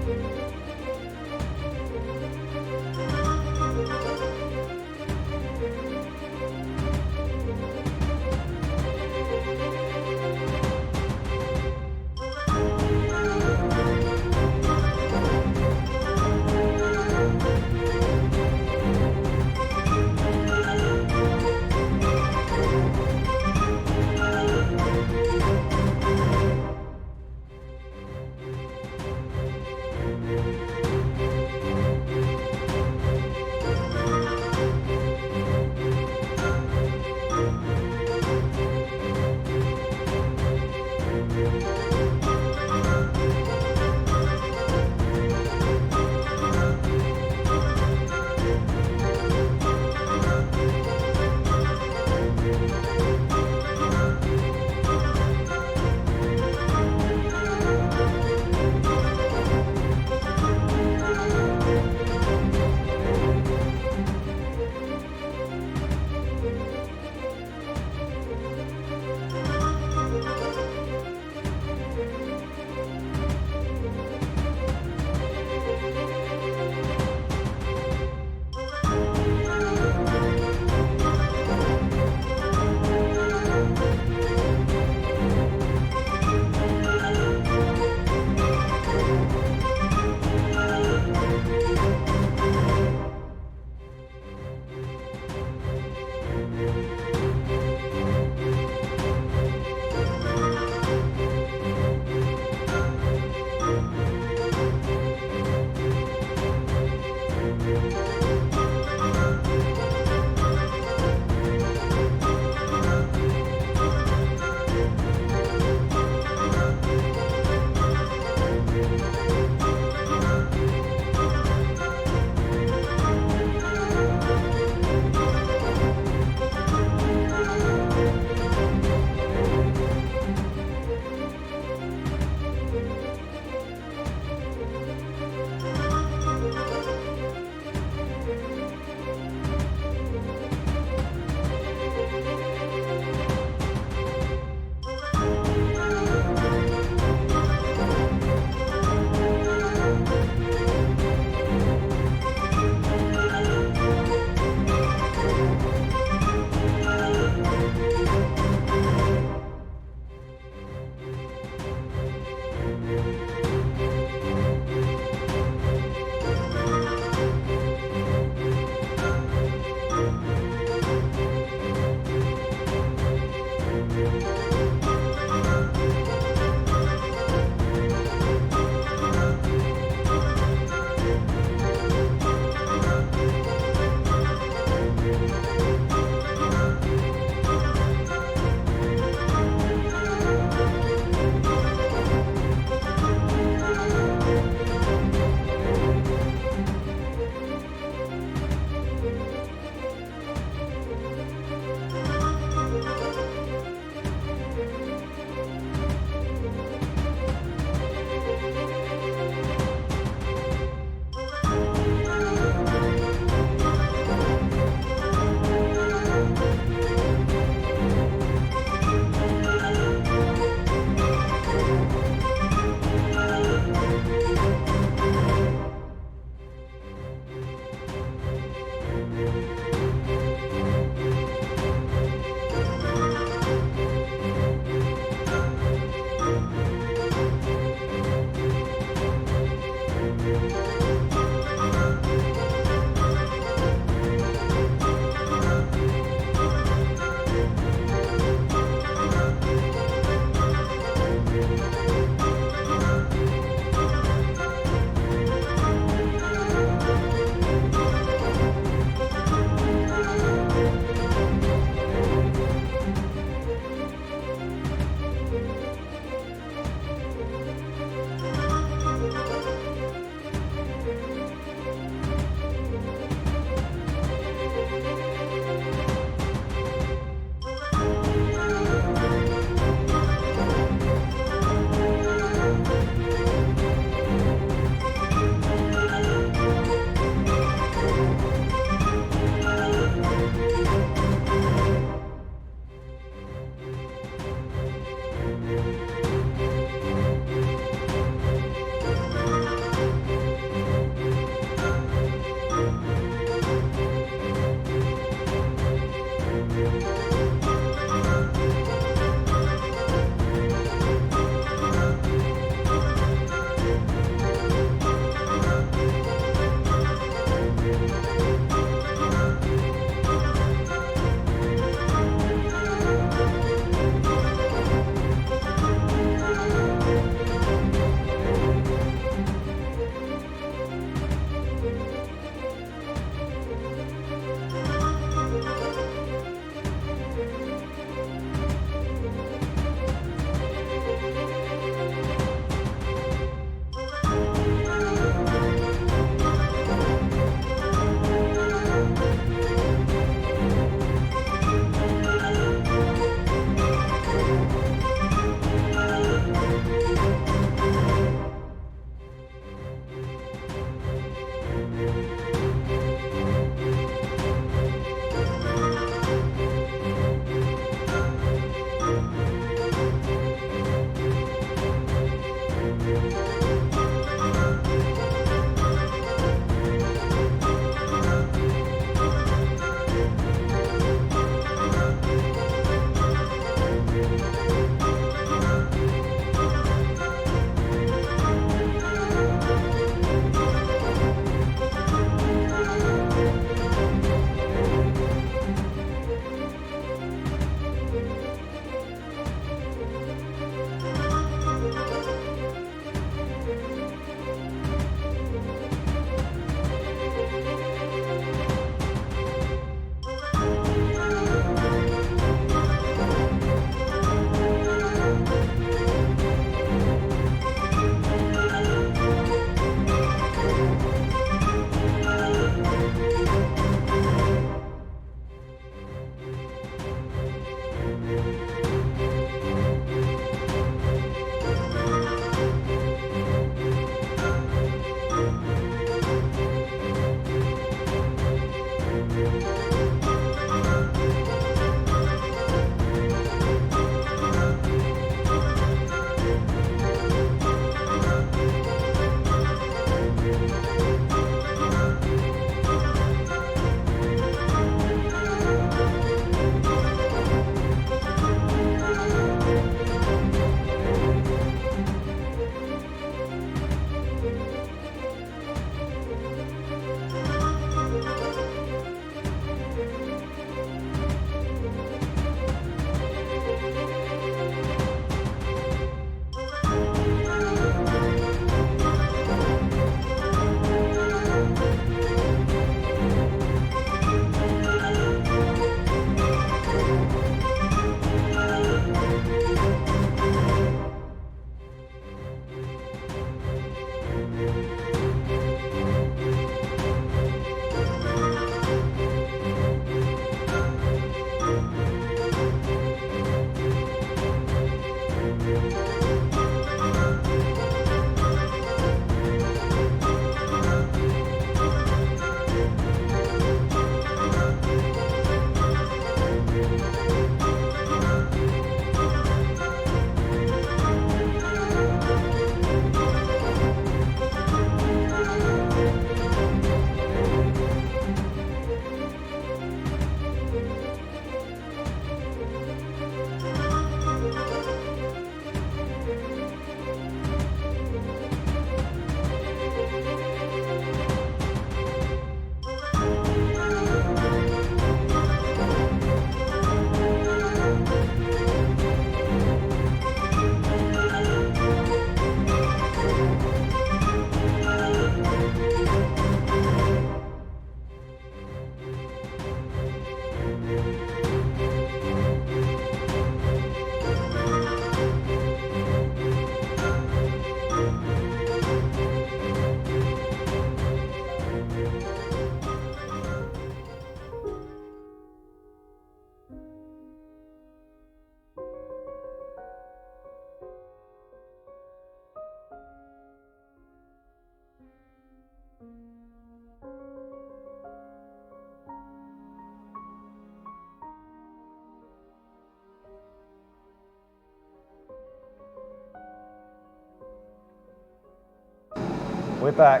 We're back.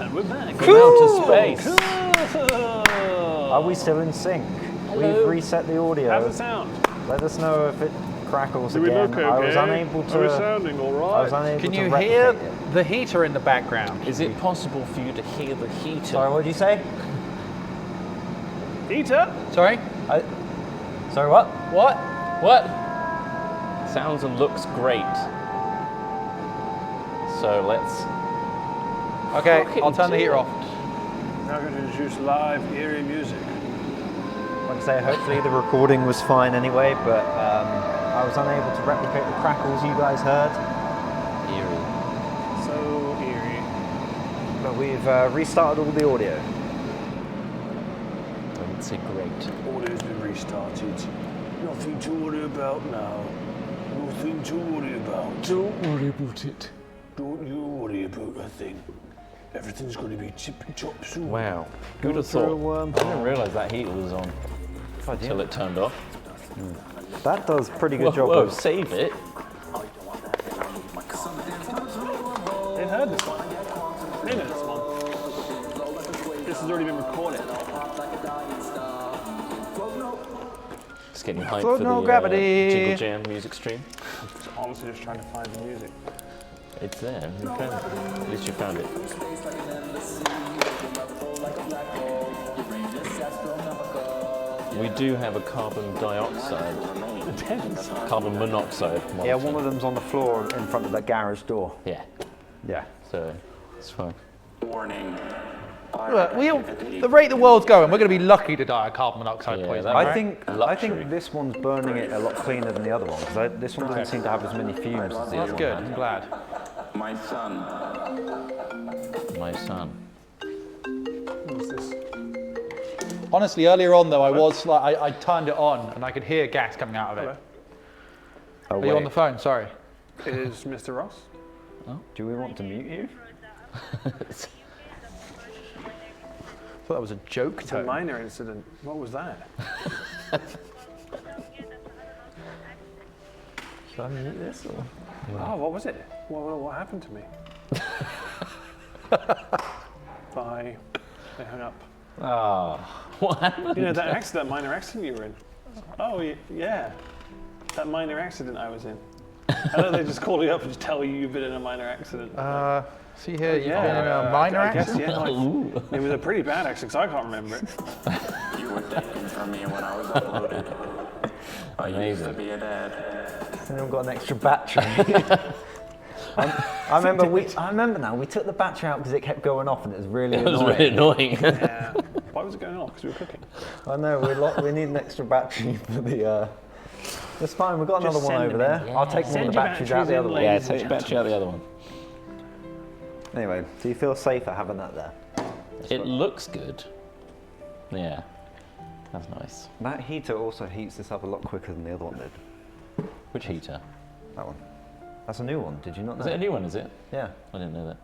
And we're back. From outer space. Are we still in sync? We've reset the audio. How's it sound? Let us know if it crackles Do we again. look okay? I was unable to. Are we sounding all right? I was unable Can to you replicate hear it. the heater in the background? Is it possible for you to hear the heater? Sorry, what did you say? Heater? Sorry? Sorry, what? What? Sounds and looks great. So let's. Okay, Fucking I'll turn the do heater it. off. Now going to introduce live eerie music. Like I say, hopefully the recording was fine anyway, but I was unable to replicate the crackles you guys heard. Eerie. So eerie. But we've restarted all the audio. I would say great. Audio's been restarted. Nothing to worry about now. Nothing to worry about. Don't worry about it. Don't you worry about a thing. Everything's going to be tippy-top soon. Wow. Who'd have thought? I didn't realise that heater was on until it turned off. That does pretty good Whoa, job whoa, of. save it. They've heard this one. They know this one. This has already been recorded. Just getting hyped Float for no the gravity. Jingle Jam music stream. Honestly, just trying to find the music. It's there. You found it. At least you found it. We do have a carbon dioxide, carbon monoxide. Yeah, monitor. one of them's on the floor in front of the garage door. Yeah. Yeah. So it's fine. Look, the rate the world's going, we're going to be lucky to die of carbon monoxide Yeah, poisoning. that- I right? think Luxury. this one's burning it a lot cleaner than the other one because this one doesn't seem to have as many fumes as the That's other good. one. I'm glad. My son. What's this? Honestly, earlier on though, I was like, I turned it on and I could hear gas coming out of it. Hello. Oh, Are you on wait. the phone? Sorry. Is Mr. Ross? Do we want to mute you? I thought that was a joke It's a tone. minor incident. What was that? Should I mute this? Or? Oh, what was it? What happened to me? Bye. They hung up. What happened? You know, that minor accident you were in. Oh, yeah. That minor accident I was in. I know they just call you up and just tell you you've been in a minor accident. See here, you've been in a minor I guess, accident? yeah. Like, it was a pretty bad accident because I can't remember it. You were taken from me when I was uploaded. I used to be a dad. Anyone got an extra battery? I remember now. We took the battery out because it kept going off and it was really It was annoying. really annoying. Yeah. Why was it going off? Because we were cooking. I know we need an extra battery for the. It's fine. We've got another one send over them there. I'll take one of the Send your batteries out the batteries other in, one. Yeah, ladies and take the battery out the other one. Anyway, do you feel safer having that there? It looks good. Yeah. That's nice. That heater also heats this up a lot quicker than the other one did. Which heater? That one. That's a new one. Did you not know? Is it a new one, is it? Yeah. I didn't know that.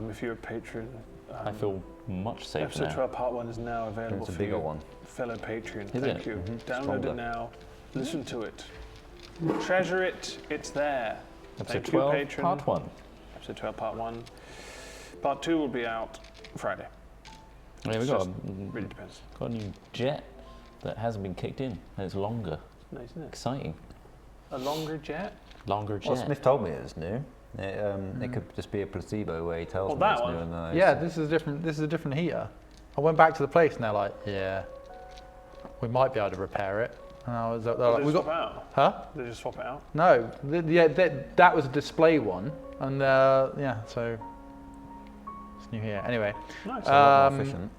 If you're a patron, I feel much safer episode now. 12 part 1 is now available It's a for bigger you, one. fellow Patreon. Is Thank it? you. Download Stronger. it now. Listen to it. Treasure it. It's there. Episode Thank 12, you, patron. part 1. Episode 12 part 1. Part 2 will be out Friday. Yeah, we It's got just- Really depends. got a new jet that hasn't been kicked in, and it's longer. Nice, isn't it? Exciting. A longer jet? Longer jet. Well, Smith told me it was new. It could just be a placebo where he tells Well, me that it's one. new and then Yeah, this is different. This is a different heater. I went back to the place and they're like, yeah, we might be able to repair it. And I was, they're Did like, they we swap got, it out? huh? Did they just swap it out? No, that was a display one, and yeah, so it's new here. Anyway, Nice. a lot Um, more efficient.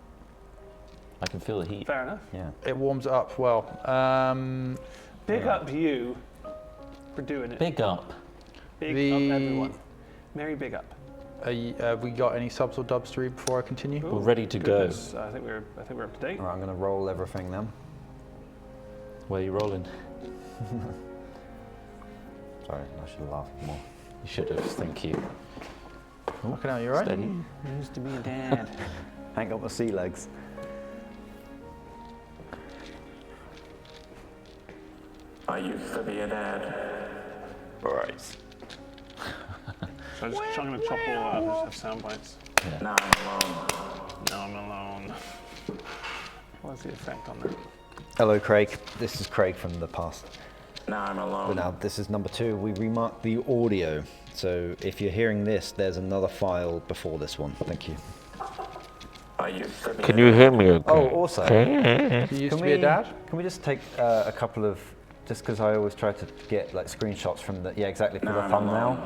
I can feel the heat. Fair enough. Yeah. it warms it up well. Big up you for doing it. Big up. Big The- up everyone. Mary, big up. Have we got any subs or dubs to read before I continue? We're ready to go. Goodness, I think we're up to date. All right, I'm going to roll everything then. Where are you rolling? Sorry, I should have laughed more. You should have. Thank you. Fucking hell, you right? Steady. Used to be a dad. Ain't got my sea legs. I used to be a dad. Right. So I'm going to chop all that up and just have sound bites. Now I'm alone. Now I'm alone. What's the effect on that? Hello, Craig. This is Craig from the past. Now I'm But alone. now this is number 2. We remarked the audio. So if you're hearing this, there's another file before this one. Thank you. I used to be Can you hear me okay? Oh, also, You used to be a dad? Can we just take a couple of, just because I always try to get like screenshots from the, yeah, exactly, for the thumbnail.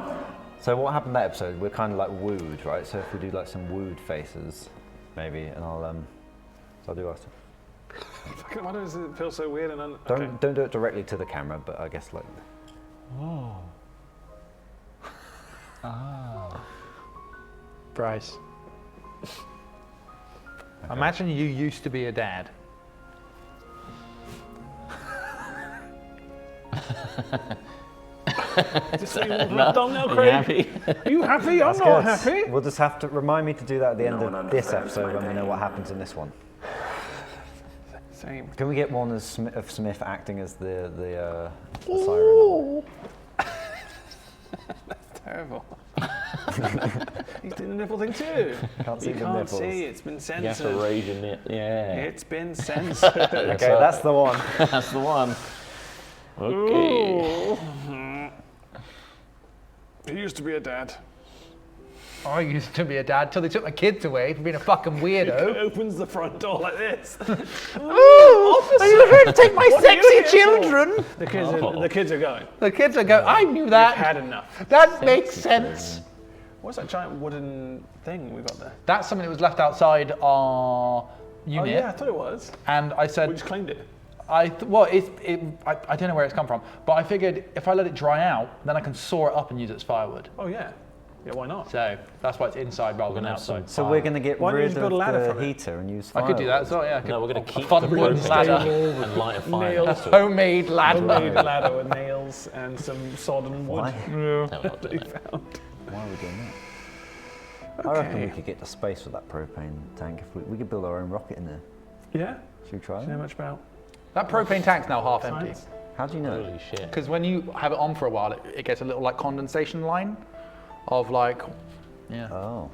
So what happened that episode? We're kind of like wooed, right? So if we do like some wooed faces, maybe, and I'll do us. Fucking, why does it feel so weird and Don't do it directly to the camera, but I guess like. Bryce. Imagine you used to be a dad. Just so you want to thumbnail, Are you Craig? happy? Are you happy? I'm That's not good. happy. We'll just have to remind me to do that at the end No one of this understands episode my when we know pain. what happens in this one. Same. Can we get one of Smith acting as the siren? Terrible. He's doing the nipple thing too. Can't see You the can't nipples. see. It's been You have to censored. raise your nip. Yeah. It's been censored. Okay, that's the one. That's the one. Okay. He used to be a dad. I used to be a dad till they took my kids away for being a fucking He weirdo. opens the front door like this. Oh, are you here to take my What are you sexy here for? children? The kids are going. The kids are going, I knew that. Had enough. That makes sense. What's that giant wooden thing we got there? That's something that was left outside our Oh unit. yeah, I thought it was. And I said, We just claimed it. I don't know where it's come from, but I figured if I let it dry out, then I can saw it up and use it as firewood. Oh yeah. Yeah, why not? So that's why it's inside rather than have some outside. So we're going to get Why don't you rid just of build a ladder the from it? heater and use I could do that as firewood. well, yeah. No, we're going to keep fun the wooden propane ladder. and light a fire Nails. next to it. Homemade ladder. Made ladder with nails and some sodden wood. Why? No, we're not doing that. Why are we doing that? I reckon we could get to space with that propane tank. If we could build our own rocket in there. Yeah. Should we try Do you know it? much about That propane tank's now half empty. science? How do you know? Holy shit. Because when you have it on for a while, it gets a little like condensation line of like, yeah. Oh.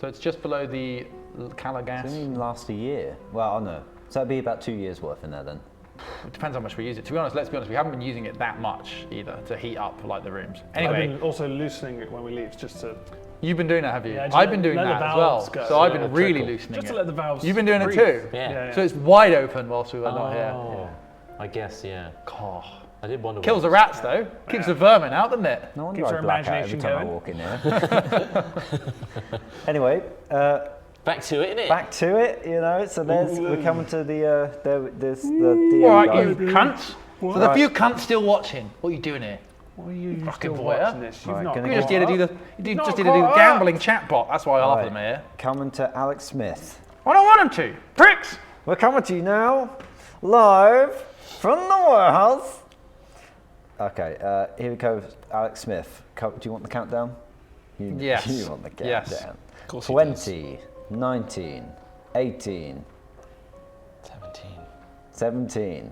So it's just below the Cala It gas. doesn't even last a year. Well, no. So that'd be about 2 years worth in there then. It depends how much we use it. To be honest, let's be honest, we haven't been using it that much either to heat up like the rooms. I've Anyway, been also loosening it when we leave, just to you've been doing that, have you? Yeah, just I've been doing let the that as well. valves go. So I've Yeah, been really trickle. loosening just it. to let the valves. You've been doing breathe. it too? Yeah. Yeah, So it's wide open whilst we were not here. Oh, I guess, yeah. God. I did wonder. Kills the what- rats though. Keeps the vermin out, doesn't it? No wonder Keeps I our black out every imagination time I going. walk in there. Anyway, Back to it, innit? back to it, you know. So we're coming to the, there's the DM All right, guy. you cunts. So the few cunts still watching. What are you doing here? Why are you Fucking still voyeur. watching this? You've Right, not gonna You just go here to do caught the up. you Not just here to do the caught up. gambling chat bot. That's why I laugh at Right. them here. Coming to Alex Smith. I don't want him to. Pricks. We're coming to you now, live from the warehouse. Okay, here we go. Alex Smith. Do you want the countdown? Yes. You want the countdown. Yes. Of course he 20, 19, 18, 17. 17,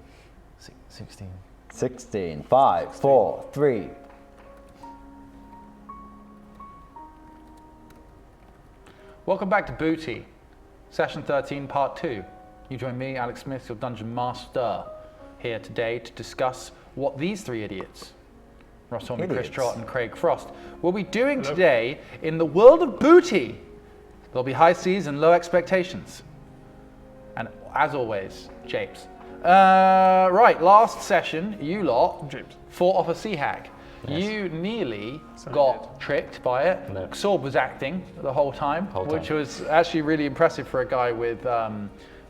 16. 16, 5, 4, 3. Welcome back to Booty, session 13, part 2. You join me, Alex Smith, your dungeon master, here today to discuss what these three idiots, Ross Hornby, Chris Idiots? Trott, and Craig Frost, will be doing today in the world of Booty. There'll be high seas and low expectations. And as always, Japes. Right, last session, you lot Japes. fought off a sea hag. You nearly got tricked by it. No. Sorb was acting the whole time, Whole which time. was actually really impressive for a guy with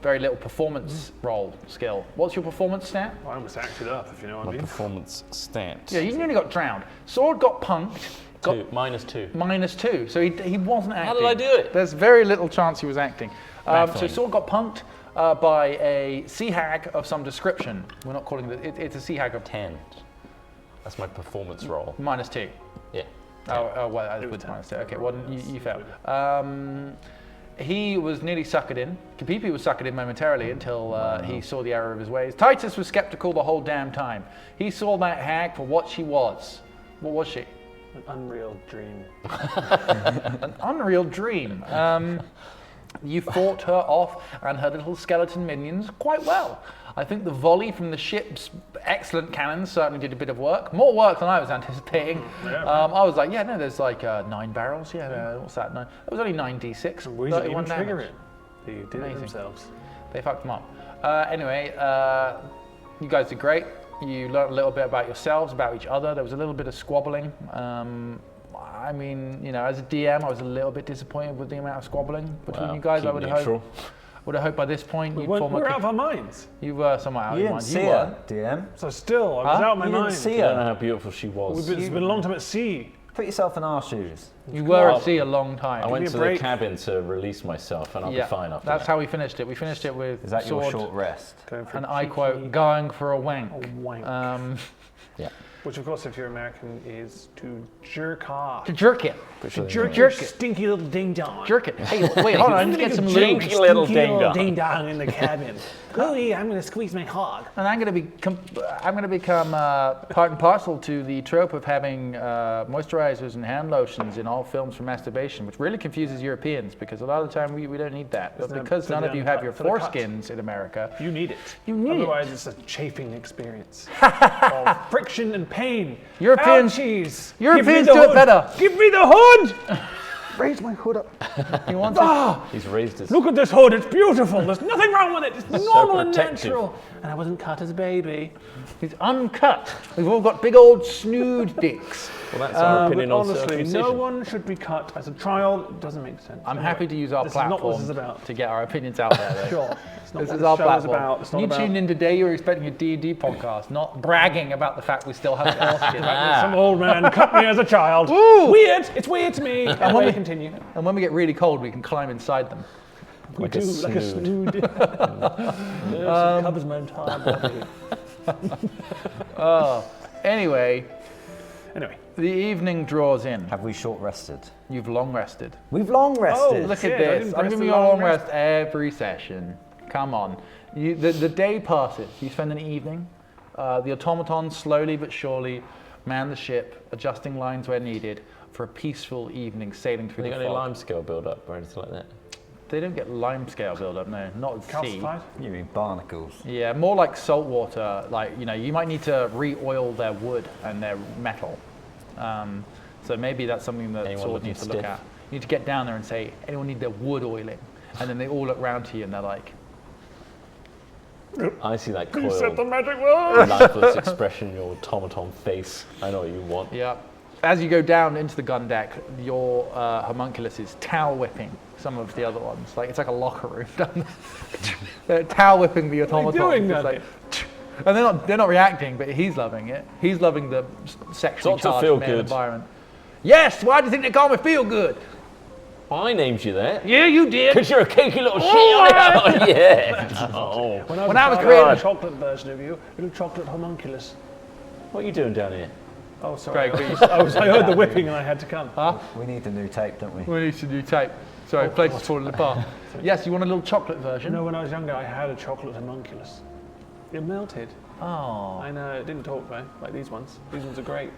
very little performance role skill. What's your performance stat? I almost acted up, if you know what I My mean. performance stat. Yeah, you nearly got drowned. Sword got punked, got Two, -2. -2, so he wasn't acting. How did I do it? There's very little chance he was acting. So Baffling. Sword got punked by a sea hag of some description. We're not calling it, it's a sea hag of 10. That's my performance roll. -2. Yeah. Oh, well, that was -2. Okay, well, you failed. He was nearly suckered in. Kapipi was suckered in momentarily until he saw the error of his ways. Titus was skeptical the whole damn time. He saw that hag for what she was. What was she? An unreal dream. An unreal dream. You fought her off and her little skeleton minions quite well. I think the volley from the ship's excellent cannons certainly did a bit of work. More work than I was anticipating. I was like, yeah, no, there's like 9 barrels. Yeah, no, what's that? 9. It was only 9d6. We didn't even 31 trigger damage. it. They did it themselves. They fucked them up. Anyway, you guys did great. You learned a little bit about yourselves, about each other. There was a little bit of squabbling. I mean, you know, as a DM, I was a little bit disappointed with the amount of squabbling between you guys. I would have hoped by this point you'd form We're a... out of our minds. You were somewhat out of You your didn't mind. see You were. her, DM. So still, I was Huh? out of my You mind. didn't see I don't know her. how beautiful she was. It's been a long time at sea. Put yourself in our shoes. You were Well, at sea a long time. I went me a to the break. cabin to release myself, and I'll be fine after that's that. how we finished it. We finished it with Is that your sword, short rest? Going for and a I cheeky quote, going for a wank. wank. Yeah. Which, of course, if you're American, is to jerk off. To jerk it. To jerk Jerk your it. stinky little ding dong. Jerk it. Hey, wait, hold on. Let's get some lube. Jinky little Stinky ding dong. ding dong in the cabin. Louie, I'm going to squeeze my hog. And I'm going to become part and parcel to the trope of having moisturizers and hand lotions in all films for masturbation, which really confuses Europeans because a lot of the time we don't need that. But Isn't it because for none the of you have uncut- your for the cut? foreskins in America, You need it. You need it. Otherwise, it's a chafing experience of friction and pain. Europeans- Ouchies. Europeans Give me the do it hood. better. Give me the hood. Raise my hood up. you want to. Ah, He's raised his... look at this hood. It's beautiful. There's nothing wrong with it. It's normal and protective. natural. And I wasn't cut as a baby. He's uncut. We've all got big old snood dicks. Well, that's our But opinion on honestly, circumcision. no one should be cut as a child. It doesn't make sense. I'm Anyway, happy to use our this is not what platform this is about. to get our opinions out there. Though. Sure. It's not This what is the our show platform. about. It's not You about tuned in today, you were expecting a D&D podcast, not bragging about the fact we still have foreskin. some old man cut me as a child. Weird. It's weird to me. Anyway, continue. And when we get really cold, we can climb inside them. We Like a do like a snood. snood. Yes, it covers my entire body. Anyway, Anyway, the evening draws in. Have we short rested? You've long rested. We've long rested. Look shit, at I this. didn't I'm press giving the you a long long rest every session. Come on. The day passes. You spend an evening. The automatons slowly but surely man the ship, adjusting lines where needed for a peaceful evening sailing through Have you the got any fog. lime scale build up or anything like that? They don't get lime scale build-up, no, not at sea. calcified. You mean barnacles? Yeah, more like salt water. Like, you know, you might need to re-oil their wood and their metal. So maybe that's something that Anyone Sword looking needs to look stiff? at. You need to get down there and say, anyone need their wood oiling? And then they all look round to you and they're like, I see that You said the coiled, magic word. lifeless expression in your automaton face. I know what you want. yeah. As you go down into the gun deck, your homunculus is towel whipping some of the other ones. Like, it's like a locker room down there. They're towel whipping the automatons. doing, It's Daddy? like, and they're not reacting, but he's loving it. He's loving the sexually Dr. charged Feel male Good. environment. Yes, why do you think they call me Feel Good? I named you that. Yeah, you did. Because you're a cakey little shit. Oh, yeah. Oh. When When I was creating creating- a chocolate version of you, little chocolate homunculus. What are you doing down here? Oh, sorry. Greg, I heard the whipping and I had to come. We need a new tape, don't we? we need to do tape. Sorry, place is falling apart. Yes, you want a little chocolate You version? know, when I was younger, I had a chocolate homunculus. It melted. Oh. I know, it didn't talk though, like these ones. These ones are great.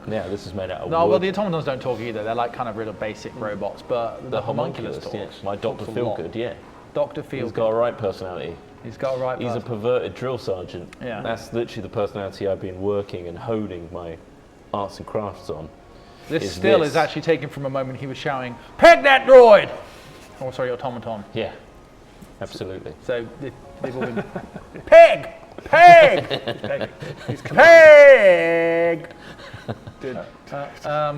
Yeah, this is made out of No, wood. well, the automatons don't talk either. They're like kind of real basic robots, but the homunculus talks. yeah. My Dr. Talks a lot. Feelgood, yeah. Dr. He's Feel got a right personality. He's got a right He's a person. perverted drill sergeant. Yeah. That's literally the personality I've been working and honing my arts and crafts on. This is still this. is actually taken from a moment he was shouting, "Peg that droid!" Oh, sorry, automaton. Yeah, absolutely. So they've all been peg, peg, He's come peg, Did,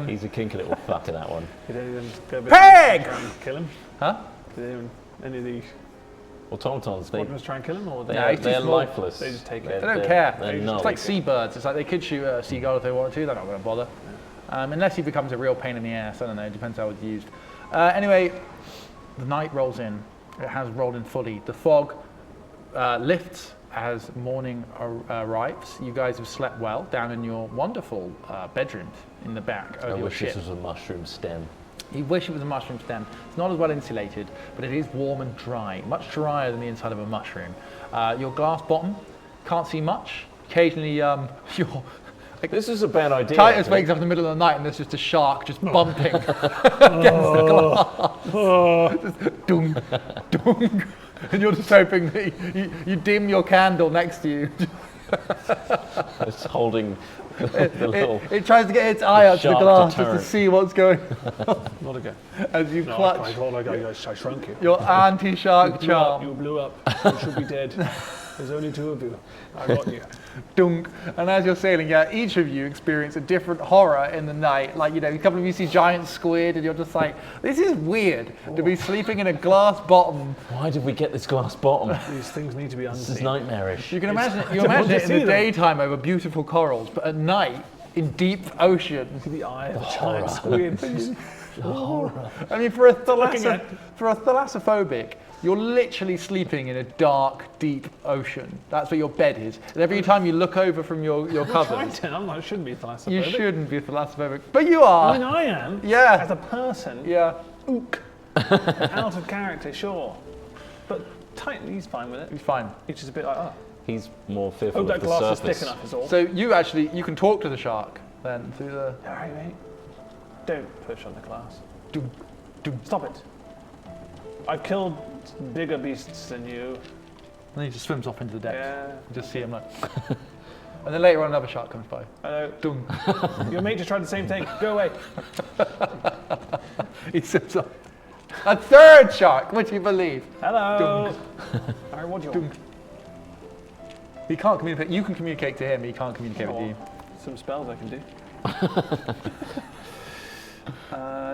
He's a kinky little fucker, that one. did anyone go a bit Peg! try and kill him? huh? Did anyone, any of the Automatons, they, squadrons try and kill him, or they, No, he's too they're small. lifeless. They just take it. They're- They don't they're- care. they're It's gnarly. like seabirds. It's like they could shoot a seagull if they wanted to. They're not going to bother. Unless he becomes a real pain in the ass. I don't know. It depends how it's used. Anyway, the night rolls in. It has rolled in fully. The fog lifts as morning arrives. You guys have slept well down in your wonderful bedrooms in the back I of your wish ship. this was a mushroom stem. You wish it was a mushroom stem. It's not as well insulated, but it is warm and dry, much drier than the inside of a mushroom. Your glass bottom, can't see much. Occasionally, your This is a bad idea. Titus actually. wakes up in the middle of the night and there's just a shark just bumping against the glass. Just dung, dung. And you're just hoping that you dim your candle next to you. It's holding the little. It tries to get its eye up to the sharp glass just to deterrent. see what's going Not again. as you No, clutch I shrunk you. your anti-shark blew up, charm. you blew up. You should be dead. There's only two of you. I got you. Dunk. And as you're sailing, yeah, each of you experience a different horror in the night. Like, you know, a couple of you see giant squid and you're just like, this is weird to be sleeping in a glass bottom. Why did we get this glass bottom? These things need to be This is unseen. nightmarish. You can imagine it, you I don't imagine want it to in see the them. daytime over beautiful corals, but at night in deep ocean. The eye of a giant squid. I mean, for a thalassophobic, you're literally sleeping in a dark, deep ocean. That's where your bed is. And every time you look over from your covers, I shouldn't be thalassophobic. you shouldn't be thalassophobic, but you I mean, are. I am. Yeah. As a person. Yeah. Ook. Out of character, sure. But he's fine with it. He's fine. He's just a bit like, oh. He's more fearful Hope that of the glass is surface. thick enough is all. So you can talk to the shark then through the. All right, mate. Don't push on the glass. Dum, dum. Stop it. I've killed bigger beasts than you. And then he just swims off into the depths. Yeah. You just see him like. And then later on, another shark comes by. I know. Dum. Your mate just tried the same thing. Go away. He swims off. A third shark, would you believe? Hello. All right, what do you want? He can't communicate. You can communicate to him. He can't communicate with you. Some spells I can do.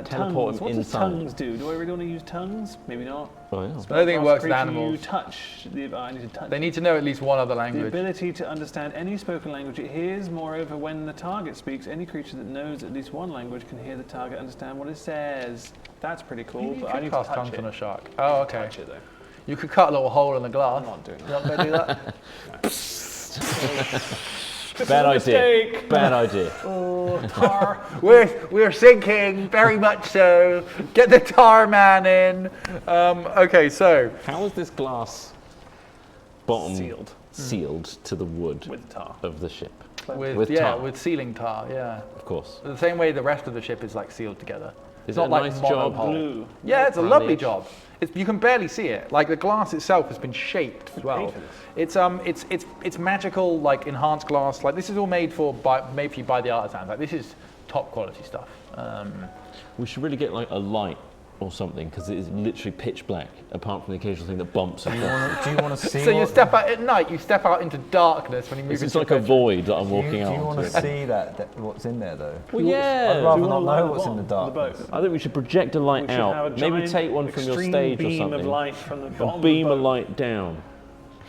Teleport tongues. him What does inside. tongues do? Do I really want to use tongues? Maybe not. Oh, yeah. I don't think it works with Creature animals. You touch. I need to touch. They need to know at least one other The language. ability to understand any spoken language it hears. Moreover, when the target speaks, any creature that knows at least one language can hear the target understand what it says. That's pretty cool, You but I could need to cast touch tongues it. on a shark. Oh, okay. Touch it though. You could cut a little hole in the glass. I'm not doing You that. not gonna do that? Bad idea. Mistake. Bad idea. We're sinking, very much so. Get the tar man in. Okay, so How is this glass bottom Sealed to the wood with tar. of the ship? with tar. with sealing tar, yeah. Of course. The same way the rest of the ship is like sealed together. Is It's not it a like nice job? monopole. Blue. Yeah, it's a lovely Brownish. job. You can barely see it. Like the glass itself has been shaped as well. paid for this. It's magical, like enhanced glass. Like this is all made for you by the artisans. Like this is top quality stuff. We should really get like a light or something because it is literally pitch black, apart from the occasional thing that bumps across. Do you want to see? So you what- step out at night. You step out into darkness when you move It's into like your a bedroom. void that I'm do walking you out want to onto. see that what's in there though? Well, yeah. I'd rather Do you not wanna lie know at what's the in the bottom of the dark. boat? I think we should project a light We should have a out. Maybe giant, take one from your extreme stage or beam something. of light from the bottom And beam of a the boat. light down.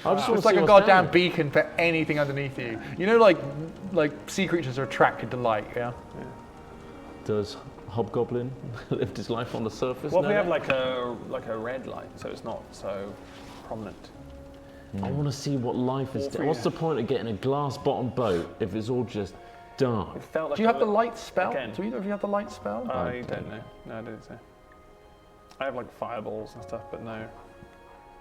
I just want It's to like see a what's goddamn down. beacon for anything underneath you. You know, like sea creatures are attracted to light. Yeah. Does Hobgoblin lived his life on the surface? What if we now? have like a red light, so it's not so prominent? I want to see what life is. All for What's you. the point of getting a glass bottom boat if it's all just dark? It felt like Do you have the light spell? Again. Do either of you have the light spell? I don't know. No, I didn't say. I have like fireballs and stuff, but no,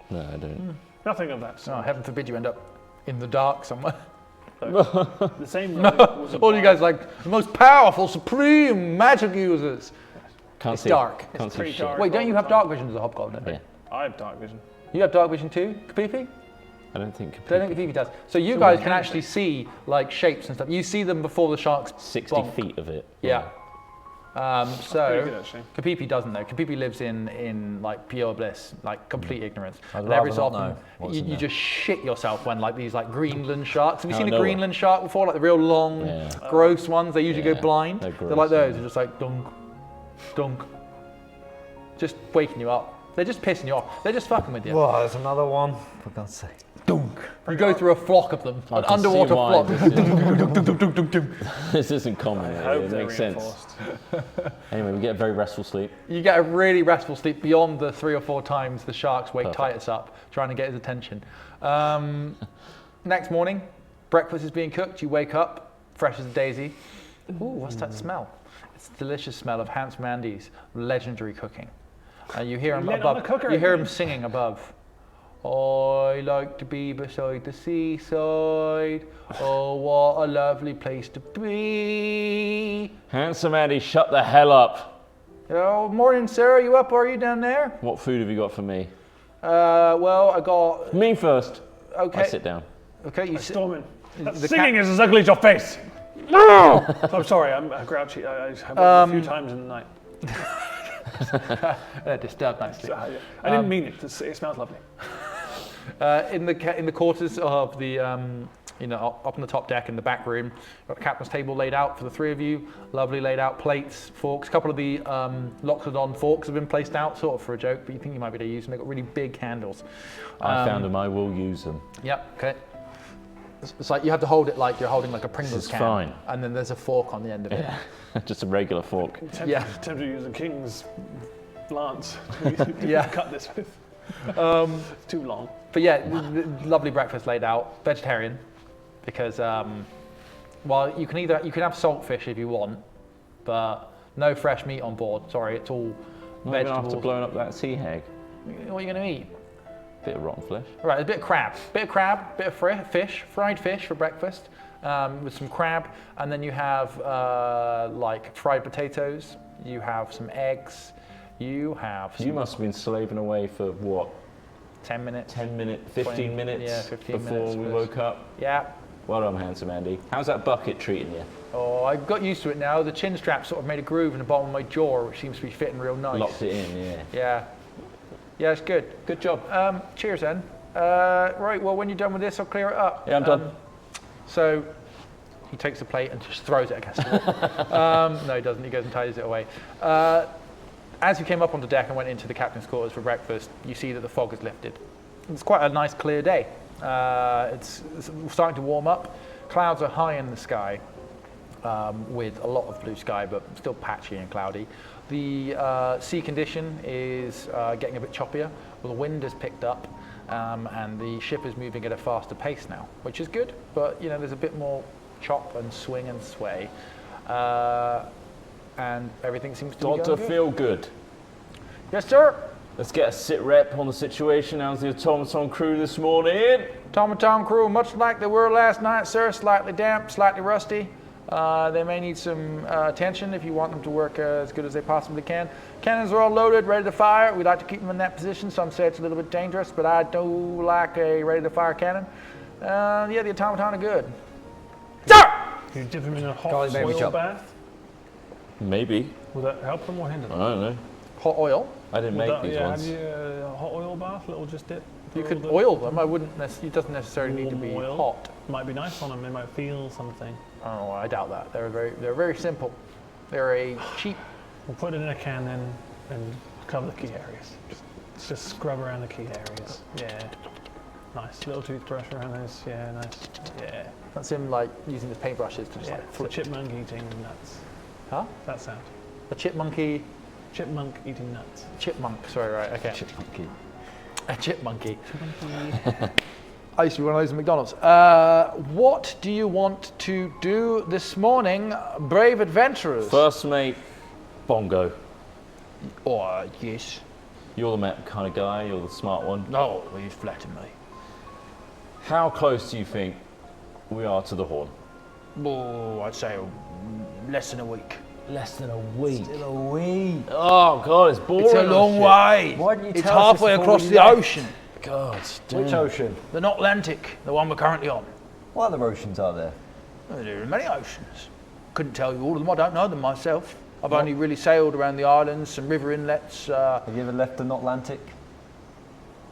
No, I don't. nothing of that. Oh, sort. heaven forbid you end up in the dark somewhere. The same light was All you guys like the most powerful, supreme magic users. Can't It's see. dark. Can't see pretty shit. dark. Wait, don't you have dark vision as a hobgoblin? Yeah, I have dark vision. You have dark vision too, Kapipi? I don't think. I don't think Kapipi does. So you So guys what can can actually see like shapes and stuff. You see them before the sharks 60 bonk. feet of it. Yeah. Pretty good So actually. Kapipi doesn't know. Kapipi lives in like pure bliss, like complete ignorance. I'd And every rather so not often know what's in you there. just shit yourself when like these like Greenland sharks. Have you Out seen of a nowhere. Greenland shark before? Like the real long, Yeah. gross ones. They usually Yeah, go blind. they're They're gross, like those. yeah. They're just like dunk, dunk. Just waking you up. They're just pissing you off. They're just fucking with you. Whoa, there's another one. For God's sake. Dunk. You go through a flock of them, I an can see underwater why flock. this is- This isn't common. I Really. hope It they're makes sense. reinforced. Anyway, we get a very restful sleep. You get a really restful sleep beyond the 3 or 4 times the sharks wake Perfect. Titus up, trying to get his attention. Next morning, breakfast is being cooked. You wake up, fresh as a daisy. Ooh, what's that smell? It's the delicious smell of Handsome Andy's legendary cooking. You hear him lit on above. the cooker You hear him again. singing above. I like to be beside the seaside. Oh, what a lovely place to be. Handsome Andy, shut the hell up. Oh, morning, sir. Are you up or are you down there? What food have you got for me? Well, I got. Me first. Okay. I sit down. Okay, you sit. Storming. That The singing is as ugly as your face. I'm sorry, I'm grouchy. I have a few times in the night. Disturbed nicely. I didn't mean it. It smells lovely. In the quarters of the, up on the top deck in the back room, got the captain's table laid out for the three of you. Lovely laid out plates, forks. A couple of the Loxodon forks have been placed out, sort of for a joke, but you think you might be able to use them. They've got really big handles. I found them. I will use them. Yep. Okay. It's like you have to hold it like you're holding like a Pringles is can. fine. And then there's a fork on the end of it. Just a regular fork. Tempted to use a king's lance. Yeah. Cut this with. It's too long. But yeah, the lovely breakfast laid out. Vegetarian, because well, you can have saltfish if you want, but no fresh meat on board. Sorry, it's all Not even vegetables. after blowing up that sea hag. What are you going to eat? Bit of rotten flesh. Right, a bit of crab, bit of fish, fried fish for breakfast, with some crab, and then you have like fried potatoes. You have some eggs. You have. You must have been slaving away for what? 10 minutes. 10 minutes, 15 minutes yeah, 15 before minutes we for this. woke up. Yeah. Well done, handsome Andy. How's that bucket treating you? Oh, I got used to it now. The chin strap sort of made a groove in the bottom of my jaw, which seems to be fitting real nice. Locked it in, yeah. Yeah. Yeah, it's good. Good job. Cheers, then. Right, well, when you're done with this, I'll clear it up. Yeah, I'm done. So he takes the plate and just throws it against the wall. No, he doesn't. He goes and tidies it away. As you came up onto deck and went into the captain's quarters for breakfast, you see that the fog has lifted. It's quite a nice, clear day. It's starting to warm up. Clouds are high in the sky, with a lot of blue sky, but still patchy and cloudy. The sea condition is getting a bit choppier. Well, the wind has picked up, and the ship is moving at a faster pace now, which is good. But there's a bit more chop and swing and sway, and everything seems to be going Doctor good. Feel Good. Yes, sir. Let's get a sit rep on the situation. How's the automaton crew this morning? Automaton crew, much like they were last night, sir. Slightly damp, slightly rusty. They may need some attention if you want them to work as good as they possibly can. Cannons are all loaded, ready to fire. We like to keep them in that position. Some say it's a little bit dangerous, but I do like a ready-to-fire cannon. Yeah, the automaton are good. Sir! Can you dip them in a hot Golly, baby oil chop. bath? Maybe. Will that help them or hinder I them? don't know. Hot oil. I didn't Would make that- these yeah, ones. Have you a hot oil bath? Little just dip. You for could all the oil them. I wouldn't. It doesn't necessarily need to be warm oil. hot. Might be nice on them. They might feel something. Oh, I doubt that. They're very simple. They're a cheap. We'll put it in a can then and cover the key areas. Just scrub around the key areas. Yeah. Nice. Little toothbrush around those. Yeah, nice. Yeah. That's him like using his paintbrushes to just Yeah. like It's a flip. chipmunk eating nuts. Huh? That sound. A chipmunky. Chipmunk eating nuts. Chipmunk. Sorry, right. Okay. Chipmunky. A chipmunky. I used to be one of those at McDonald's. What do you want to do this morning, brave adventurers? First mate, Bongo. Oh, yes. You're the map kind of guy. You're the smart one. No, you flatter me. How close do you think we are to the Horn? Oh, I'd say less than a week. Less than a week. Still a wee. Oh God, it's boring. It's a long way. Why didn't you It's tell us this halfway before across we the left? ocean. God, Which ocean? The Not Atlantic, the one we're currently on. What other oceans are there? There are many oceans. Couldn't tell you all of them. I don't know them myself. I've only really sailed around the islands, some river inlets. Have you ever left the Atlantic?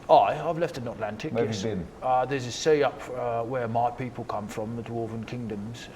I've left the Not Atlantic. Where have yes. you been? There's a sea up where my people come from, the Dwarven Kingdoms.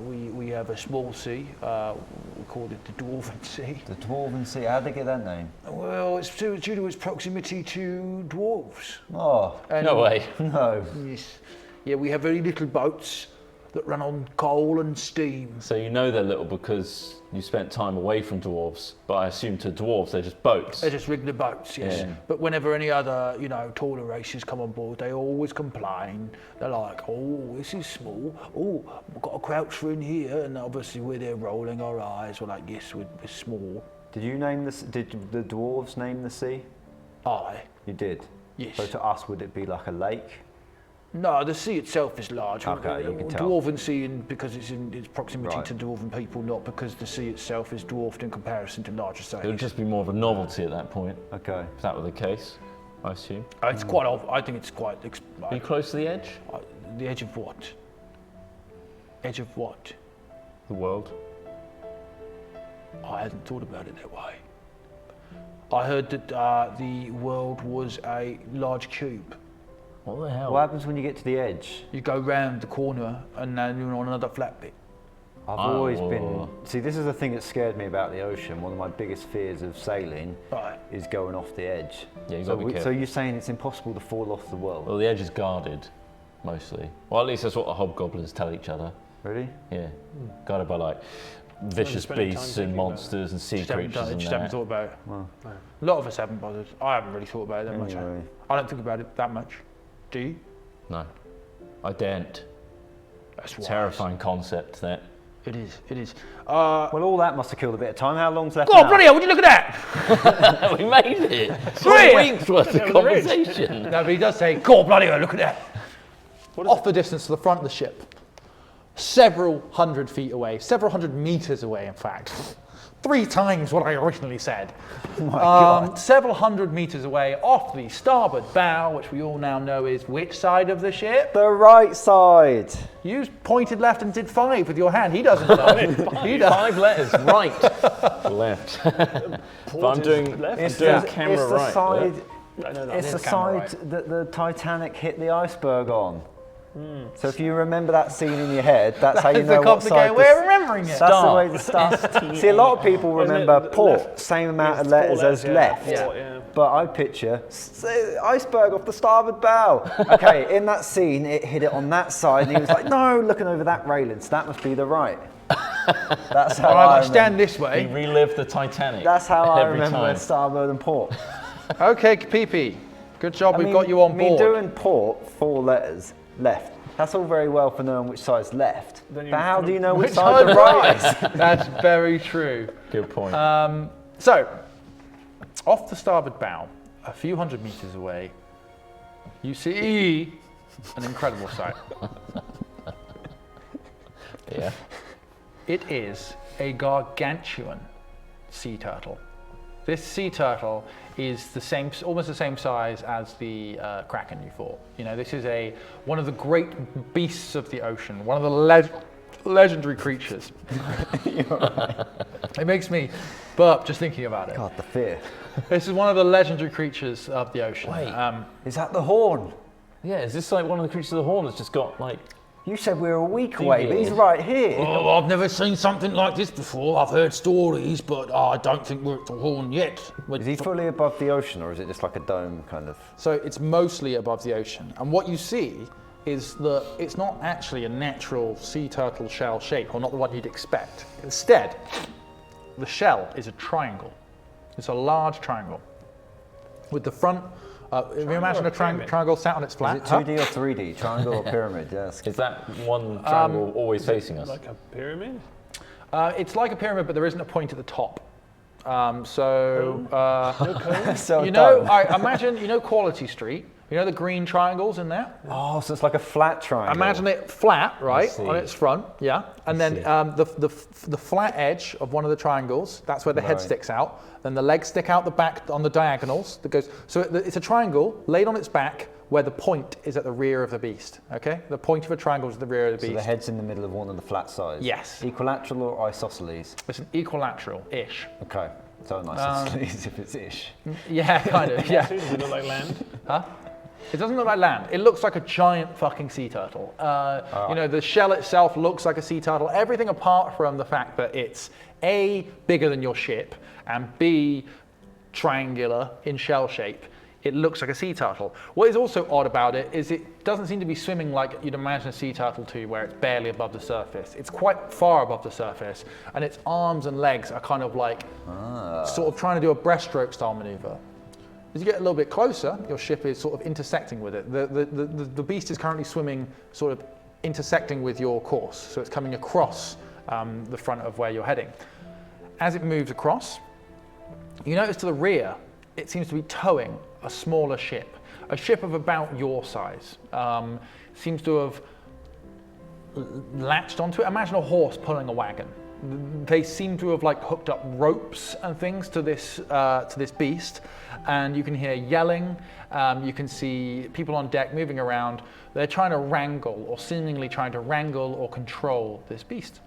We have a small sea. We call it the Dwarven Sea. The Dwarven Sea. How'd they get that name? Well, it's due to its proximity to dwarves. Oh, And no way. no. Yes. Yeah, we have very little boats that run on coal and steam. So you know they're little because you spent time away from dwarves. But I assume to dwarves they're just boats. They're just regular boats, yes. Yeah. But whenever any other, taller races come on board, they always complain. They're like, oh, this is small. Oh, we've got to crouch for in here. And obviously we're there rolling our eyes. We're like, yes, we're small. Did you name this? Did the dwarves name the sea? Aye. You did. Yes. So to us, would it be like a lake? No, the sea itself is large. Okay, you can tell. Dwarven sea, because it's in its proximity Right. to dwarven people, not because the sea itself is dwarfed in comparison to larger It would seas. just be more of a novelty at that point, Okay. if that were the case, I assume. It's quite. I think it's quite. Are you close to the edge? The edge of what? Edge of what? The world? I hadn't thought about it that way. I heard that the world was a large cube. What the hell? What happens when you get to the edge? You go round the corner and then you're on another flat bit. I've Oh. always been. See, this is the thing that scared me about the ocean. One of my biggest fears of sailing Right. is going off the edge. Yeah, you so, gotta be so careful. you're saying it's impossible to fall off the world? Well, the edge is guarded, mostly. Well, at least that's what the hobgoblins tell each other. Really? Yeah, guarded by like vicious spending time beasts thinking and about it. monsters and sea Just haven't, creatures and just haven't that. thought about it. Well, A lot of us haven't bothered. I haven't really thought about it that much. Anyway. I don't think about it that much. Do you? No, I daren't. That's wise. Terrifying concept that. It is. It is. well, all that must have killed a bit of time. How long's left God, now? bloody hell! Would you look at that? We made it. Brilliant. 3 weeks worth of conversation. No, but he does say, God, bloody hell! Look at that. Off the distance to the front of the ship, several hundred feet away, several hundred meters away, in fact. 3 times what I originally said. Several hundred meters away, off the starboard bow, which we all now know is which side of the ship? The right side. You pointed left and did 5 with your hand. He doesn't know. He does. 5 letters, right, left. But I'm doing, It's doing the, camera it's the right. side. I know that. It's the camera side that the Titanic hit the iceberg on. So if you remember that scene in your head, that's how you It's know a what side. complicated way of remembering it. That's the way the start. See, a lot of people Wasn't it remember the port, left? same amount of It's 4 letters as yeah. left. Port, yeah. But I picture iceberg off the starboard bow. Okay, in that scene, it hit it on that side, and he was like, "No, looking over that railing, so that must be the right." That's how I I stand remember. this He way. relived the Titanic. That's how I every remember time. starboard and port. Okay, PP. Good job. I We've mean- got you on I mean, board. doing port, 4 letters, left. That's all very well for knowing which side's left. Then you But how do you know which Which side the side's right is? That's very true. Good point. So, off the starboard bow, a few hundred meters away, you see an incredible sight. yeah. It is a gargantuan sea turtle. This sea turtle is the same, almost the same size as the kraken you fought. You know, this is one of the great beasts of the ocean, one of the legendary creatures. It makes me burp just thinking about it. God, the fear. This is one of the legendary creatures of the ocean. Wait. Is that the horn? Yeah, is this like one of the creatures of the horn that's just got like. You said we were a week away, but he's Deviated. right here. Oh, I've never seen something like this before. I've heard stories, but I don't think we're at the horn yet. Is he fully above the ocean, or is it just like a dome kind of? So it's mostly above the ocean. And what you see is that it's not actually a natural sea turtle shell shape, or not the one you'd expect. Instead, the shell is a triangle. It's a large triangle. With the front, if you imagine a triangle sat on its Is flat. it 2D or 3D? Triangle or pyramid? Yes. Is that one triangle always facing us? Like a pyramid? It's like a pyramid, but there isn't a point at the top. So You know, done. I imagine, you know Quality Street? You know the green triangles in there? Oh, so it's like a flat triangle. Imagine it flat, right, see. on its front, yeah. And then the flat edge of one of the triangles, that's where the head Right. sticks out. Then the legs stick out the back on the diagonals. That goes. So it's a triangle laid on its back where the point is at the rear of the beast, okay? The point of a triangle is at the rear of the So beast. the head's in the middle of one of the flat sides. Yes. Equilateral or isosceles? It's an equilateral-ish. Okay. So an isosceles if it's ish. Yeah, kind of, yeah. Does it look like land? It doesn't look like land. It looks like a giant fucking sea turtle. You know, the shell itself looks like a sea turtle. Everything apart from the fact that it's A, bigger than your ship, and B, triangular in shell shape. It looks like a sea turtle. What is also odd about it is it doesn't seem to be swimming like you'd imagine a sea turtle to, where it's barely above the surface. It's quite far above the surface, and its arms and legs are kind of like sort of trying to do a breaststroke style maneuver. As you get a little bit closer, your ship is sort of intersecting with it. The beast is currently swimming sort of intersecting with your course, so it's coming across the front of where you're heading. As it moves across, you notice to the rear, it seems to be towing a smaller ship. a ship of about your size. Seems to have latched onto it. Imagine a horse pulling a wagon. They seem to have like hooked up ropes and things to this beast, and you can hear yelling. You can see people on deck moving around. They're trying to wrangle, or seemingly trying to wrangle or control this beast.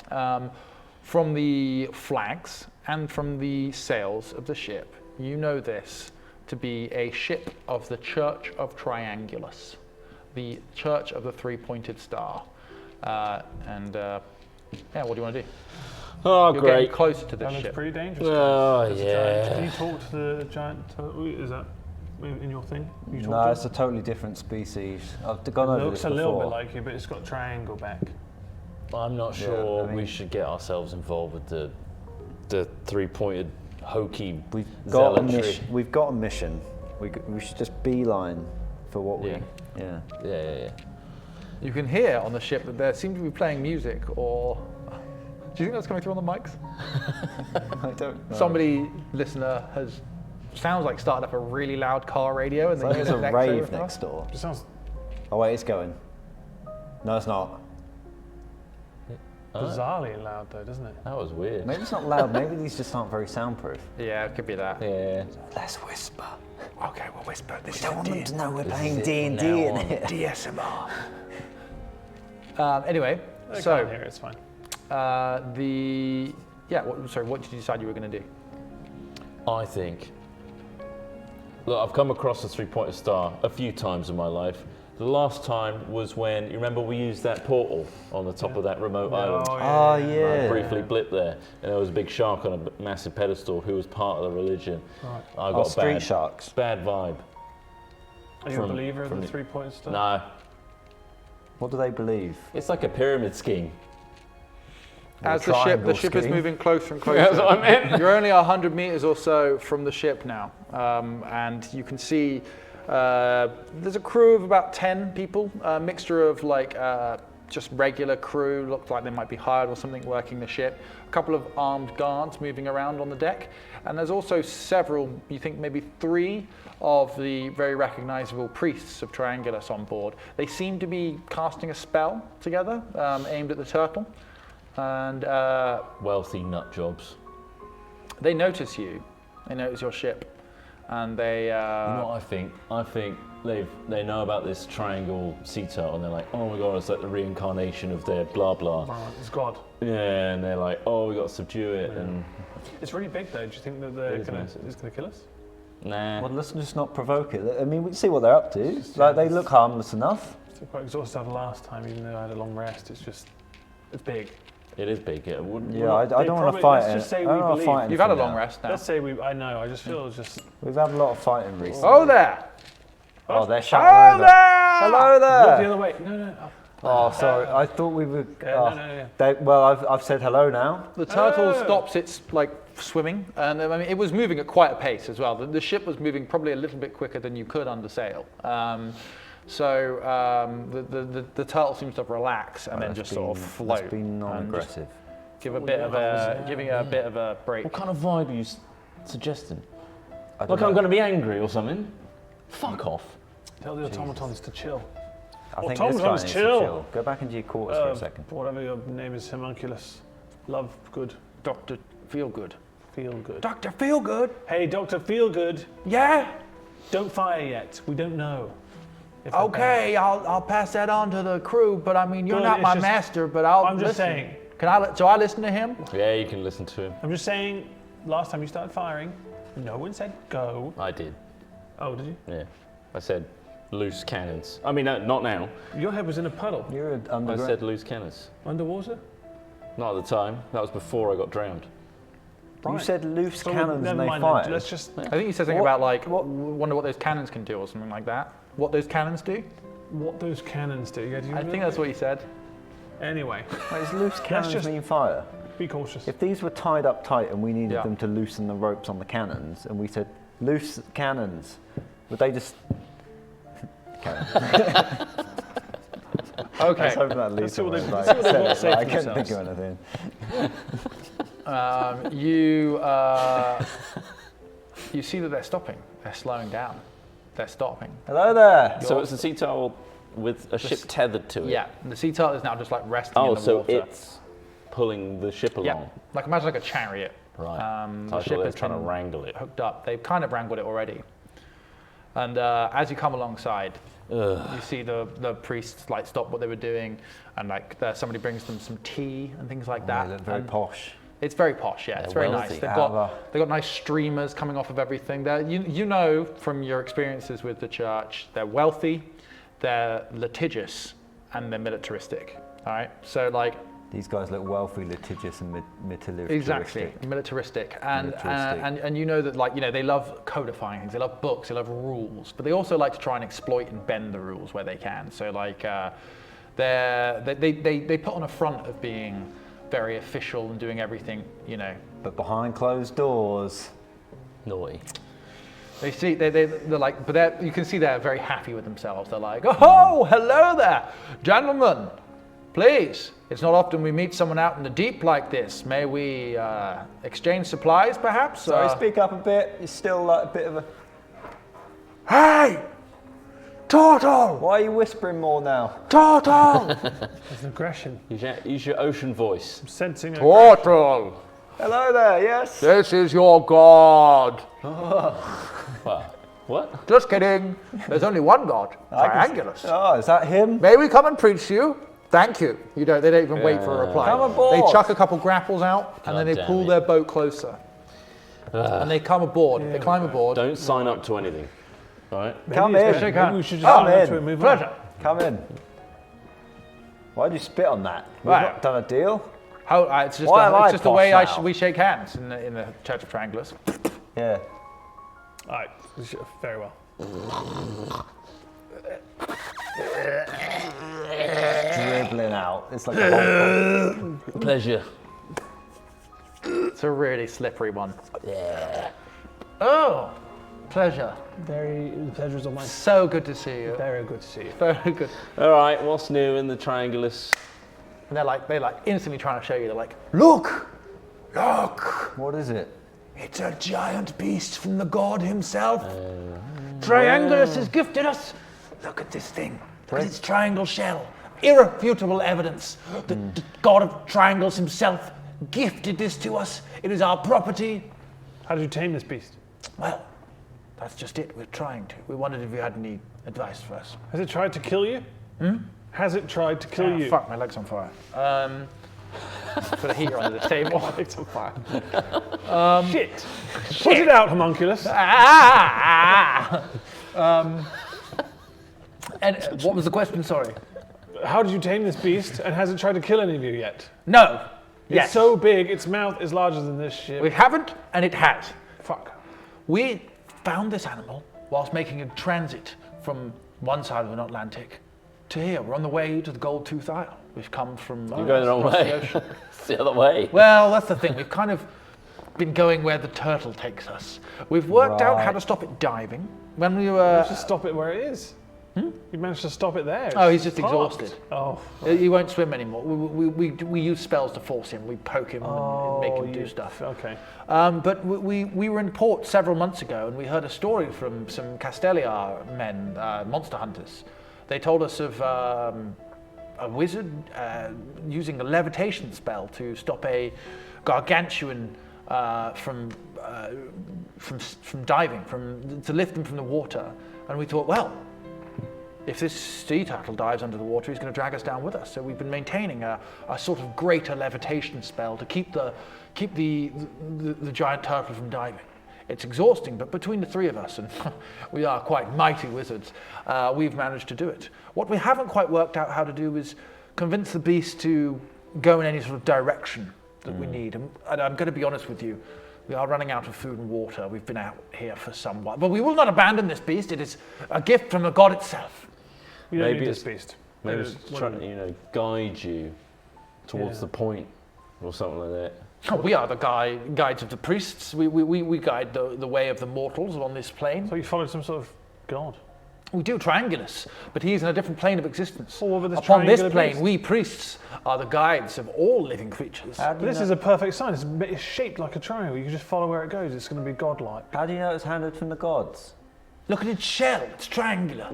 From the flags and from the sails of the ship, you know this to be a ship of the Church of Triangulus, the Church of the Three-Pointed Star. Yeah, what do you want to do? Oh, You're great. getting closer to this That looks ship. pretty dangerous. Oh, There's a yeah. giant. Can you talk to the giant turtle? Is that in your thing? You talk No, to it's a totally different species. I've gone it? over Looks this a before. little bit like you, but it's got triangle back. I'm not sure I mean- we should get ourselves involved with the three-pointed hokey We've got a zealotry. mission. We've got a mission. We should just beeline for what Yeah. we. Yeah. Yeah. You can hear on the ship that they seem to be playing music, or do you think that's coming through on the mics? I don't know. Somebody, listener, sounds like started up a really loud car radio, and So there's a next rave over next door. It sounds Oh wait, it's going. No, it's not. bizarrely loud, though, doesn't it? That was weird. Maybe it's not loud. Maybe these just aren't very soundproof. Yeah, it could be that. Yeah. Let's whisper. Okay, we'll whisper. This Don't want them to know we're This playing is D and now D in on. here. DSMR. Anyway, I so can't hear it, it's fine. what did you decide you were going to do? I think. Look, I've come across the three-pointed star a few times in my life. The last time was when, you remember we used that portal on the top of that remote island? Oh I yeah. briefly blipped there, and there was a big shark on a massive pedestal who was part of the religion. Right. I Oh, got a street sharks. bad vibe. Are you a From- believer of from the the- three-point stuff? No, What do they believe? it's like a pyramid scheme. As the triangle ship is scheme. moving closer and closer. That's what I meant. You're only 100 meters or so from the ship now, and you can see there's a crew of about 10 people, a mixture of like just regular crew, looked like they might be hired or something working the ship, a couple of armed guards moving around on the deck, and there's also several, you think maybe 3 of the very recognizable priests of Triangulus on board. They seem to be casting a spell together aimed at the turtle, and Wealthy nut jobs. they notice you, they notice your ship, and they You know what I think? I think they know about this triangle sea turtle, and they're like, oh my god, it's like the reincarnation of their blah blah. Right, it's God. Yeah, and they're like, oh, we got to subdue it, and It's really big, though. Do you think that It is it's massive. going to kill us? nah. Well, let's just not provoke it. I mean, we can see what they're up to. Like they look harmless enough. Still quite exhausted after last time, even though I had a long rest. It's big. It is big. Yeah, Yeah, I they don't want to probably- fight let's it. just say I don't we wanna believe. fight You've had a anything long now. rest now. Let's say I know. I just feel it's just. We've had a lot of fighting recently. Oh there! Oh, they're shouting over. Hello Look the there. other way. No. Oh, sorry. I thought we were. No. Well, I've said hello now. The turtle stops its like swimming, and I mean it was moving at quite a pace as well. The ship was moving probably a little bit quicker than you could under sail. The turtle seems to relax and then That's just sort of been- float. That's been and just non-aggressive. Give a bit of giving a bit of a break. What kind of vibe are you suggesting? I don't Like I'm know. going to be angry or something? Fuck off. Tell the automatons to chill. I think Tom's this guy on needs his to chill. chill. Go back into your quarters for a second. Whatever your name is, homunculus. Love good. Dr. Feelgood. Feel good. Dr. Feelgood. Hey, Dr. Feelgood. Yeah? Don't fire yet. We don't know. if they're Okay, I'll pass that on to the crew, but I mean, you're Good, not it's my just- master, but I'll I'm just listen. saying. So I listen to him? Yeah, you can listen to him. I'm just saying, last time you started firing, no one said go. I did. Oh, did you? Yeah. I said loose cannons. I mean, not now. Your head was in a puddle. You're I underground. said loose cannons. Underwater? Not at the time. That was before I got drowned. You Right. said loose So cannons never and they mind fired. then. Let's just. I think you said something What- about like, what- wonder what those cannons can do or something like that. What those cannons do? What those cannons do. Yeah, do you I think that's what you said. Anyway, Wait, does loose cannons just- mean fire? be cautious. If these were tied up tight and we needed Yeah. them to loosen the ropes on the cannons, and we said loose cannons, would they just? Okay. I Okay. was hoping that leads see what they- somewhere, let's see what they but want I to say said it, but I for couldn't think of themselves. anything. You see that they're stopping. They're slowing down. they're stopping. Hello there. So it's a sea turtle with a ship tethered to it. Yeah, the sea turtle is now just like resting in Oh, the so water. it's pulling the ship along. Yeah, like imagine like a chariot. Right. The So I ship thought they has were trying to been wrangle it. hooked up. They've kind of wrangled it already. And as you come alongside, you see the priests like stop what they were doing, and like somebody brings them some tea and things like that. They look very And posh. It's very posh, yeah. It's They're very wealthy. nice. They've got nice streamers coming off of everything. You know from your experiences with the church, they're wealthy, they're litigious, and they're militaristic. All right, so like. These guys look wealthy, litigious, and militaristic. Exactly, militaristic, and you know that they love codifying things. They love books. They love rules, but they also like to try and exploit and bend the rules where they can. So like, they put on a front of being very official and doing everything, you know. But behind closed doors. Naughty. They see they're like, but you can see they're very happy with themselves. They're like, oh, hello there, gentlemen. Please, it's not often we meet someone out in the deep like this. May we exchange supplies, perhaps? Sorry, speak up a bit. You're still like a bit of a... Hey! Turtle! Why are you whispering more now? Turtle! There's an aggression. Use your ocean voice. I'm sensing aggression. Turtle! Hello there, yes? This is your god. What? Just kidding. There's only one god, Triangulus. Oh, is that him? May we come and preach to you? Thank you. They don't even wait for a reply. Come aboard. They chuck a couple grapples out, and then they damn pull it. their boat closer. And they come aboard. They climb aboard. Don't sign up to anything. All right? Come in. Maybe we should just Come sign up to it in. and move Pleasure. on. Come in. Why'd you spit on that? We've Right. not done a deal? It's just, Why am I it's just the way posh now? we shake hands in the Church of Triangulus. Yeah. All right, very well. Dribbling out. It's like a whole... Pleasure. It's a really slippery one. Yeah. Oh, pleasure. The pleasure's all mine. So good to see you. Very good to see you. Very good. All right, what's new in the Triangulus? And they're like instantly trying to show you. They're like, Look! Look! What is it? It's a giant beast from the god himself. Triangulus has gifted us. Look at this thing. Look at its triangle shell. Irrefutable evidence that the god of triangles himself gifted this to us. It is our property. How did you tame this beast? Well, that's just it. We're trying to. We wondered if you had any advice for us. Has it tried to kill you? Has it tried to kill you? Fuck, my leg's on fire. Put a heater under the table. It's on fire. Shit. Put it out, homunculus. And what was the question? Sorry. How did you tame this beast, and has it tried to kill any of you yet? No. It's Yes. so big, its mouth is larger than this ship. We haven't, and it has. Fuck. We found this animal whilst making a transit from one side of the Atlantic to here. We're on the way to the Gold Tooth Isle. We've come from. You're going the wrong across way. ocean. It's the other way. Well, that's the thing. We've kind of been going where the turtle takes us. We've worked out how to stop it diving. When we were. Just stop it where it is. You managed to stop it there. Oh, he's just Parked. exhausted. Oh. He won't swim anymore. We use spells to force him. We poke him and make him do stuff. Okay. But we were in port several months ago, and we heard a story from some Castelia men, monster hunters. They told us of a wizard using a levitation spell to stop a gargantuan from diving, to lift them from the water. And we thought, well, if this sea turtle dives under the water, he's going to drag us down with us. So we've been maintaining a sort of greater levitation spell to keep the giant turtle from diving. It's exhausting, but between the three of us, and we are quite mighty wizards, we've managed to do it. What we haven't quite worked out how to do is convince the beast to go in any sort of direction that we need. And I'm going to be honest with you, we are running out of food and water. We've been out here for some while, but we will not abandon this beast. It is a gift from the god itself. You don't Maybe need this it's- beast. Maybe it's trying to, guide you towards the point or something like that. Oh, we are the guides of the priests. We guide the way of the mortals on this plane. So you followed some sort of god. We do Triangulus, but he is in a different plane of existence. All over this Upon this triangular plane, beast. we priests are the guides of all living creatures. This is a perfect sign. It's shaped like a triangle. You can just follow where it goes. It's going to be godlike. How do you know it's handed from the gods? Look at its shell. It's triangular.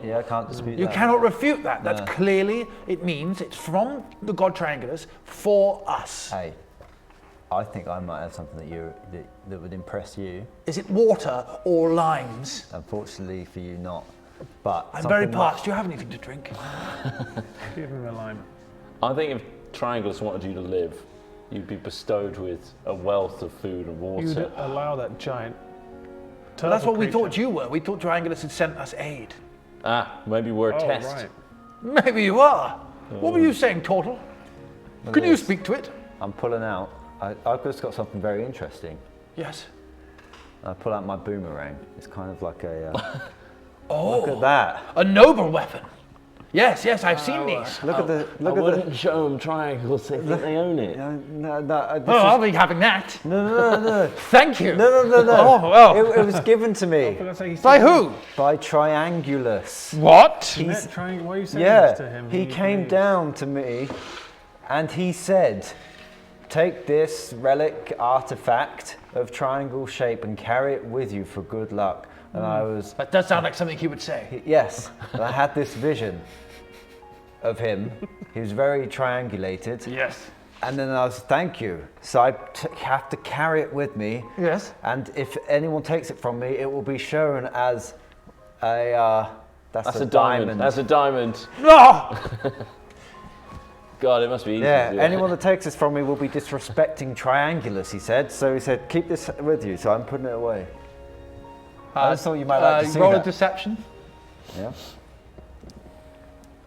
Yeah, I can't dispute You that. cannot refute that. That's clearly, it means it's from the god Triangulus for us. Hey, I think I might have something that would impress you. Is it water or limes? Unfortunately for you, not. But I'm very something parched. Do you have anything to drink? Give him a lime. I think if Triangulus wanted you to live, you'd be bestowed with a wealth of food and water. You'd allow that giant. But that's what we creature. thought you were. We thought Triangulus had sent us aid. Maybe we're a Oh, test. right. Maybe you are. What were you saying, Tortle? Can you speak to it? I'm pulling out. I've just got something very interesting. Yes. I pull out my boomerang. It's kind of like a. Oh, Look at that. a noble weapon. Yes, I've seen these. Look at the. Look I at wouldn't show them triangles. They think they own it. No, this Oh, I'll be having that. no. Thank you. No. Oh. It was given to me But that's how he By said- who? by Triangulus. What? Why are you saying this to Yeah, him? he came down to me and he said, take this relic artifact of triangle shape and carry it with you for good luck. And I was, That does sound like something he would say. yes, and I had this vision of him. He was very triangulated. Yes. And then I was, thank you. So I have to carry it with me. Yes. And if anyone takes it from me, it will be shown as a, That's a diamond. That's a diamond. No! God, it must be easy Yeah, to do that. anyone that takes this from me will be disrespecting Triangulus, he said. So he said, keep this with you. So I'm putting it away. I just thought you might like to see roll that. a deception. Yeah.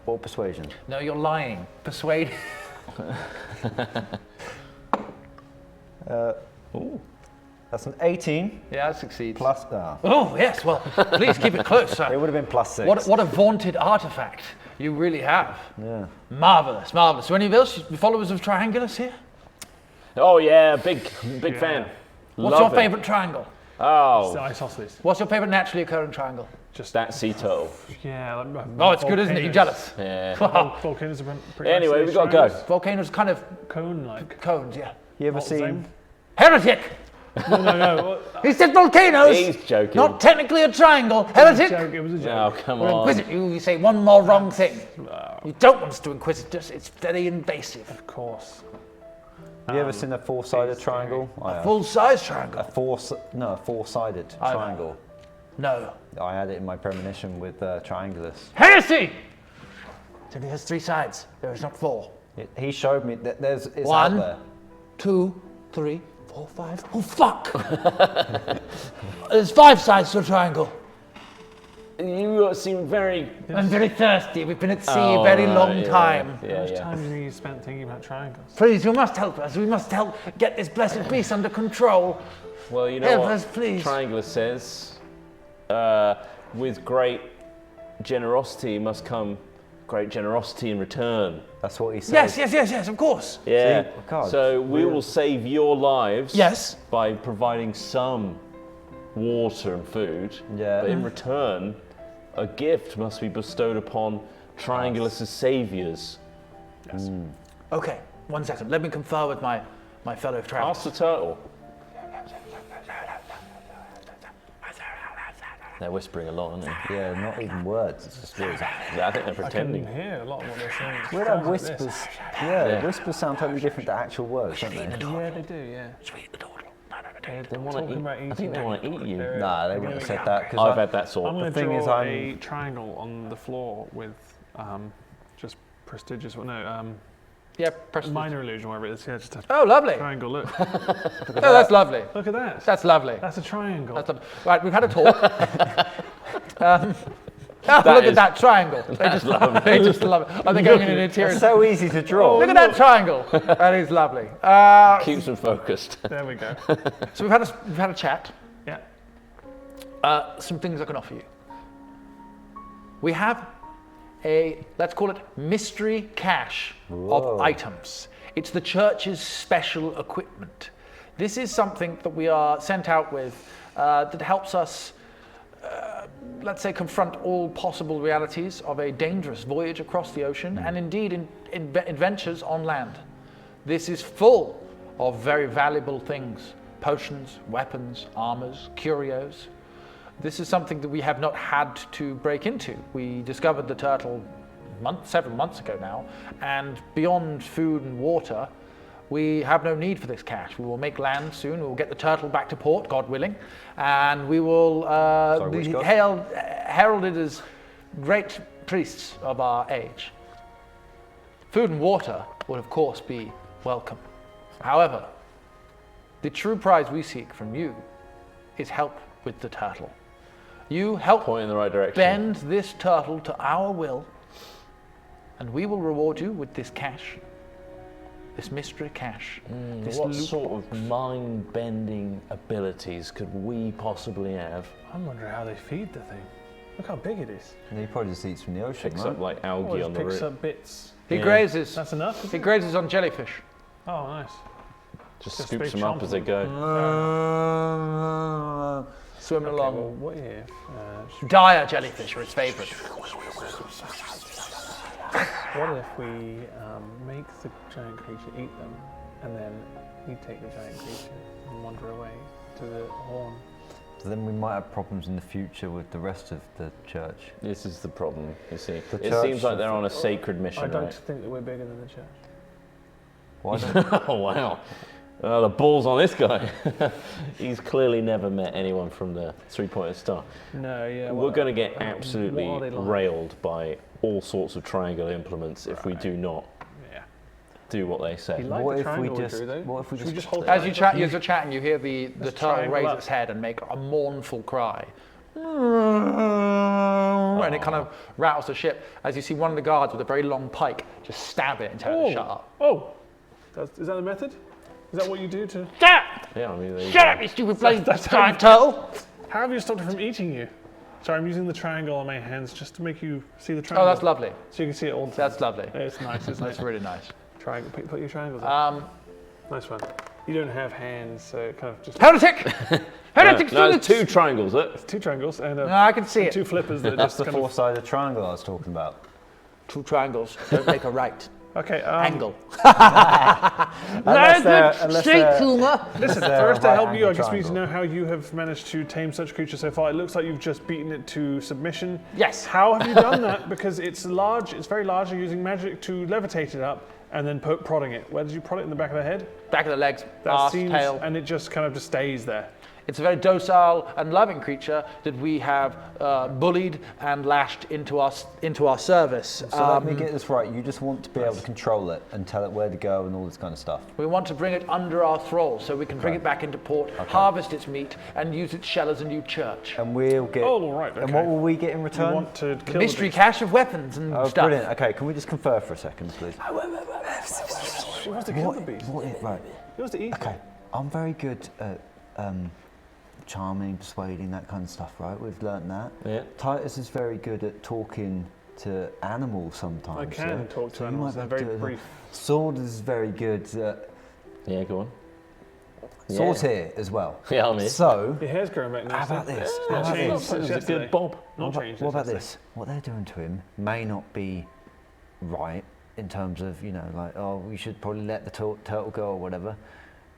Or persuasion. No, you're lying. Persuade. That's an 18 Yeah, that succeeds. plus. Oh, yes. Well, please keep it close. It would have been plus 6. What a vaunted artifact you really have. Yeah. Marvelous. So any of else followers of Triangulus here? Oh yeah, big fan. What's your favourite triangle? Oh, Isosceles. What's your favourite naturally occurring triangle? that sea turtle. Yeah. Oh, it's good, isn't it? You jealous? Yeah. Volcanoes are pretty Anyway, nice we've got to go. triangles. Volcanoes kind of Cone-like. cones, yeah. You ever Not the seen? same. Heretic! No. He said volcanoes! He's joking. Not technically a triangle. It was a Heretic! joke. It was a Oh, joke. come We're on. inquisitive. You say one more wrong thing. You don't want us to inquisitive. It's very invasive. Of course. Have you ever seen a four-sided triangle? I have. Full-size triangle. A four-sided triangle. No. I had it in my premonition with Triangulus. Heresy! It only has 3 sides. There is not 4. He showed me that it's One. out there. 2, 3, 4, 5. Oh, fuck! There's 5 sides to a triangle. You seem very. I'm very thirsty. We've been at sea a very long time. How much time do you think you spent thinking about triangles? Please, you must help us. We must help get this blessed beast under control. Well, you know Help what us, please. Triangulus says. With great generosity must come great generosity in return. That's what he said. Yes, of course. Yeah. See, God, so we will save your lives. Yes. By providing some water and food. Yeah. But in return, a gift must be bestowed upon Triangulus' saviors. Okay, 1 second. Let me confer with my fellow travelers. Ask the turtle. They're whispering a lot, aren't they? Yeah, not even words. It's just words. Yeah, I think they're I can pretending. hear a lot of what they're saying. It's Weird sounds how like this. whispers. Yeah, whispers sound totally different to actual words, don't they? Yeah, they do. Yeah. They want Talking to about eat. I think they want to eat you. Nah, they wouldn't have said that. I've Because had that I'm sort. going to thing draw is, a triangle on the floor with just prestigious. Yeah, press Minor illusion, whatever it is. Yeah, just a Oh, lovely. triangle. Look. Oh, that's lovely. Look at that. That's lovely. That's a triangle. That's lovely. Right, we've had a talk. Look at that triangle. They just love it. Are they going in an interior? it's so easy to draw. Look at that triangle. That is lovely. Keeps them focused. There we go. So we've had a chat. Yeah. Some things I can offer you. We have let's call it mystery cache of items. It's the church's special equipment. This is something that we are sent out with that helps us, let's say, confront all possible realities of a dangerous voyage across the ocean and indeed in adventures on land. This is full of very valuable things: potions, weapons, armors, curios. This is something that we have not had to break into. We discovered the turtle several months ago now, and beyond food and water, we have no need for this cash. We will make land soon. We will get the turtle back to port, God willing, and we will be heralded as great priests of our age. Food and water would, of course, be welcome. However, the true prize we seek from you is help with the turtle. You help Point in the right direction. bend this turtle to our will, and we will reward you with this cash. This mystery cash. This What loot. sort of mind-bending abilities could we possibly have? I'm wondering how they feed the thing. Look how big it is. And he probably just eats from the ocean, Picks right? up like Oh, algae it on the picks root. up bits. He Yeah. grazes. That's enough, He isn't it? grazes on jellyfish. Oh, nice. Just Just scoops big them up chomp as they of go. Swimming Okay, along. well, what if... Dire jellyfish are his favourite. What if we make the giant creature eat them, and then we take the giant creature and wander away to the horn? So then we might have problems in the future with the rest of the church. This is the problem, you see. The It church seems like of- they're on a sacred I mission, don't right? think that we're bigger than the church. Why don't Oh, wow. The balls on this guy. He's clearly never met anyone from the Three-Pointed Star. No, yeah. We're going to get absolutely what are they like? railed by all sorts of triangle implements if we do not Yeah. do what they say. He liked What the if we triangle just- drew, though. what if we Should just- hold As it you like chat, that? as you're chatting, you hear the turtle triangle raise up. its head and make a mournful cry. And it kind of rattles the ship as you see one of the guards with a very long pike just stab it and tell it to shut up. Oh! Is that the method? Is that what you do to... Shut up! Yeah, I mean, there you Shut go. up, you stupid bloody that's giant turtle! How have you stopped it from eating you? Sorry, I'm using the triangle on my hands just to make you see the Oh, triangle. that's lovely. So you can see it all the time. That's lovely. It's nice, isn't That's it? really nice. Triangle, put your triangles up. Nice one. You don't have hands, so it kind of just... Heretic! Heretic! No, it's two triangles, look. Two triangles and No, I can see two it. flippers that That's just the kind of... four-sided triangle I was talking about. Two triangles don't make a right. Okay, Angle. Unless they're- Straight humour. Listen, They're for us to right help you, I angle just need to triangle. know how you have managed to tame such creatures so far. It looks like you've just beaten it to submission. Yes. How have you done that? Because it's large, it's very large, you're using magic to levitate it up and then prodding it. Where did you prod it? In the back of the head? Back of the legs, That arse, seems, tail. and it just kind of just stays there. It's a very docile and loving creature that we have bullied and lashed into our service. So let me get this right. You just want to be able to control it and tell it where to go and all this kind of stuff. We want to bring it under our thrall so we can bring it back into port, harvest its meat, and use its shell as a new church. And we'll get. Oh, all right, And okay. what will we get in You return? want to kill Mystery the cache of weapons and Oh, stuff. brilliant. Okay, can we just confer for a second, please? beast. She wants to kill the beast. Right. She wants to eat Okay, it. I'm very good at charming, persuading, that kind of stuff, right? We've learnt that. Yeah. Titus is very good at talking to animals sometimes. I can yeah? talk to So you animals, might they're be able very to- brief. Sword is very good at... Yeah, go on. Sword's Yeah. here as well. Yeah, I'm here. So, Your hair's growing back how nicely. about this? Not How about changed this? since It's a yesterday. good bob. Not changed What since about yesterday. this? What they're doing to him may not be right in terms of, you know, like, oh, we should probably let the turtle go or whatever.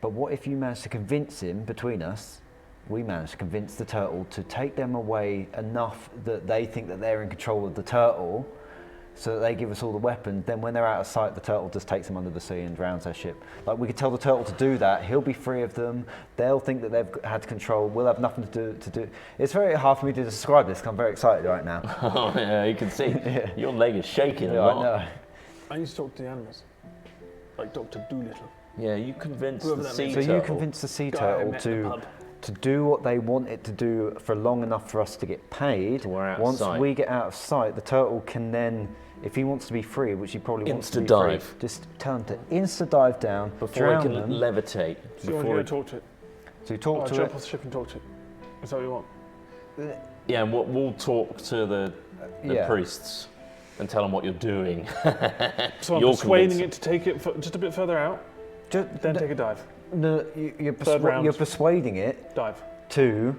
But what if you manage to convince him, between us, we managed to convince the turtle to take them away enough that they think that they're in control of the turtle, so that they give us all the weapons. Then when they're out of sight, the turtle just takes them under the sea and drowns their ship. Like, we could tell the turtle to do that. He'll be free of them. They'll think that they've had control. We'll have nothing to do. It's very hard for me to describe this, 'cause I'm very excited right now. Oh, yeah, you can see. Your leg is shaking Yeah, a I lot. know. I need to talk to the animals. Like Dr. Doolittle. Yeah, you convinced Whoever the that sea means. So turtle. you convince the sea Guy I turtle met in the to pub. do what they want it to do for long enough for us to get paid. Till we're out of Once sight. we get out of sight, the turtle can then, if he wants to be free, which he probably wants to be Insta-dive. free, just tell him to insta-dive down, Before drown he can them. levitate. So you want to Before go he... talk to it? So you talk Or to jump it. off the ship and talk to it? Is that what you want? Yeah, and we'll talk to the Yeah. priests and tell them what you're doing. So I'm You're persuading convinced. it to take it just a bit further out, then take a dive. No, Third round. you're persuading it Dive. to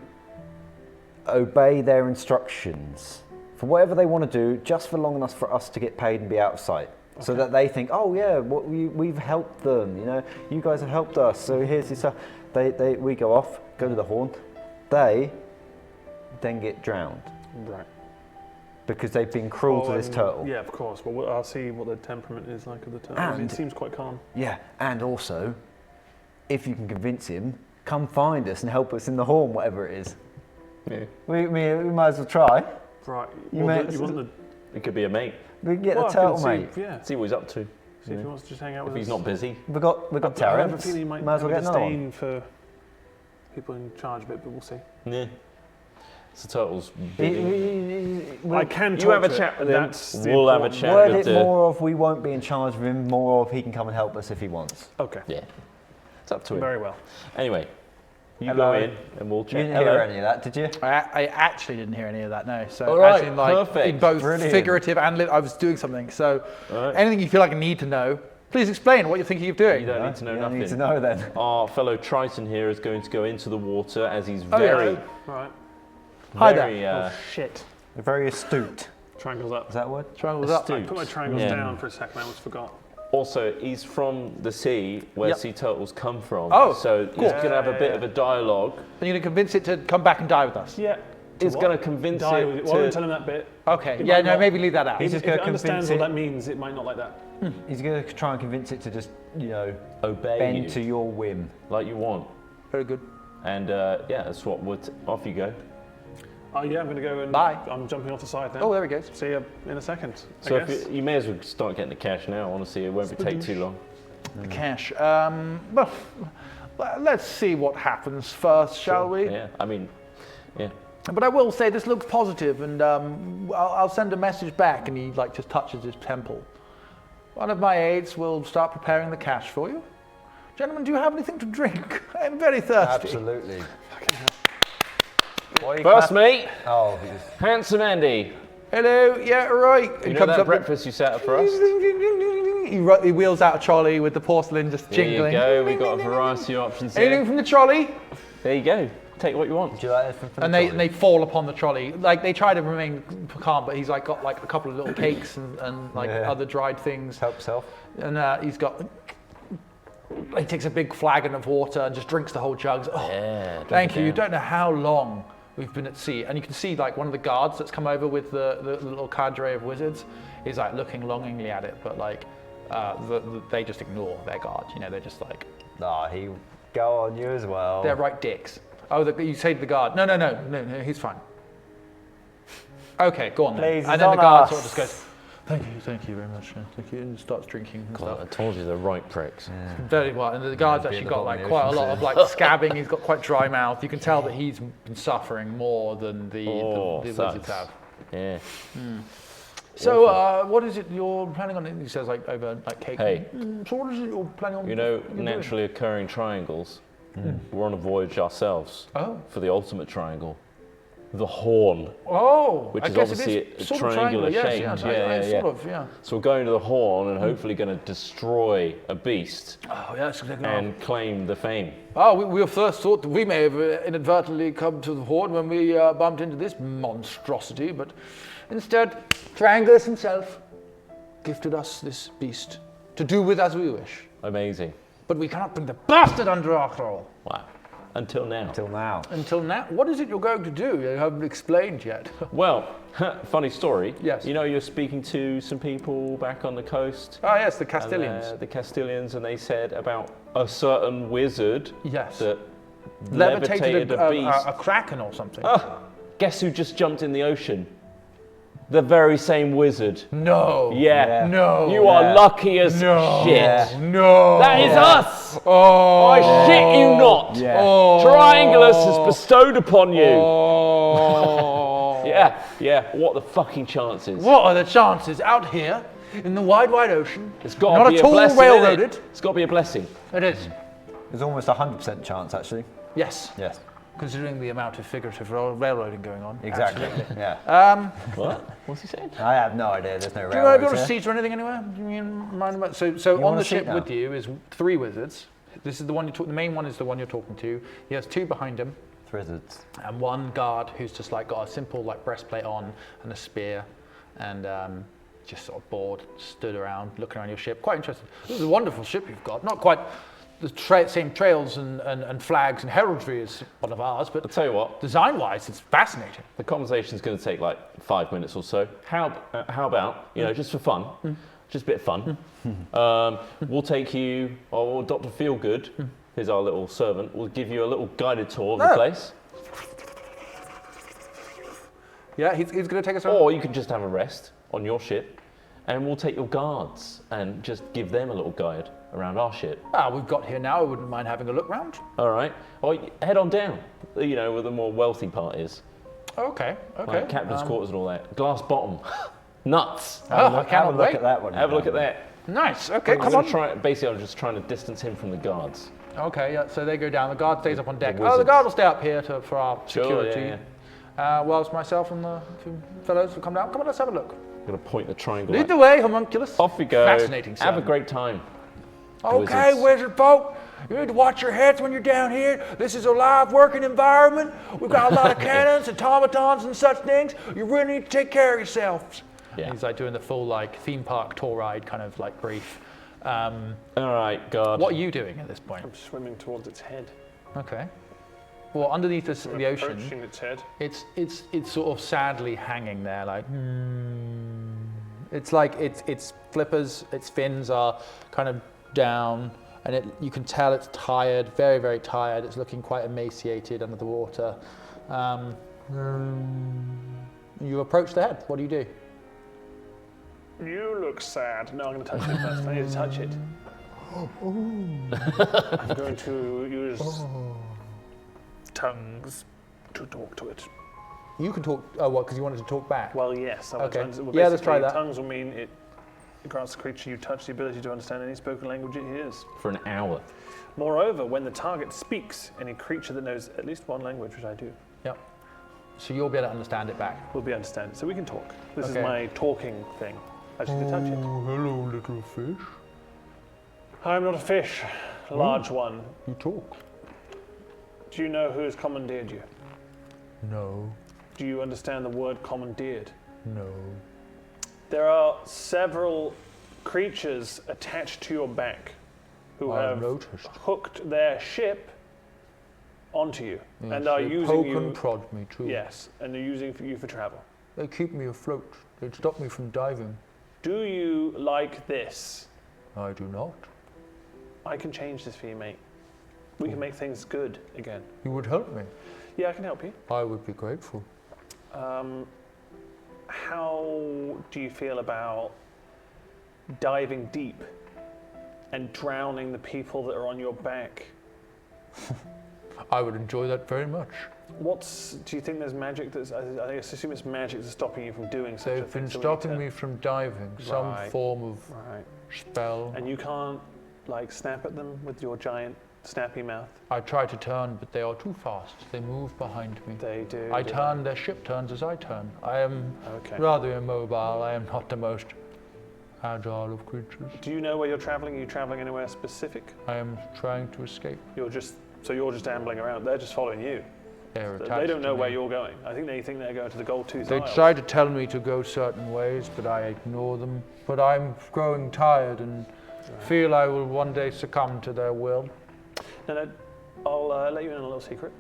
obey their instructions for whatever they want to do, just for long enough for us to get paid and be out of sight. So that they think, oh yeah, we've helped them. You know, you guys have helped us. So here's this stuff. We go off, go to the horn. They then get drowned Right. because they've been cruel to this turtle. Yeah, of course. Well, I'll see what the temperament is like of the turtle. And- It seems quite calm. Yeah, and also, if you can convince him, come find us and help us in the horn, whatever it is. Yeah. We might as well try. Right. You Well, may- you want the It could be a mate. We can get well, the I can turtle, see, mate. Yeah. See what he's up to. See if he wants to just hang out If with he's us. not busy. We've got I have a Terrence. feeling he might as well have get another one. disdain for people in charge a bit, but we'll see. Yeah. It's the turtle's He- big. I can You talk have a to it. chat with him. That's the We'll have a important- chat Word with it the. more of we won't be in charge of him, more of he can come and help us if he wants. Okay. Yeah. It's up to him. Very well. Anyway, you Hello. go in and we'll You check. didn't hear any of that, did you? I actually didn't hear any of that, no. So All right, as in, like, perfect. in both Brilliant. figurative and I was doing something. So All right. anything you feel like you need to know, please explain what you're thinking of doing. You don't need to know you nothing. need to know then. Our fellow Triton here is going to go into the water as he's Oh, yeah. very, Right. Hi there. very Oh, shit. Very astute. Triangles up. Is that a word? Triangles up. astute. Put my triangles Yeah. down for a second. I almost forgot. Also, he's from the sea where Yep. sea turtles come from. Oh, so he's cool. going to have a bit of a dialogue. And you're going to convince it to come back and die with us. Yeah. He's going to convince Die it with it. Well, I won't to. tell him that bit. Okay. It Yeah, might no, not- maybe leave that out. He's If just it going to understands convince what it. that means, it might not like that. He's going to try and convince it to just, Obey bend you to your whim. like you want. Very good. And yeah, that's what would. Off you go. Oh, yeah, I'm going to go and. Bye. I'm jumping off the side now. Oh, there he goes. See you in a second. So I if guess. you may as well start getting the cash now. Honestly, it won't take too long. The cash. Well, let's see what happens first, shall we? Yeah. I mean, yeah. But I will say this looks positive, and I'll send a message back. And he just touches his temple. One of my aides will start preparing the cash for you. Gentlemen, do you have anything to drink? I am very thirsty. Absolutely. First mate, Oh, handsome Andy. Hello, yeah, right. You know that breakfast you set up for us? He wheels out a trolley with the porcelain just There you jingling. go. We've got a variety of options Anything here. from the trolley? There you go. Take what you want. do you like anything from And the they, trolley? and they fall upon the trolley. Like they try to remain calm, but he's got a couple of little cakes and Yeah. other dried things. Help yourself. And he takes a big flagon of water and just drinks the whole jug. Oh, Yeah. thank you. You don't know how long we've been at sea. And you can see one of the guards that's come over with the little cadre of wizards is looking longingly at it, but they just ignore their guard. They're just Nah, he go on you as well. they're right dicks. Oh, you say to the guard, no, he's fine. Okay, go on then. Please, And he's then the on guard us. sort of just goes, thank you very much, thank you, and starts drinking and God, I stuff. told you they're right pricks. Very well, and the guard's be at actually the got bottom of the quite a ocean lot of scabbing. He's got quite dry mouth. You can tell that he's been suffering more than the wizards sucks. have. Yeah. So, what is it you're planning on? He says over cake. Hey. So what is it you're planning on? You know, doing? naturally occurring triangles. We're on a voyage ourselves Oh. for the ultimate triangle, the Horn. Oh, Which I is guess obviously it is a sort of triangular yes, shape. yes, Yeah. sort of, yeah. So we're going to the Horn and hopefully going to destroy a beast Oh, yes, exactly. and claim the fame. Oh, we first thought that we may have inadvertently come to the Horde when we bumped into this monstrosity, but instead, Triangulus himself gifted us this beast to do with as we wish. Amazing. But we cannot bring the bastard under our control. Wow. Until now. Till now. Until now, what is it you're going to do? You haven't explained yet. Well, funny story. Yes. You know, you're speaking to some people back on the coast. Ah, yes, the and, Castilians. the Castilians, and they said about a certain wizard Yes. that Levitated a beast. a kraken or something. Guess who just jumped in the ocean? The very same wizard. No. Yeah. No. You are lucky as No. shit. No. That is us. Oh. I shit you not. Yeah. Oh. Triangulus has bestowed upon you. Oh. Yeah. What are the fucking chances? What are the chances out here in the wide, wide ocean? It's got Not to be at a all blessing. innit? railroaded. It's got to be a blessing. It is. There's almost 100% chance, actually. Yes. Yes. Considering the amount of figurative railroading going on. Exactly. Yeah. What? What's he saying? I have no idea. There's no Do you have railroads a here. seat or anything anywhere? Do you mind about? So on want the a seat ship now? with you is 3 wizards. This is the one you talk. The main one is the one you're talking to. He has 2 behind him, Wizards. and 1 guard who's just got a simple breastplate on and a spear, and just sort of bored, stood around, looking around your ship. Quite interested. This is a wonderful ship you've got. Not quite same trails and flags and heraldry as one of ours, but I'll tell you what, design-wise, it's fascinating. the conversation's going to take like 5 minutes or so. How about, just for fun, just a bit of fun, we'll take you, or Dr. Feelgood, who's our little servant, will give you a little guided tour of the place. Yeah, he's going to take us around. Or you can just have a rest on your ship, and we'll take your guards and just give them a little guide around our ship. We've got here now. I wouldn't mind having a look round. All right. Or head on down, where the more wealthy part is. Okay. Like captain's quarters and all that. Glass bottom. Nuts. I cannot Have a look wait. at that one. Have a look at that. Nice. Okay, I'm come gonna on. basically, I'm just trying to distance him from the guards. Okay, yeah. So they go down. The guard stays up on deck. The wizards. guard will stay up here for our Sure, security. yeah. Whilst myself and the two fellows will come down. Come on, let's have a look. I'm going to point the triangle Lead out. the way, homunculus. Off we go. Fascinating. Have a sermon. great time. Okay, Wizards. wizard folk, you need to watch your heads when you're down here. This is a live working environment. We've got a lot of cannons, automatons, and such things. You really need to take care of yourselves. Yeah. He's like doing the full theme park tour ride kind of like brief. All right, guard. What are you doing at this point? I'm swimming towards its head. Okay. Well, underneath the ocean, Approaching its head. it's sort of sadly hanging there, like. It's like its flippers, its fins are kind of down, and you can tell it's tired, very, very tired. It's looking quite emaciated under the water. You approach the head. What do you do? You look sad. No, I'm going to touch it first. I need to touch it. I'm going to use tongues to talk to it. You can talk. Oh, what? Because you wanted to talk back. Well, yes. Okay. Well, Yeah, let's try basically, that. Tongues will mean it grants the creature you touch the ability to understand any spoken language it hears. For an hour. Moreover, when the target speaks, any creature that knows at least one language, which I do, Yep. So you'll be able to understand it back. will be understand. So we can talk. This Okay. is my talking thing. I just need to touch it. Hello, little fish. I'm not a fish, a large one. You talk? Do you know who has commandeered you? No, Do you understand the word commandeered? no. There are several creatures attached to your back who I've have noticed. hooked their ship onto you Yes, and are they using poke you. and prod me too. Yes, and they're using you for travel. They keep me afloat. They stop me from diving. Do you like this? I do not. I can change this for you, mate. We can make things good again. You would help me. Yeah, I can help you. I would be grateful. How do you feel about diving deep and drowning the people that are on your back? I would enjoy that very much. Do you think there's magic that's, I assume it's magic that's stopping you from doing such a They've thing? been so we need stopping to- me from diving. Some Right. form of Right. spell. And you can't, snap at them with your giant snappy mouth? I try to turn, but they are too fast. They move behind me. They do. I do turn, their ship turns as I turn. I am they? Okay. rather immobile. I am not the most agile of creatures. Do you know where you're traveling? Are you traveling anywhere specific? I am trying to escape. You're just ambling around. They're just following you. They're They attached don't know to where me. you're going. I think they're going to the Gold Tooth They Isles. try to tell me to go certain ways, but I ignore them. But I'm growing tired and feel I will one day succumb to their will. No, I'll let you in on a little secret.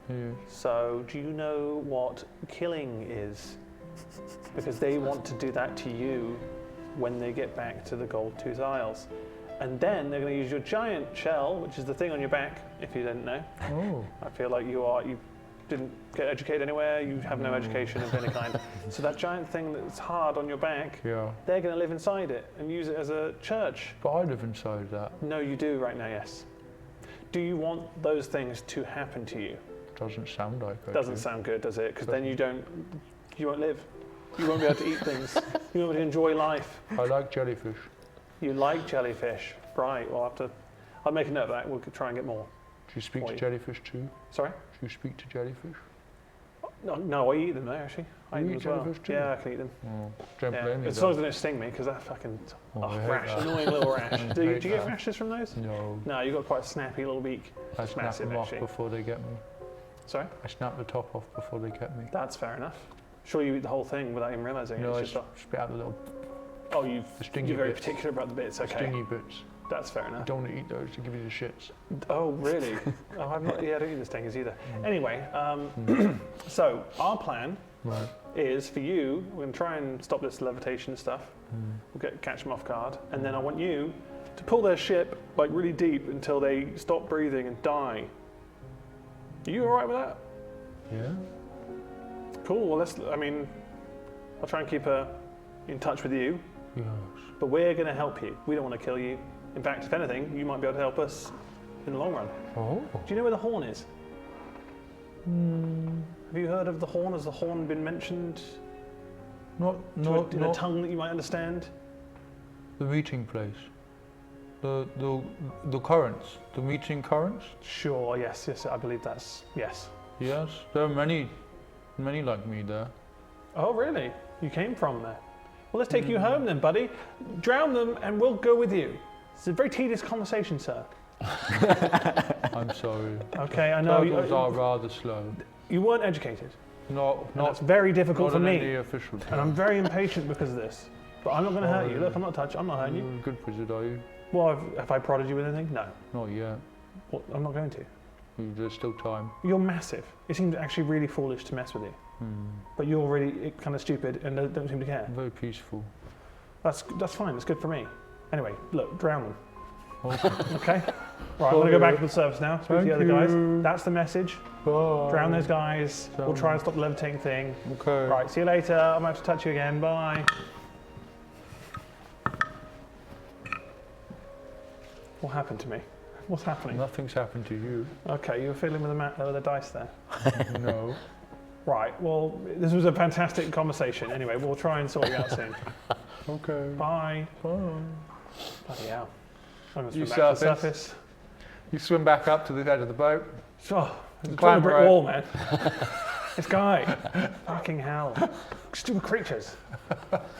Yes. So, do you know what killing is? Because they want to do that to you when they get back to the Gold Tooth Isles. And then they're going to use your giant shell, which is the thing on your back, if you didn't know. Oh. I feel like you didn't get educated anywhere, you have no education of any kind. So that giant thing that's hard on your back, Yeah. they're going to live inside it and use it as a church. But I live inside that. No, you do right now, yes. Do you want those things to happen to you? Doesn't sound like it. Doesn't sound good, does it? Because then you won't live. You won't be able to eat things. You won't be able to enjoy life. I like jellyfish. You like jellyfish, right? I'll make a note of that. We'll try and get more. Do you speak to Wait. jellyfish too? Sorry? Do you speak to jellyfish? No, I eat them though, actually. I You eat them eat as well. jellyfish too? Yeah, I can eat them. Oh, don't Yeah. blame me. As long as then. they don't sting me, because that fucking I hate rash, that. annoying little rash. I Do you hate get that. rashes from those? No, No, you've got quite a snappy little beak. I It's snap massive, them off actually. before they get me. Sorry? I snap the top off before they get me. That's fair enough. Sure, you eat the whole thing without even realizing No, I it's just. spit out the little Oh, the stingy you're very bits. particular about the bits. Okay. stingy bits. That's fair enough. Don't want to eat those to give you the shits. Oh, really? Oh, I've not. Yeah, I don't eat the stingers either. Anyway, so our plan is for you. We're going to try and stop this levitation stuff. We'll catch them off guard, and then I want you to pull their ship like really deep until they stop breathing and die. Are you all right with that? Yeah. Cool. Well, I'll try and keep her in touch with you. Yes. But we're going to help you. We don't want to kill you. In fact, if anything, you might be able to help us in the long run. Oh. Do you know where the horn is? Have you heard of the horn? Has the horn been mentioned in a tongue that you might understand? The meeting place. The currents. The meeting currents. Sure, yes, I believe that's, yes. Yes. There are many like me there. Oh, really? You came from there? Well, let's take you home then, buddy. Drown them and we'll go with you. It's a very tedious conversation, sir. I'm sorry. Okay, I know. Turtles are rather slow. You weren't educated. Not That's very difficult for not me. any official term. And I'm very impatient because of this. But I'm not going to hurt you. Look, I'm not hurting you. You're a good wizard, are you? Well, have I prodded you with anything? No. Not yet. Well, I'm not going to. There's still time. You're massive. It seems actually really foolish to mess with you. But you're really kind of stupid and don't seem to care. Very peaceful. That's fine. That's good for me. Anyway, look, drown them. Okay. Okay? Right, I'm going to go back to the surface now. Speak to the other guys. That's the message. Bye. Drown those guys. We'll try and stop the levitating thing. Okay. Right, see you later. I'm going to have to touch you again. Bye. What happened to me? What's happening? Nothing's happened to you. Okay, you were fiddling with the dice there. No. Right, well, this was a fantastic conversation. Anyway, we'll try and sort you out soon. Okay. Bye. Bye. Bloody hell. I'm going to You swim back to the surface. surface. You swim back up to the edge of the boat. Oh, it's Climb a brick right. wall, man. This guy. Fucking hell. Stupid creatures.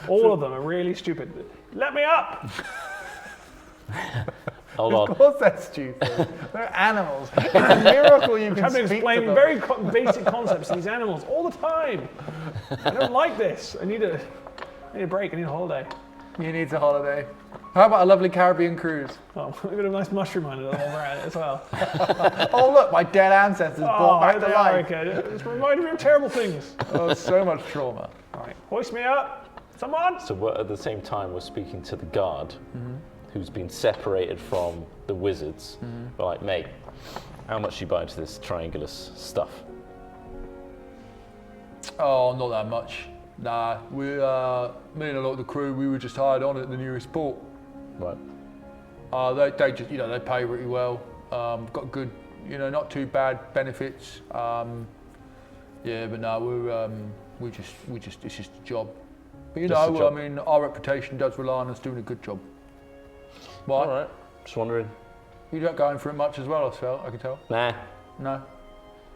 All of them are really stupid. Let me up! Hold Of on. course that's stupid. They're animals. It's a miracle you I'm can having to speak to explain them. very basic concepts to these animals all the time. I don't like this. I need a break. I need a holiday. You need a holiday. How about a lovely Caribbean cruise? Oh, we've got a nice mushroom on it while we're at it as well. Oh look, my dead ancestors brought back to they are, life. okay. It's reminding me of terrible things. Oh, so much trauma. Right, hoist me up. Someone. So at the same time, we're speaking to the guard, who's been separated from the wizards. We're like, mate, how much do you buy into this triangulus stuff? Oh, not that much. Nah, me and a lot of the crew, we were just hired on at the nearest port. Right. They just, they pay really well. Got good, not too bad benefits. Yeah, but no, we just, it's just a job. But Just a job. I mean, our reputation does rely on us doing a good job. Why? All right. Just wondering. You're not going for it much as well, I can tell. Nah. No.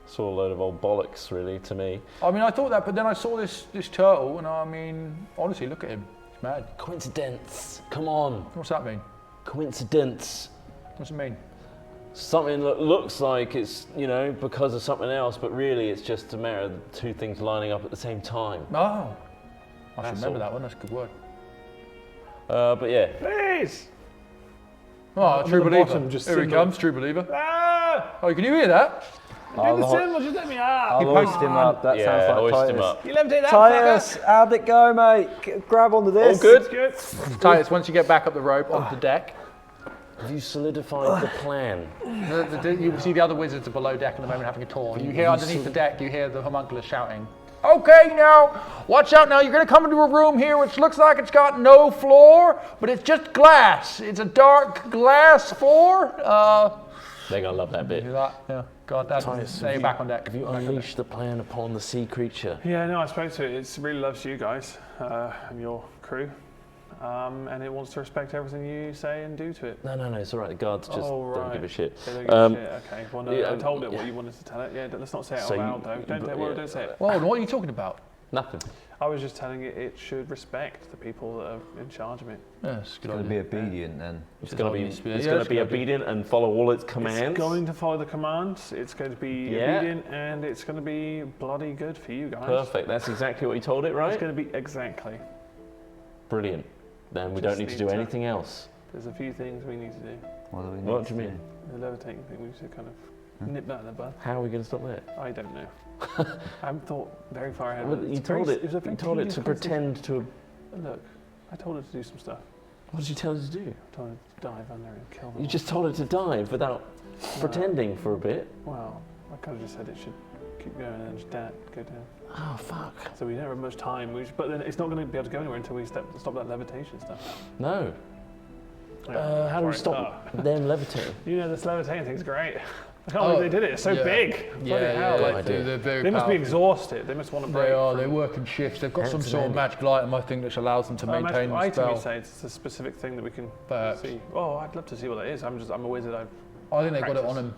It's all a load of old bollocks, really, to me. I mean, I thought that, but then I saw this turtle, and I mean, honestly, look at him. It's mad. Coincidence. Come on. What's that mean? Coincidence. What's it mean? Something that looks like it's, because of something else, but really it's just a matter of the two things lining up at the same time. Oh. I should That's remember all. that one, that's a good word. But yeah. Please. Oh, I'm true at the believer. bottom, just Here he symbol. comes, true believer. Ah! Oh, can you hear that? Do the symbol, just let me up. I'll hoist him up. That Yeah, sounds like hoist Titus. him up. You levitate that Titus, how'd it go, mate? Grab onto this. All good? fucker. Good. Titus, once you get back up the rope onto the deck, Have you solidified the plan? you see the other wizards are below deck at the moment having a tour. You hear underneath the deck, you hear the homunculus shouting, "Okay, now, watch out now, you're gonna come into a room here which looks like it's got no floor, but it's just glass. It's a dark glass floor." They're gonna love that bit. Do that? Yeah. God, that's Titus, now you're back on deck. Have you unleashed the plan upon the sea creature? Yeah, no, I spoke to it. It really loves you guys and your crew. And it wants to respect everything you say and do to it. No, it's all right. The guards just don't give a shit. They don't give a shit. Okay. Well, no, yeah, I told it what you wanted to tell it. Yeah, let's not say it So out you- loud, though. Don't say it. Whoa, what are you talking about? Nothing. I was just telling it it should respect the people that are in charge of it. Yes, good Going to be obedient then. It's gonna be. obvious, yeah. It's Yeah, gonna that's be good. obedient and follow all its commands. It's going to follow the commands. It's going to be Yeah. obedient, and it's going to be bloody good for you guys. Perfect. That's exactly what you told it, right? It's going to be exactly. Brilliant. Then we Just don't need to need do to- anything else. There's a few things we need to do. What do we need What to do you mean? The levitating thing, we need to kind of nip that in the bud. How are we going to stop that? I don't know. I haven't thought very far ahead. Well, It's you very- told it. was You affecting told it his to concentration. pretend to. Look, I told her to do some stuff. What did you tell it to do? I told her to dive under and kill them. You just told it to dive without pretending for a bit. Well, I kind of just said it should keep going and then just go down. Oh fuck! So we don't have much time. But then it's not going to be able to go anywhere until we stop that levitation stuff. No. Yeah, How do we sorry. stop them levitating? You know, this levitating thing's great. I can't believe they did it. It's so big. Bloody hell, yeah, like, I do. They're very they must be powerful. exhausted. They must want to break. They are. from- They work in shifts. They've got some Hence sort of the magical item, I think, which allows them to Oh, maintain magical the item, spell. you say? It's a specific thing that we can Perhaps. see. Oh, I'd love to see what that is. I'm a wizard. I think they got it Practice. on him.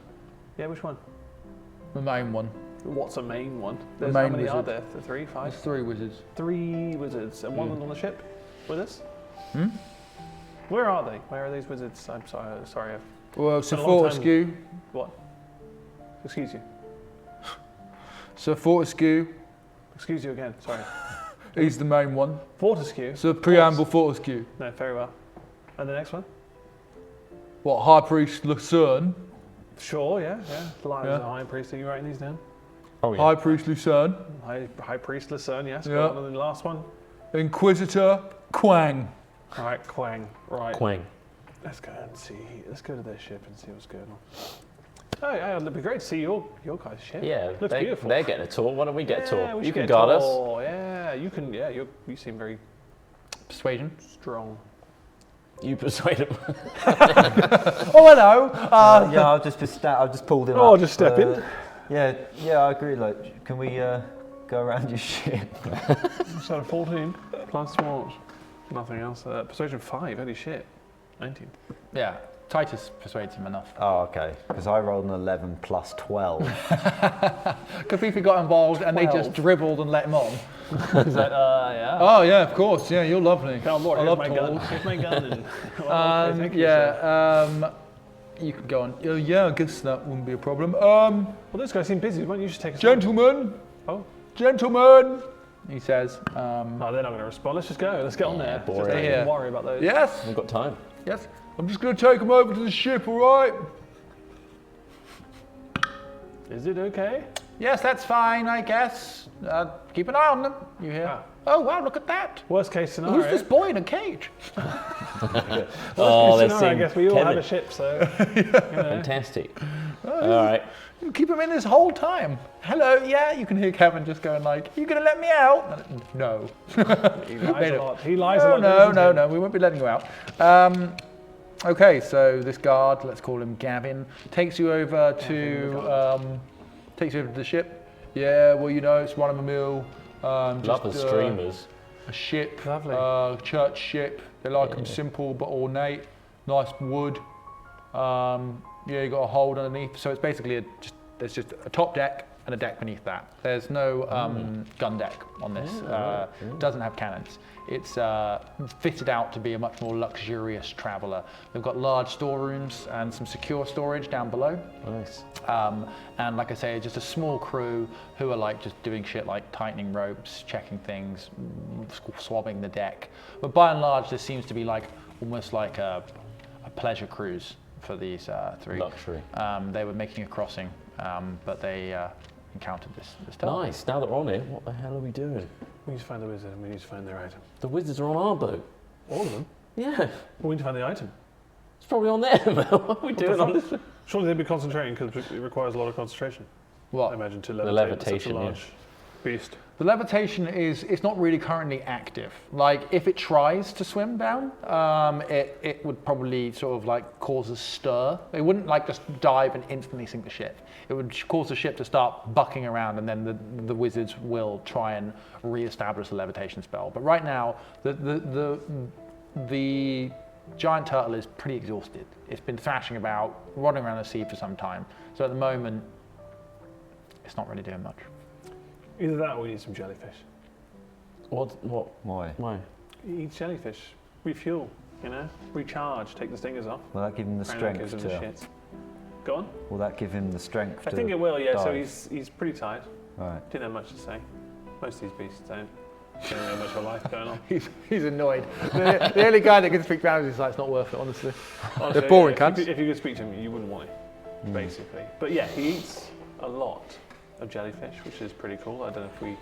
Yeah, which one? The main one. What's a main one? The There's how main many are wizard. there? The 3, 5? There's 3 wizards. 3 wizards and one on the ship with us. Hmm? Where are they? Where are these wizards? I'm sorry. Well, Sir been a long time. Fortescue. What? Excuse you. Sir Fortescue. Excuse you again. Sorry. He's the main one. Fortescue. Sir Preamble Fortescue. No, very well. And the next one? What, High Priest Lucerne? Sure. Yeah. The line Yeah. is a high priest. Are you writing these down? Oh High Priest Lucerne. High priest Lucerne. Yes. Yeah. Go on, and then the last one. Inquisitor Quang. All right, Quang. Right. Quang. Let's go and see. Let's go to their ship and see what's going on. Oh, yeah, it'd be great to see your guys' ship. Yeah, Looks beautiful. they're getting a tour. Why don't we get a Yeah, tour? we You should can get a guard us. tour. Yeah, you can. Yeah, you seem very Persuasion. strong. You persuade them. Oh, hello. Yeah, I'll just pulled him Oh, up. just step in. Yeah, I agree. Like, can we go around your ship? So 14 plus what? Nothing else. Persuasion 5. Holy shit. 19. Yeah, Titus persuades him enough. Oh, okay. Because I rolled an 11 plus 12. Kafifi got involved and they just 12. dribbled and let him on. Is that, yeah. Oh, yeah, of course. Yeah, you're lovely. Oh, Lord, I here's love my gun. tools. Here's my gun. And, well, thank you, sir. Yeah, you can go on. Yeah, I guess that wouldn't be a problem. Well, those guys seem busy. Why don't you just take us? Gentlemen, Oh. gentlemen, he says. No, they're not going to respond. Let's just go. Let's get on there. boring. Just don't Yeah. even worry about those. Yes, We've got time. yes. I'm just going to take him over to the ship, all right? Is it okay? Yes, that's fine, I guess. Keep an eye on them. You hear? Ah. Oh, wow, look at that. Worst case scenario. Who's this boy in a cage? Oh, Worst case they scenario, I seem guess we all have Kevin. a ship, so. You know. Fantastic. All right. Keep him in this whole time. Hello, yeah, you can hear Kevin just going like, you going to let me out? No. He lies a lot. He lies a No, lot. no, doesn't no, he? no, we won't be letting you out. Okay, so this guard, let's call him Gavin, takes you over to the ship. Yeah, well, you know, it's run of the mill. Love the just, streamers. A ship, Lovely. church ship. They like them simple but ornate. Nice wood. Yeah, you got a hold underneath. So it's basically there's just a top deck and a deck beneath that. There's no gun deck on this. Doesn't have cannons. It's fitted out to be a much more luxurious traveller. They've got large storerooms and some secure storage down below. Nice. And like I say, just a small crew who are like just doing shit like tightening ropes, checking things, swabbing the deck. But by and large, this seems to be like almost like a pleasure cruise for these 3. Luxury. They were making a crossing, but they encountered this turtle. Nice. Now that we're on it, what the hell are we doing? We need to find the wizard and we need to find their item. The wizards are on our boat. All of them? Yeah. Well, we need to find the item. It's probably on them. What are we doing on this? Surely they'd be concentrating because it requires a lot of concentration. I What? imagine to The levitate such a levitation, yeah. large beast. The levitation it's not really currently active. Like if it tries to swim down, it would probably sort of like cause a stir. It wouldn't like just dive and instantly sink the ship. It would cause the ship to start bucking around, and then the wizards will try and re-establish the levitation spell. But right now, the giant turtle is pretty exhausted. It's been thrashing about, running around the sea for some time. So at the moment, it's not really doing much. Either that or we need some jellyfish. What? Why? Why? Eat jellyfish. Refuel, you know? Recharge, take the stingers off. Will that give him the Apparently that strength gives him the to? shit. Go on. Will that give him the strength? I to think it will, yeah. So dive? he's pretty tired. Right. Didn't have much to say. Most of these beasts don't. Don't really have much of a life going on. He's annoyed. The only guy that can speak boundaries is like, it's not worth it, honestly. Honestly, They're boring yeah, cunts. if you could speak to him, you wouldn't want him, basically. But yeah, he eats a lot of jellyfish, which is pretty cool. I don't know if we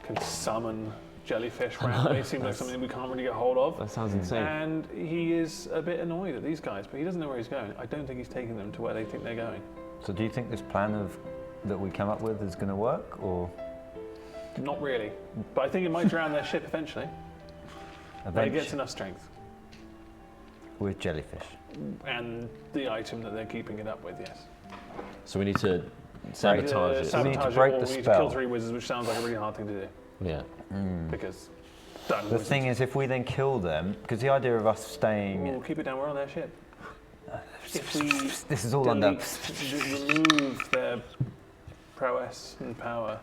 can summon jellyfish randomly. It seems like something we can't really get hold of. That sounds insane. And he is a bit annoyed at these guys, but he doesn't know where he's going. I don't think he's taking them to where they think they're going. So do you think this plan that we come up with is going to work, or Not really, but I think it might drown their ship eventually. When it gets enough strength. with jellyfish? And the item that they're keeping it up with, yes. So we need to sabotage it. We need to Sabotage break it, or the we need to spell. kill 3 wizards, which sounds like a really hard thing to do. Yeah. Because The thing is, if we then kill them, because the idea of us staying, we'll keep it down, we're on their ship. If we this is all under. remove their prowess and power.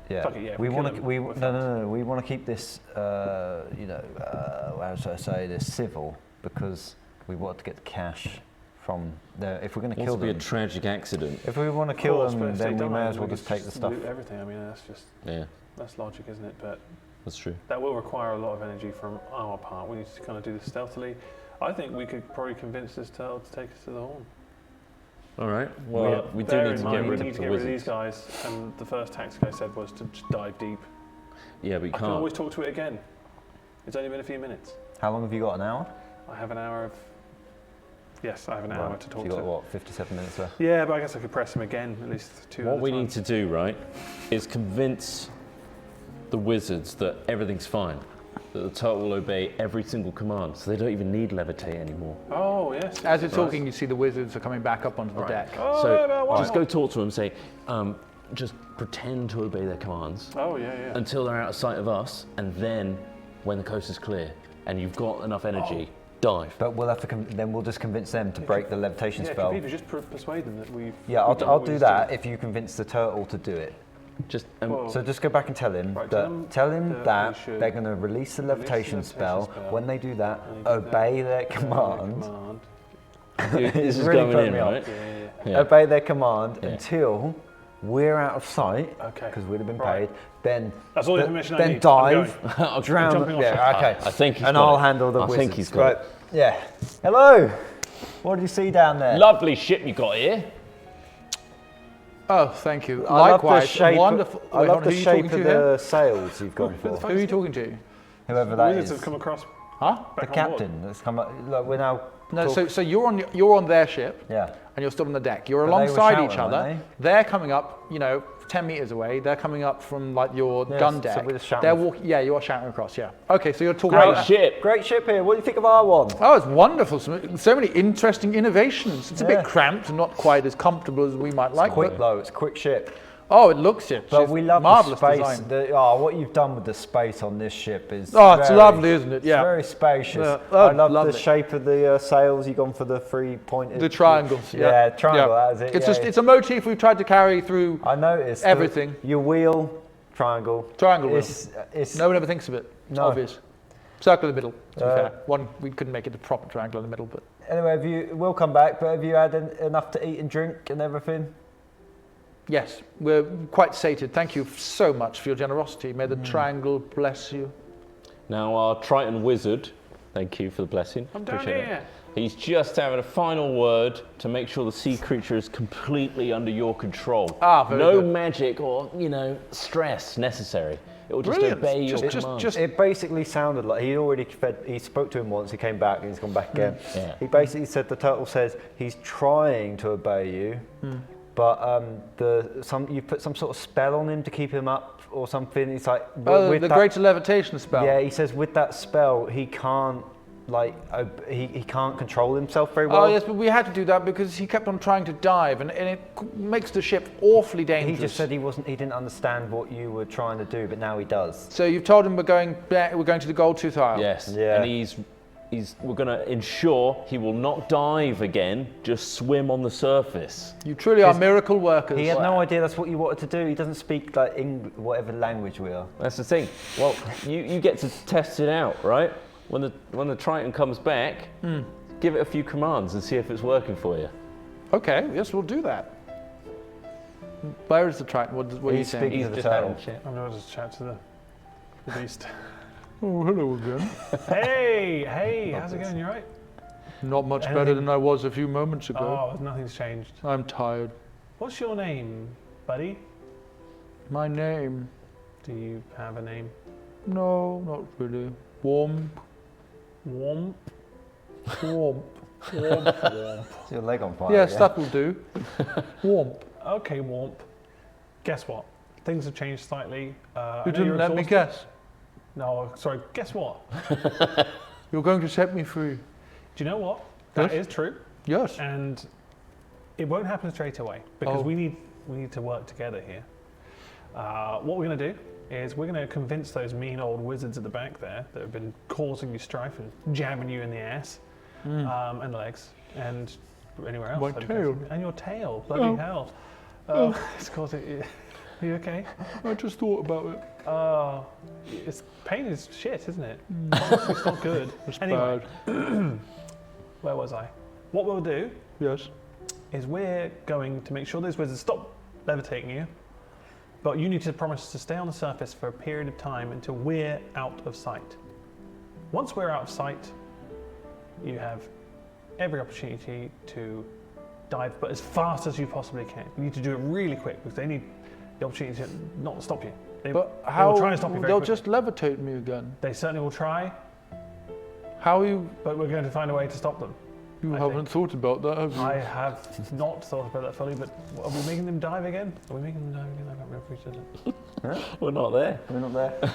Yeah, Fuck it, yeah, we kill want to. them, We we're no. We want to keep this. How should I say this? Civil, because we want to get the cash from the. If we're going to It kill wants to be a them, tragic accident. if we want to Of kill course, but them, if they then we don't, may as well we just could take the stuff. loot everything. I mean, Yeah, that's logic, isn't it? But that's true. that will require a lot of energy from our part. We need to kind of do this stealthily. I think we could probably convince this turtle to take us to the Horn. All right. Well, we do Bear need in to mind, get we rid need of to the get rid of these wizards. guys, and the first tactic I said was to just dive deep. Yeah, but you I can can't. always talk to it again. It's only been a few minutes. How long have you got? An hour? I have an hour of. Yes, I have an hour Right, to so talk you to. got what? 57 minutes left. Yeah, but I guess I could press him again at least 2 What at a we time. need to do, right, is convince the wizards that everything's fine, that the turtle will obey every single command, so they don't even need levitate anymore. Oh, yes. As you're talking, you see the wizards are coming back up onto the deck. Oh, So yeah, but why just not? go talk to them, say, just pretend to obey their commands Oh, yeah, yeah. until they're out of sight of us, and then when the coast is clear and you've got enough energy, dive. But we'll have to. Then we'll just convince them to break the levitation Yeah, spell. Completely, just persuade them that we've. Yeah, we've done I'll what do we that if you convince the turtle to do it. Just Well, So just go back and tell him Right, that. tell him that that we should they're going to release the levitation spell. spell. When they do that, When they do obey their command. command. this is really going putting in, me off. right? Yeah, yeah, yeah. Yeah. Obey their command Yeah. until we're out of sight. Okay. Because we'd have been Right. paid. Then That's all the information I then need. I'm dive, going. drown. jumping off Yeah, it. okay. I think he's and got I'll it. handle the I wizards. think he's got right. Yeah. Hello. What do you see down there? Lovely ship you got here. Oh, thank you. I love the Likewise, shape. wonderful. I Wait, love hold on, the who are you shape talking of to here? the sails you've gone for. Who are you talking to? Whoever The that wizards is. have come across. Huh? The back on board. captain that's come up. Look, we're now. No, talk- so you're on their ship, Yeah. and you're still on the deck. You're But they were alongside shouting, each other. weren't They're coming up, 10 meters away. They're coming up from like your Yes, gun so deck. we're just shouting. They're walking. Yeah, you are shouting across. Yeah. Okay, so you're talking Great about. ship. Great ship here. What do you think of our one? Oh, it's wonderful. So many interesting innovations. It's a Yeah. bit cramped and not quite as comfortable as we might like. Quick But, though. It's a quick ship. oh, it looks it. But It's we love marvelous the space. design. What you've done with the space on this ship is. Oh, it's very- lovely, isn't it? Yeah. It's very spacious. Yeah. Oh, I love lovely. the shape of the sails. You've gone for the 3-pointed. The triangles. Yeah, triangle. That is it. It's yeah. just it's a motif we've tried to carry through. I noticed everything. Your wheel, triangle. Triangle wheel. It's No one ever thinks of it. It's No. obvious. Circle in the middle, to be Uh, fair. One, we couldn't make it a proper triangle in the middle, but Anyway, we'll come back. But have you had enough to eat and drink and everything? yes, we're quite sated. Thank you so much for your generosity. May the Mm. triangle bless you. Now our Triton wizard, thank you for the blessing. I'm down Appreciate here. it. He's just having a final word to make sure the sea creature is completely under your control. Ah, very no good. magic or stress necessary. It will just Brilliant. obey your Just- commands. It basically sounded like he spoke to him once, he came back and he's gone back again. Yeah. He basically said, the turtle says he's trying to obey you, but you put some sort of spell on him to keep him up or something. It's like, Oh, with the that- greater levitation spell. Yeah, he says with that spell, he can't, he can't control himself very well. Oh yes, but we had to do that because he kept on trying to dive, and it makes the ship awfully dangerous. He just said he didn't understand what you were trying to do, but now he does. So you've told him we're going to the Gold Tooth Isle. Yes, Yeah. and we're going to ensure he will not dive again, just swim on the surface. You truly are miracle workers. He had no idea that's what you wanted to do. He doesn't speak like whatever language we are. That's the thing. Well, you get to test it out, right? When the Triton comes back, give it a few commands and see if it's working for you. Okay, yes, we'll do that. Where is the Triton? What are you He's saying? speaking to the just had turtle. a chat. I'm going to just chat to the the beast. Oh, hello again. Hey, how's it going? You alright? Not much better than I was a few moments ago. Oh, nothing's changed. I'm tired. What's your name, buddy? My name? Do you have a name? No, not really. Womp. Womp. Womp. Is your leg on fire? Yes, yeah? that will do. Womp. Okay, Womp. Guess what? Things have changed slightly. I You know didn't you're let me exhausted. guess. No, sorry. Guess what? You're going to set me free. Do you know what? That Yes. is true, Yes. and it won't happen straight away because Oh. we need to work together here. What we're going to do is we're going to convince those mean old wizards at the back there that have been causing you strife and jabbing you in the ass and legs and anywhere else. My I'm tail. guessing. And your tail. Bloody Oh. hell. It's causing. Are you okay? I just thought about it. It's pain is shit, isn't it? It's not good. It's Anyway. bad. Where was I? What we'll do Yes. is we're going to make sure those wizards stop levitating you, but you need to promise to stay on the surface for a period of time until we're out of sight. Once we're out of sight, you have every opportunity to dive, but as fast as you possibly can. You need to do it really quick because they need the opportunity to not stop you. They But will how? try and stop you very They'll quickly. just levitate me again. They certainly will try, How you? but we're going to find a way to stop them. You I haven't thought about that, have you? I have not thought about that fully, but are we making them dive again? Are we making them dive again? I can't remember if we did it. We're not there. We're not there.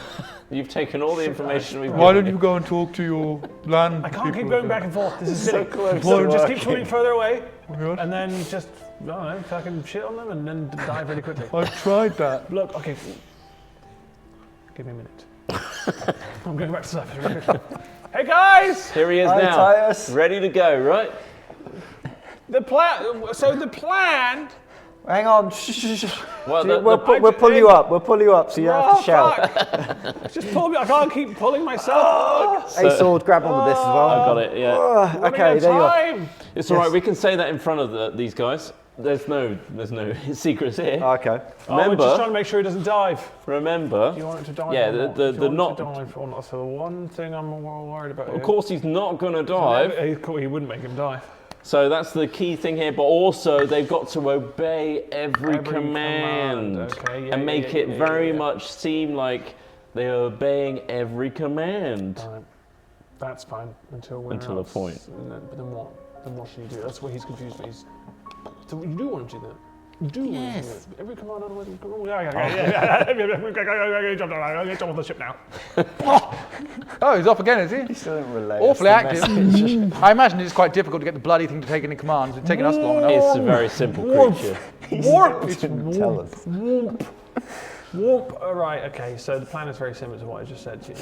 You've taken all the information we've Why given don't you go and talk to your land I can't keep people going then? back and forth. This is silly. close So to just keep working. swimming further away, Yes. and then just I don't know, fucking shit on them, and then dive really quickly. I've tried that. Look, okay. Give me a minute. I'm going back to surface. Really quickly. Hey guys, Here he is Hi, now, Titus. ready to go, right? the plan. So the plan. Hang on. Shh. Well, We'll pull you up. We'll pull you up so you don't have to shout. Fuck. Just pull me. I can't keep pulling myself. Hey, Sword, grab on with this as well. I got it, yeah. Running Okay, out of there you are. time. It's all right, we can say that in front of these guys. There's no secrets here. Okay. Oh, we're just trying Remember, to make sure he doesn't dive. remember, You want it to dive? Yeah, or the- not? the- Do the you want not- it to dive or not? So the one thing I'm more worried about. of course he's not going to dive. He wouldn't make him dive. So that's the key thing here, but also they've got to obey every Every command, okay, yeah, and yeah, make yeah, it yeah, very yeah. much seem like they are obeying every command. Right. That's fine until we're Until a out. point. But then what? Then what should you do? That's where he's confused. But he's. So you do want to do that? You do want to do that? Every command otherwise. Jump on the ship now. Oh, he's off again, is he? You still didn't relay. Awfully us the active. message. I imagine it's quite difficult to get the bloody thing to take any commands. It's taken us long enough. It's a very simple creature. He still didn't tell us. Warp. All right. Okay. So the plan is very similar to what I just said to you.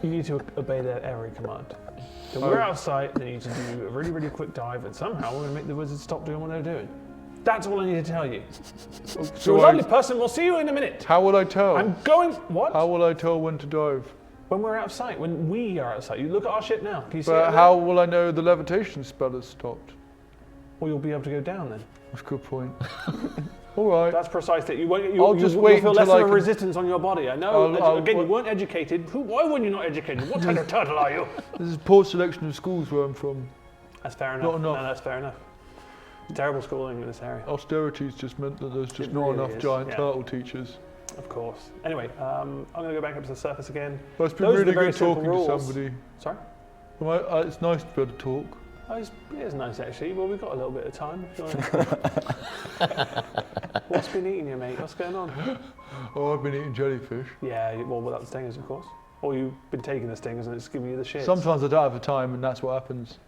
You need to obey their every command. So we're out of sight. They need to do a really, really quick dive, and somehow we're going to make the wizards stop doing what they're doing. That's all I need to tell you. So a lovely person. We'll see you in a minute. How will I tell? I'm going. What? How will I tell when to dive? When we're out of sight. When we are out of sight. You look at our ship now. Can you see it? But over how will I know the levitation spell has stopped? there? Well, you'll be able to go down then. That's a good point. All right. That's precise. That you won't. I'll just wait You'll feel until less I of a can- resistance on your body. I know. I'll- Again, you what- weren't educated. Why weren't you not educated? What kind of turtle are you? This is poor selection of schools where I'm from. That's fair enough. Not enough. No, that's fair enough. Terrible schooling in this area. Austerity's just meant that there's just It not really enough is, giant yeah. turtle teachers. Of course. Anyway, I'm going to go back up to the surface again. But it's been Those are the really very good simple talking rules. to somebody. Sorry? Well, it's nice to be able to talk. Oh, it is nice actually. Well, we've got a little bit of time. If you want. What's been eating you, mate? What's going on? Oh, I've been eating jellyfish. Yeah, well, without the stingers, of course. Or you've been taking the stingers and it's giving you the shit. Sometimes I don't have the time, and that's what happens.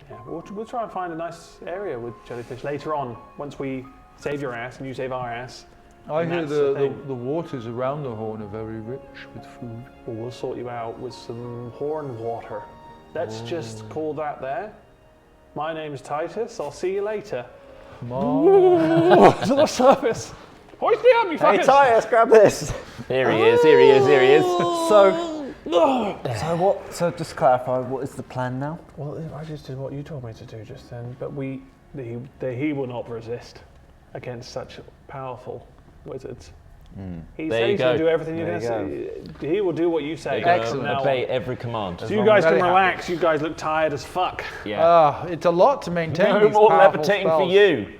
Yeah, we'll try and find a nice area with jellyfish later on. Once we save your ass and you save our ass. I And hear that's the the thing. waters around the horn are very rich with food. Well, we'll sort you out with some horn water. Let's just call that there. My name's Titus. I'll see you later. To the surface. Hoist me up, you Hey, fuckers! Titus, grab this. Here he is, here he is, here he is. So what? So just to clarify, what is the plan now? Well, I just did what you told me to do just then, but he will not resist against such powerful wizards. He There said you he's going go. to do everything you're There going you to say. He will do what you say. Excellent. from now Obey on. every command. So you guys can very happy. relax. You guys look tired as fuck. Yeah. It's a lot to maintain. No these more powerful levitating spells. for you.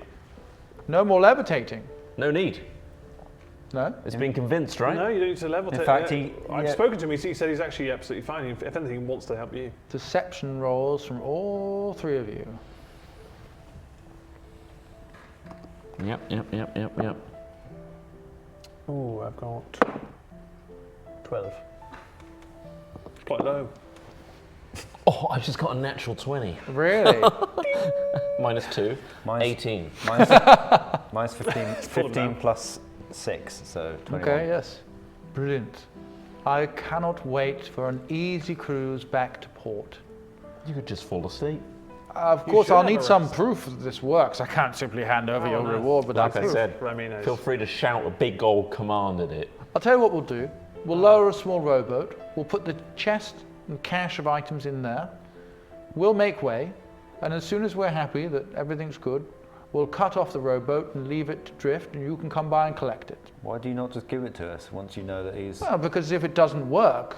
No more levitating. No need. No. It's been convinced, right? No, you don't need to level. In fact, I've spoken to him. He said he's actually absolutely fine. If anything, he wants to help you. Deception rolls from all three of you. Yep. Ooh, I've got 12. Quite low. Oh, I've just got a natural 20. Really? -2. Mine's- 18. Mine's 15 plus 6, so 21. Okay, yes. Brilliant. I cannot wait for an easy cruise back to port. You could just fall asleep. Of course, should I'll have need a some rest. proof that this works. I can't simply hand over your no. reward without Like I proof. said, Remy knows. feel free to shout a big old command at it. I'll tell you what we'll do. We'll lower a small rowboat. We'll put the chest and cache of items in there. We'll make way. And as soon as we're happy that everything's good, we'll cut off the rowboat and leave it to drift, and you can come by and collect it. Why do you not just give it to us once you know that he's... Well, because if it doesn't work,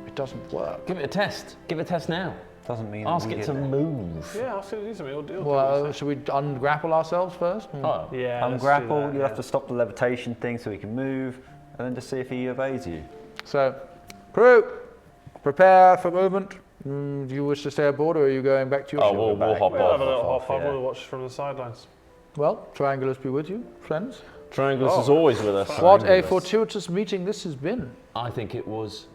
it doesn't work. Give it a test. Give it a test now. Doesn't mean Ask we it get to there. move. Yeah, I'll see do something. He'll do Well, should we ungrapple ourselves first? Oh, yeah. let's do Ungrapple, that, you yeah. have to stop the levitation thing so he can move, and then just see if he obeys you. So, crew, prepare for movement. Do you wish to stay aboard, or are you going back to your Oh, ship? we'll hop We'll have a off. little hop. yeah. We'll watch from the sidelines. Well, Triangulus be with you, friends. Triangulus is always with us. What a Triangulus. fortuitous meeting this has been. I think it was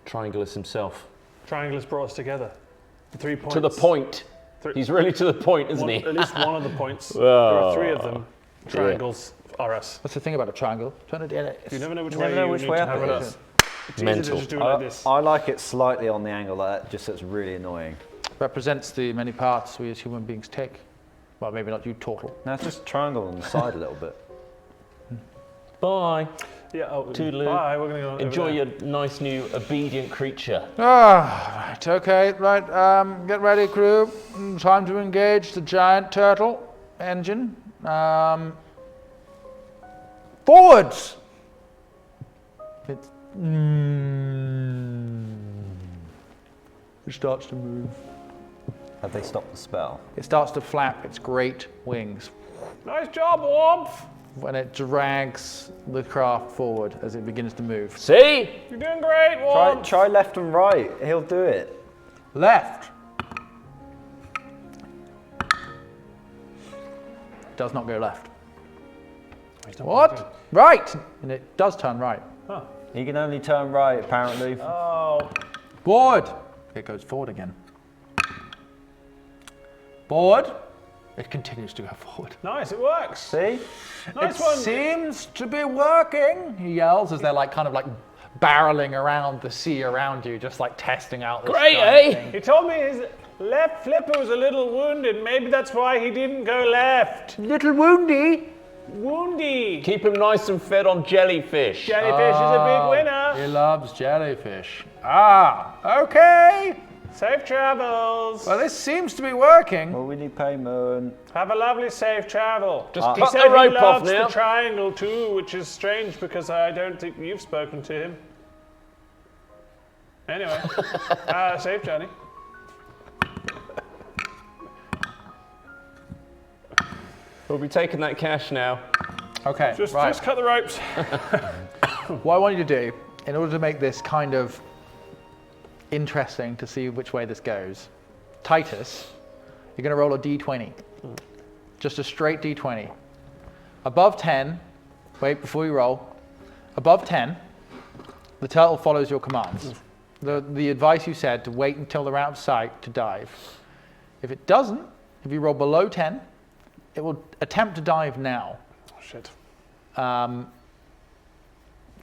Triangulus himself. Triangulus brought us together. The 3 points. To the point. Three- He's really to the point, isn't he? At least one of the points. There Oh, are 3 of them. Triangles are us. That's the thing about a triangle. Turn it in. You never know which Never way know you which need way to up have it it is. up. It's easy Mental. to just do it like this. I like it slightly on the angle like that, just so it's really annoying. Represents the many parts we as human beings take. Well, maybe not you, Turtle. Now it's just triangle on the side a little bit. Bye. Yeah. Oh, Toodaloo. bye. We're gonna go over Enjoy there. your nice new obedient creature. Right, okay, right, get ready, crew. Time to engage the giant turtle engine. Forwards! It starts to move. Have they stopped the spell? It starts to flap its great wings Nice job, Warmth. when it drags the craft forward as it begins to move. See? You're doing great, Warmth. Try left and right. He'll do it. Left. Does not go left. What? Right! And it does turn right. He can only turn right, apparently. Oh, Forward! It goes forward again. Forward. It continues to go forward. nice. It works. See? Nice It one. seems to be working, he yells as they're like kind of like barreling around the sea around you, just like testing out this Great, giant eh? thing. He told me his left flipper was a little wounded. Maybe that's why he didn't go left. Little woundy. Woundy. Keep him nice and fed on jellyfish. Jellyfish is a big winner. He loves jellyfish. Okay. Safe travels. Well, this seems to be working. Well, we need payment. Have a lovely safe travel. Just He cut said the he rope off loves now. the triangle too, which is strange because I don't think you've spoken to him. Anyway, safe journey. We'll be taking that cash now. Okay, Just right. cut the ropes. What I want you to do, in order to make this kind of interesting to see which way this goes, Titus, you're going to roll a d20. Just a straight d20. Above 10, wait before you roll. Above 10, the turtle follows your commands. The advice you said to wait until they're out of sight to dive. If it doesn't, if you roll below 10, it will attempt to dive now. Oh, shit.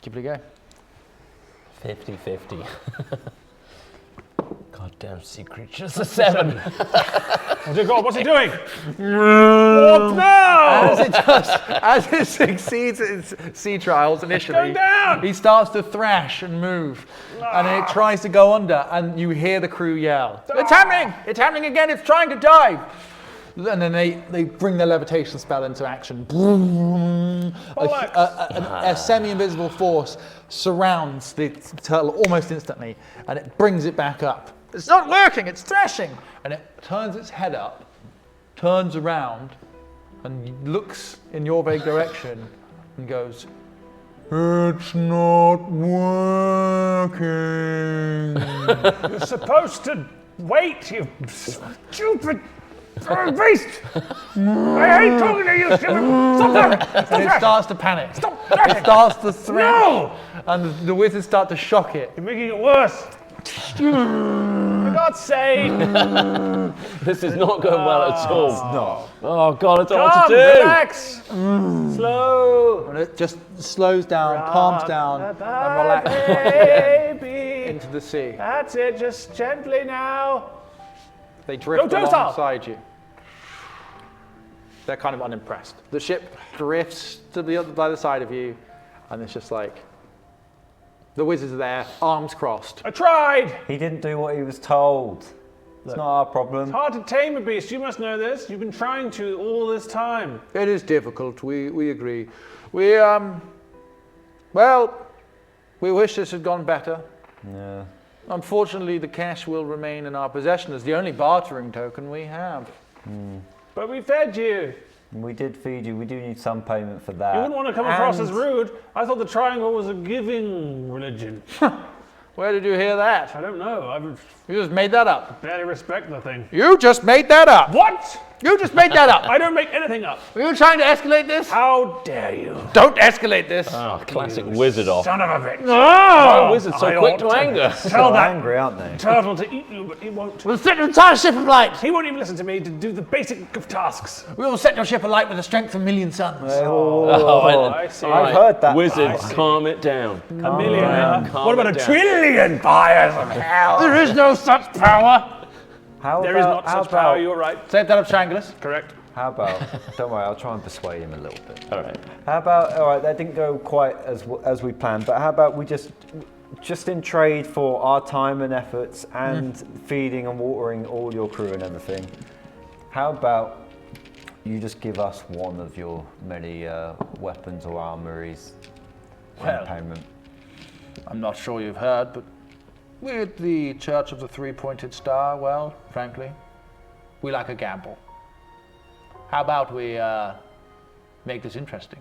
Give it a go. 50-50. Goddamn sea creatures. A 7. Oh dear God, what's he doing? What now? As it succeeds in its sea trials initially, going down. he starts to thrash and move, and then it tries to go under, and you hear the crew yell, "It's happening! It's happening again! It's trying to dive!" And then they bring their levitation spell into action. A semi-invisible force surrounds the turtle almost instantly, and it brings it back up. It's not working, it's thrashing! And it turns its head up, turns around, and looks in your vague direction, and goes, "It's not working." You're supposed to wait, you stupid beast! I hate talking to you, stupid! Stop that! And it starts to panic. Stop It that! starts to thresh. No! And the wizards start to shock it. You're making it worse. For God's sake! This is not going well at all. No. Oh God, I don't know Calm, what to do. relax. Slow. And it just slows down, calms down, and relaxes Baby. into the sea. That's it, just gently now. They drift Go, docile. alongside you. They're kind of unimpressed. The ship drifts to the other side of you, and it's just like the wizards are there, arms crossed. I tried. He didn't do what he was told. It's not our problem. Hard to tame a beast, you must know this. You've been trying to all this time. It is difficult. We agree. We wish this had gone better. Yeah. Unfortunately, the cash will remain in our possession as the only bartering token we have. But we fed you. We did feed you. We do need some payment for that. You wouldn't want to come across as And- rude. I thought the triangle was a giving religion. Where did you hear that? I don't know. I You just made that up. barely respect the thing. You just made that up. What? You just made that up. I don't make anything up. Were you trying to escalate this? How dare you? Don't escalate this. Oh, classic wizard off. Son of a bitch. Oh, wizard's so I quick ought to anger. Tell They're that angry, aren't they? turtle to eat you, but he won't. We'll set your entire ship alight. He won't even listen to me to do the basic of tasks. We will set your ship alight with the strength of a million suns. I see. I've heard that. Wizards, calm it down. A million. down, huh? calm What about it a down. trillion fires of hell? There is no such power. How There is about- not how such power, about- you're right. Say that of Triangulus. Correct. How about? Don't worry, I'll try and persuade him a little bit. All right. How about? All right, that didn't go quite as we planned. But how about we just in trade for our time and efforts and feeding and watering all your crew and everything? How about you just give us one of your many weapons or armories Well. in payment? I'm not sure you've heard, but we're at the Church of the Three-Pointed Star. Well, frankly, we like a gamble. How about we make this interesting?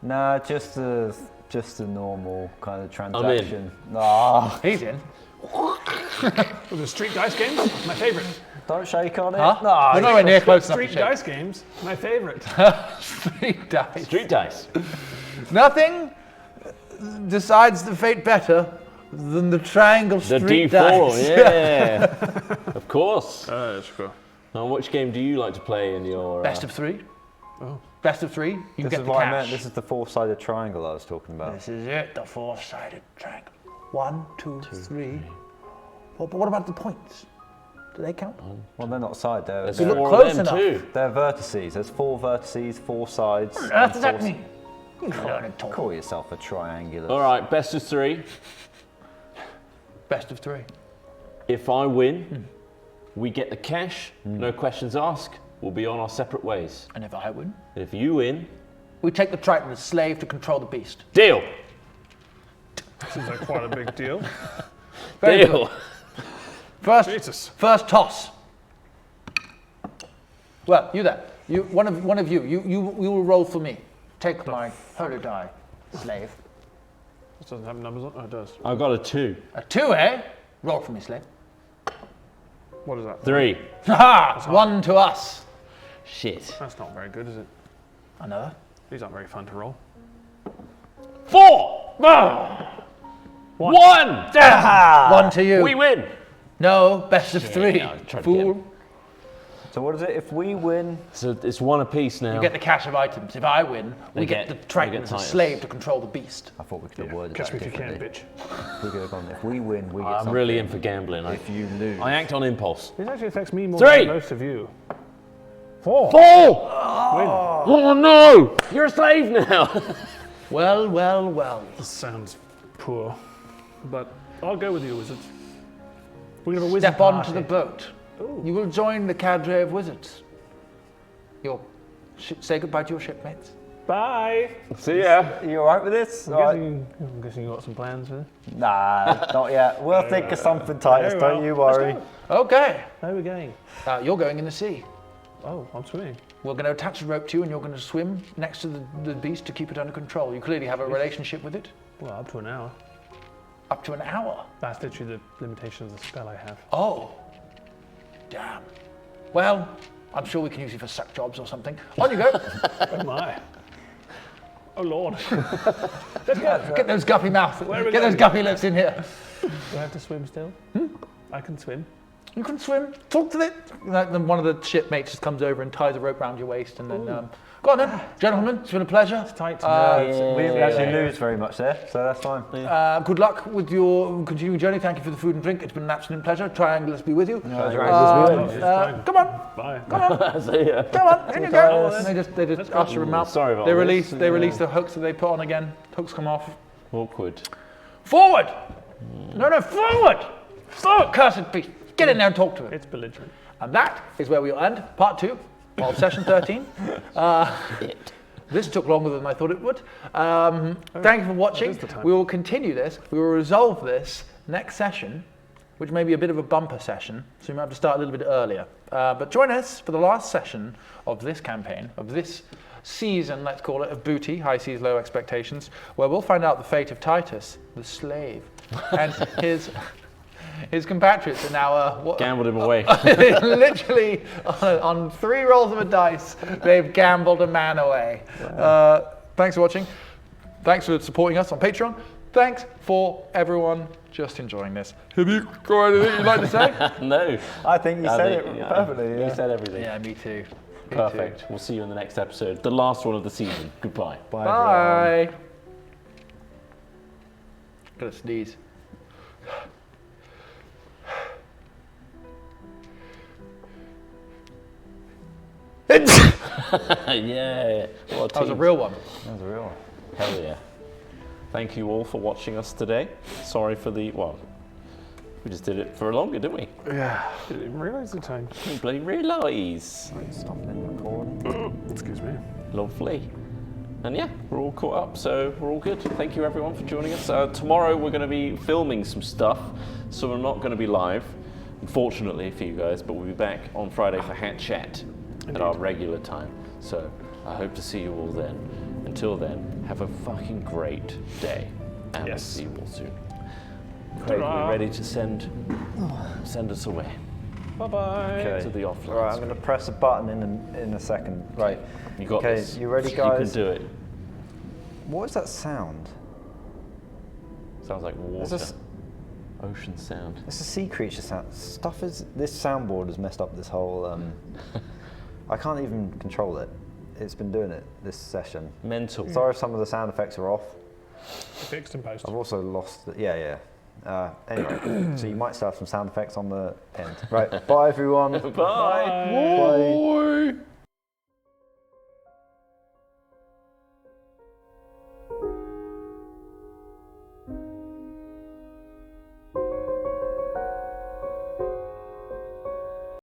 Nah, just a normal kind of in. transaction. Nah, He's in. The street dice games, my favorite. don't shake on it. Huh? Nah, We're nowhere near close enough to Street shake. dice games, my favorite. Street dice. Street dice. Nothing decides the fate better than the triangle The street D4, dice. yeah. Of course. That's cool. Now, which game do you like to play in your... Best of three. Best of three. You This get is the what cash. I meant. This is the four-sided triangle I was talking about. This is it, the four-sided triangle. 1, 2, 3. But what about the points? Do they count? Well, they're not side. There's They're, look four close of them enough. too. they're vertices. There's 4 vertices, 4 sides. What on and earth does that four- mean? You learn it all. Call yourself a triangular. All right, best of 3. Best of 3. If I win, we get the cash, no questions asked. We'll be on our separate ways. And if I win, If you win, we take the Triton as slave to control the beast. deal. Seems like quite a big deal. Very Deal. good. Jesus. First toss. Well, you there. You one of you will roll for me. Take my holy die, slave. This doesn't have numbers on. Oh, it does. I got a 2. A 2, eh? Roll for me, slave. What is that? 3. Ha! 1 to us. Shit. That's not very good, is it? Another. These aren't very fun to roll. 4. 1. 1 to you. We win. No, best of 3. I tried to Fool. So what is it? If we win, So it's 1 apiece now. You get the cache of items. If I win, we get the Triton get as a Titus. slave to control the beast. I thought we could have worded Catch that me if you can, differently. bitch. We could have gone. If we win, we get I'm something. really in for gambling. If you lose, I act on impulse. This actually affects me more 3. than most of you. 4. 4. Oh no! You're a slave now. Well, well, well. This sounds poor, but I'll go with you, wizards. We're gonna have a wizard Step onto party. the boat. You will join the cadre of wizards. say goodbye to your shipmates. Bye. See ya. Are you alright with this? I'm guessing you got some plans for this. Nah, not yet. We'll think of something, Titus. Very well. Don't you worry. Okay. Where are we going? You're going in the sea. Oh, I'm swimming. We're going to attach a rope to you and you're going to swim next to the beast to keep it under control. You clearly have a relationship with it. Well, up to an hour. Up to an hour. That's literally the limitation of the spell I have. Oh. Damn. Well, I'm sure we can use you for suck jobs or something. On you go. Oh my. Oh Lord. Get those guppy mouth. Where are we Get those going? guppy lips in here. Do I have to swim still? I can swim. You can swim. Talk to it. Then one of the shipmates just comes over and ties a rope around your waist, and then go on then, gentlemen. It's been a pleasure. It's tight. We didn't actually lose very much there, so that's fine. Good luck with your continuing journey. Thank you for the food and drink. It's been an absolute pleasure. Triangulus be with you. Fine. Come on, Bye. See ya. come on, in you go. And they just usher him out. Sorry about They this. release the hooks that they put on again. Hooks come off. Awkward. Forward! No, forward! Forward, cursed beast. Get in there and talk to him. It's belligerent. And that is where we'll end part 2 of session 13. This took longer than I thought it would. Thank you for watching. the time. We will continue this. We will resolve this next session, which may be a bit of a bumper session, so you might have to start a little bit earlier. But join us for the last session of this campaign, of this season, let's call it, of Booty, High Seas, Low Expectations, where we'll find out the fate of Titus, the slave, and his compatriots are now Gambled him away. literally on 3 rolls of a dice, they've gambled a man away. Thanks for watching. Thanks for supporting us on Patreon. Thanks for everyone just enjoying this. Have you got anything you'd like to say? No. I think you said think- it perfectly. You said everything. Yeah, me too. Perfect. We'll see you in the next episode. The last one of the season. Goodbye. Bye. Bye. Gotta sneeze. Yeah. What That was a real one. That was a real one. Hell yeah. Thank you all for watching us today. Sorry for the, we just did it for longer, didn't we? Didn't even realise the time. Didn't bloody realise. Stopping recording. Excuse me. Lovely. And yeah, we're all caught up, so we're all good. Thank you everyone for joining us. Tomorrow we're going to be filming some stuff, so we're not going to be live, unfortunately for you guys, but we'll be back on Friday for Hat Chat at our regular time. So I hope to see you all then. Until then, have a fucking great day, and we'll see you all soon. Craig, we're ready to send us away Bye-bye. to the offline. Right, I'm going to press a button in a second. Right. You got Okay, this. you ready, You guys? can do it. What is that sound? Sounds like water. Is this- Ocean sound. It's a sea creature sound. This soundboard has messed up this whole. I can't even control it. It's been doing it this session. Mental. Sorry if some of the sound effects are off. Fixed and post. I've also lost. Yeah. Anyway, so you might still have some sound effects on the end. Right. Bye everyone. Bye. Bye.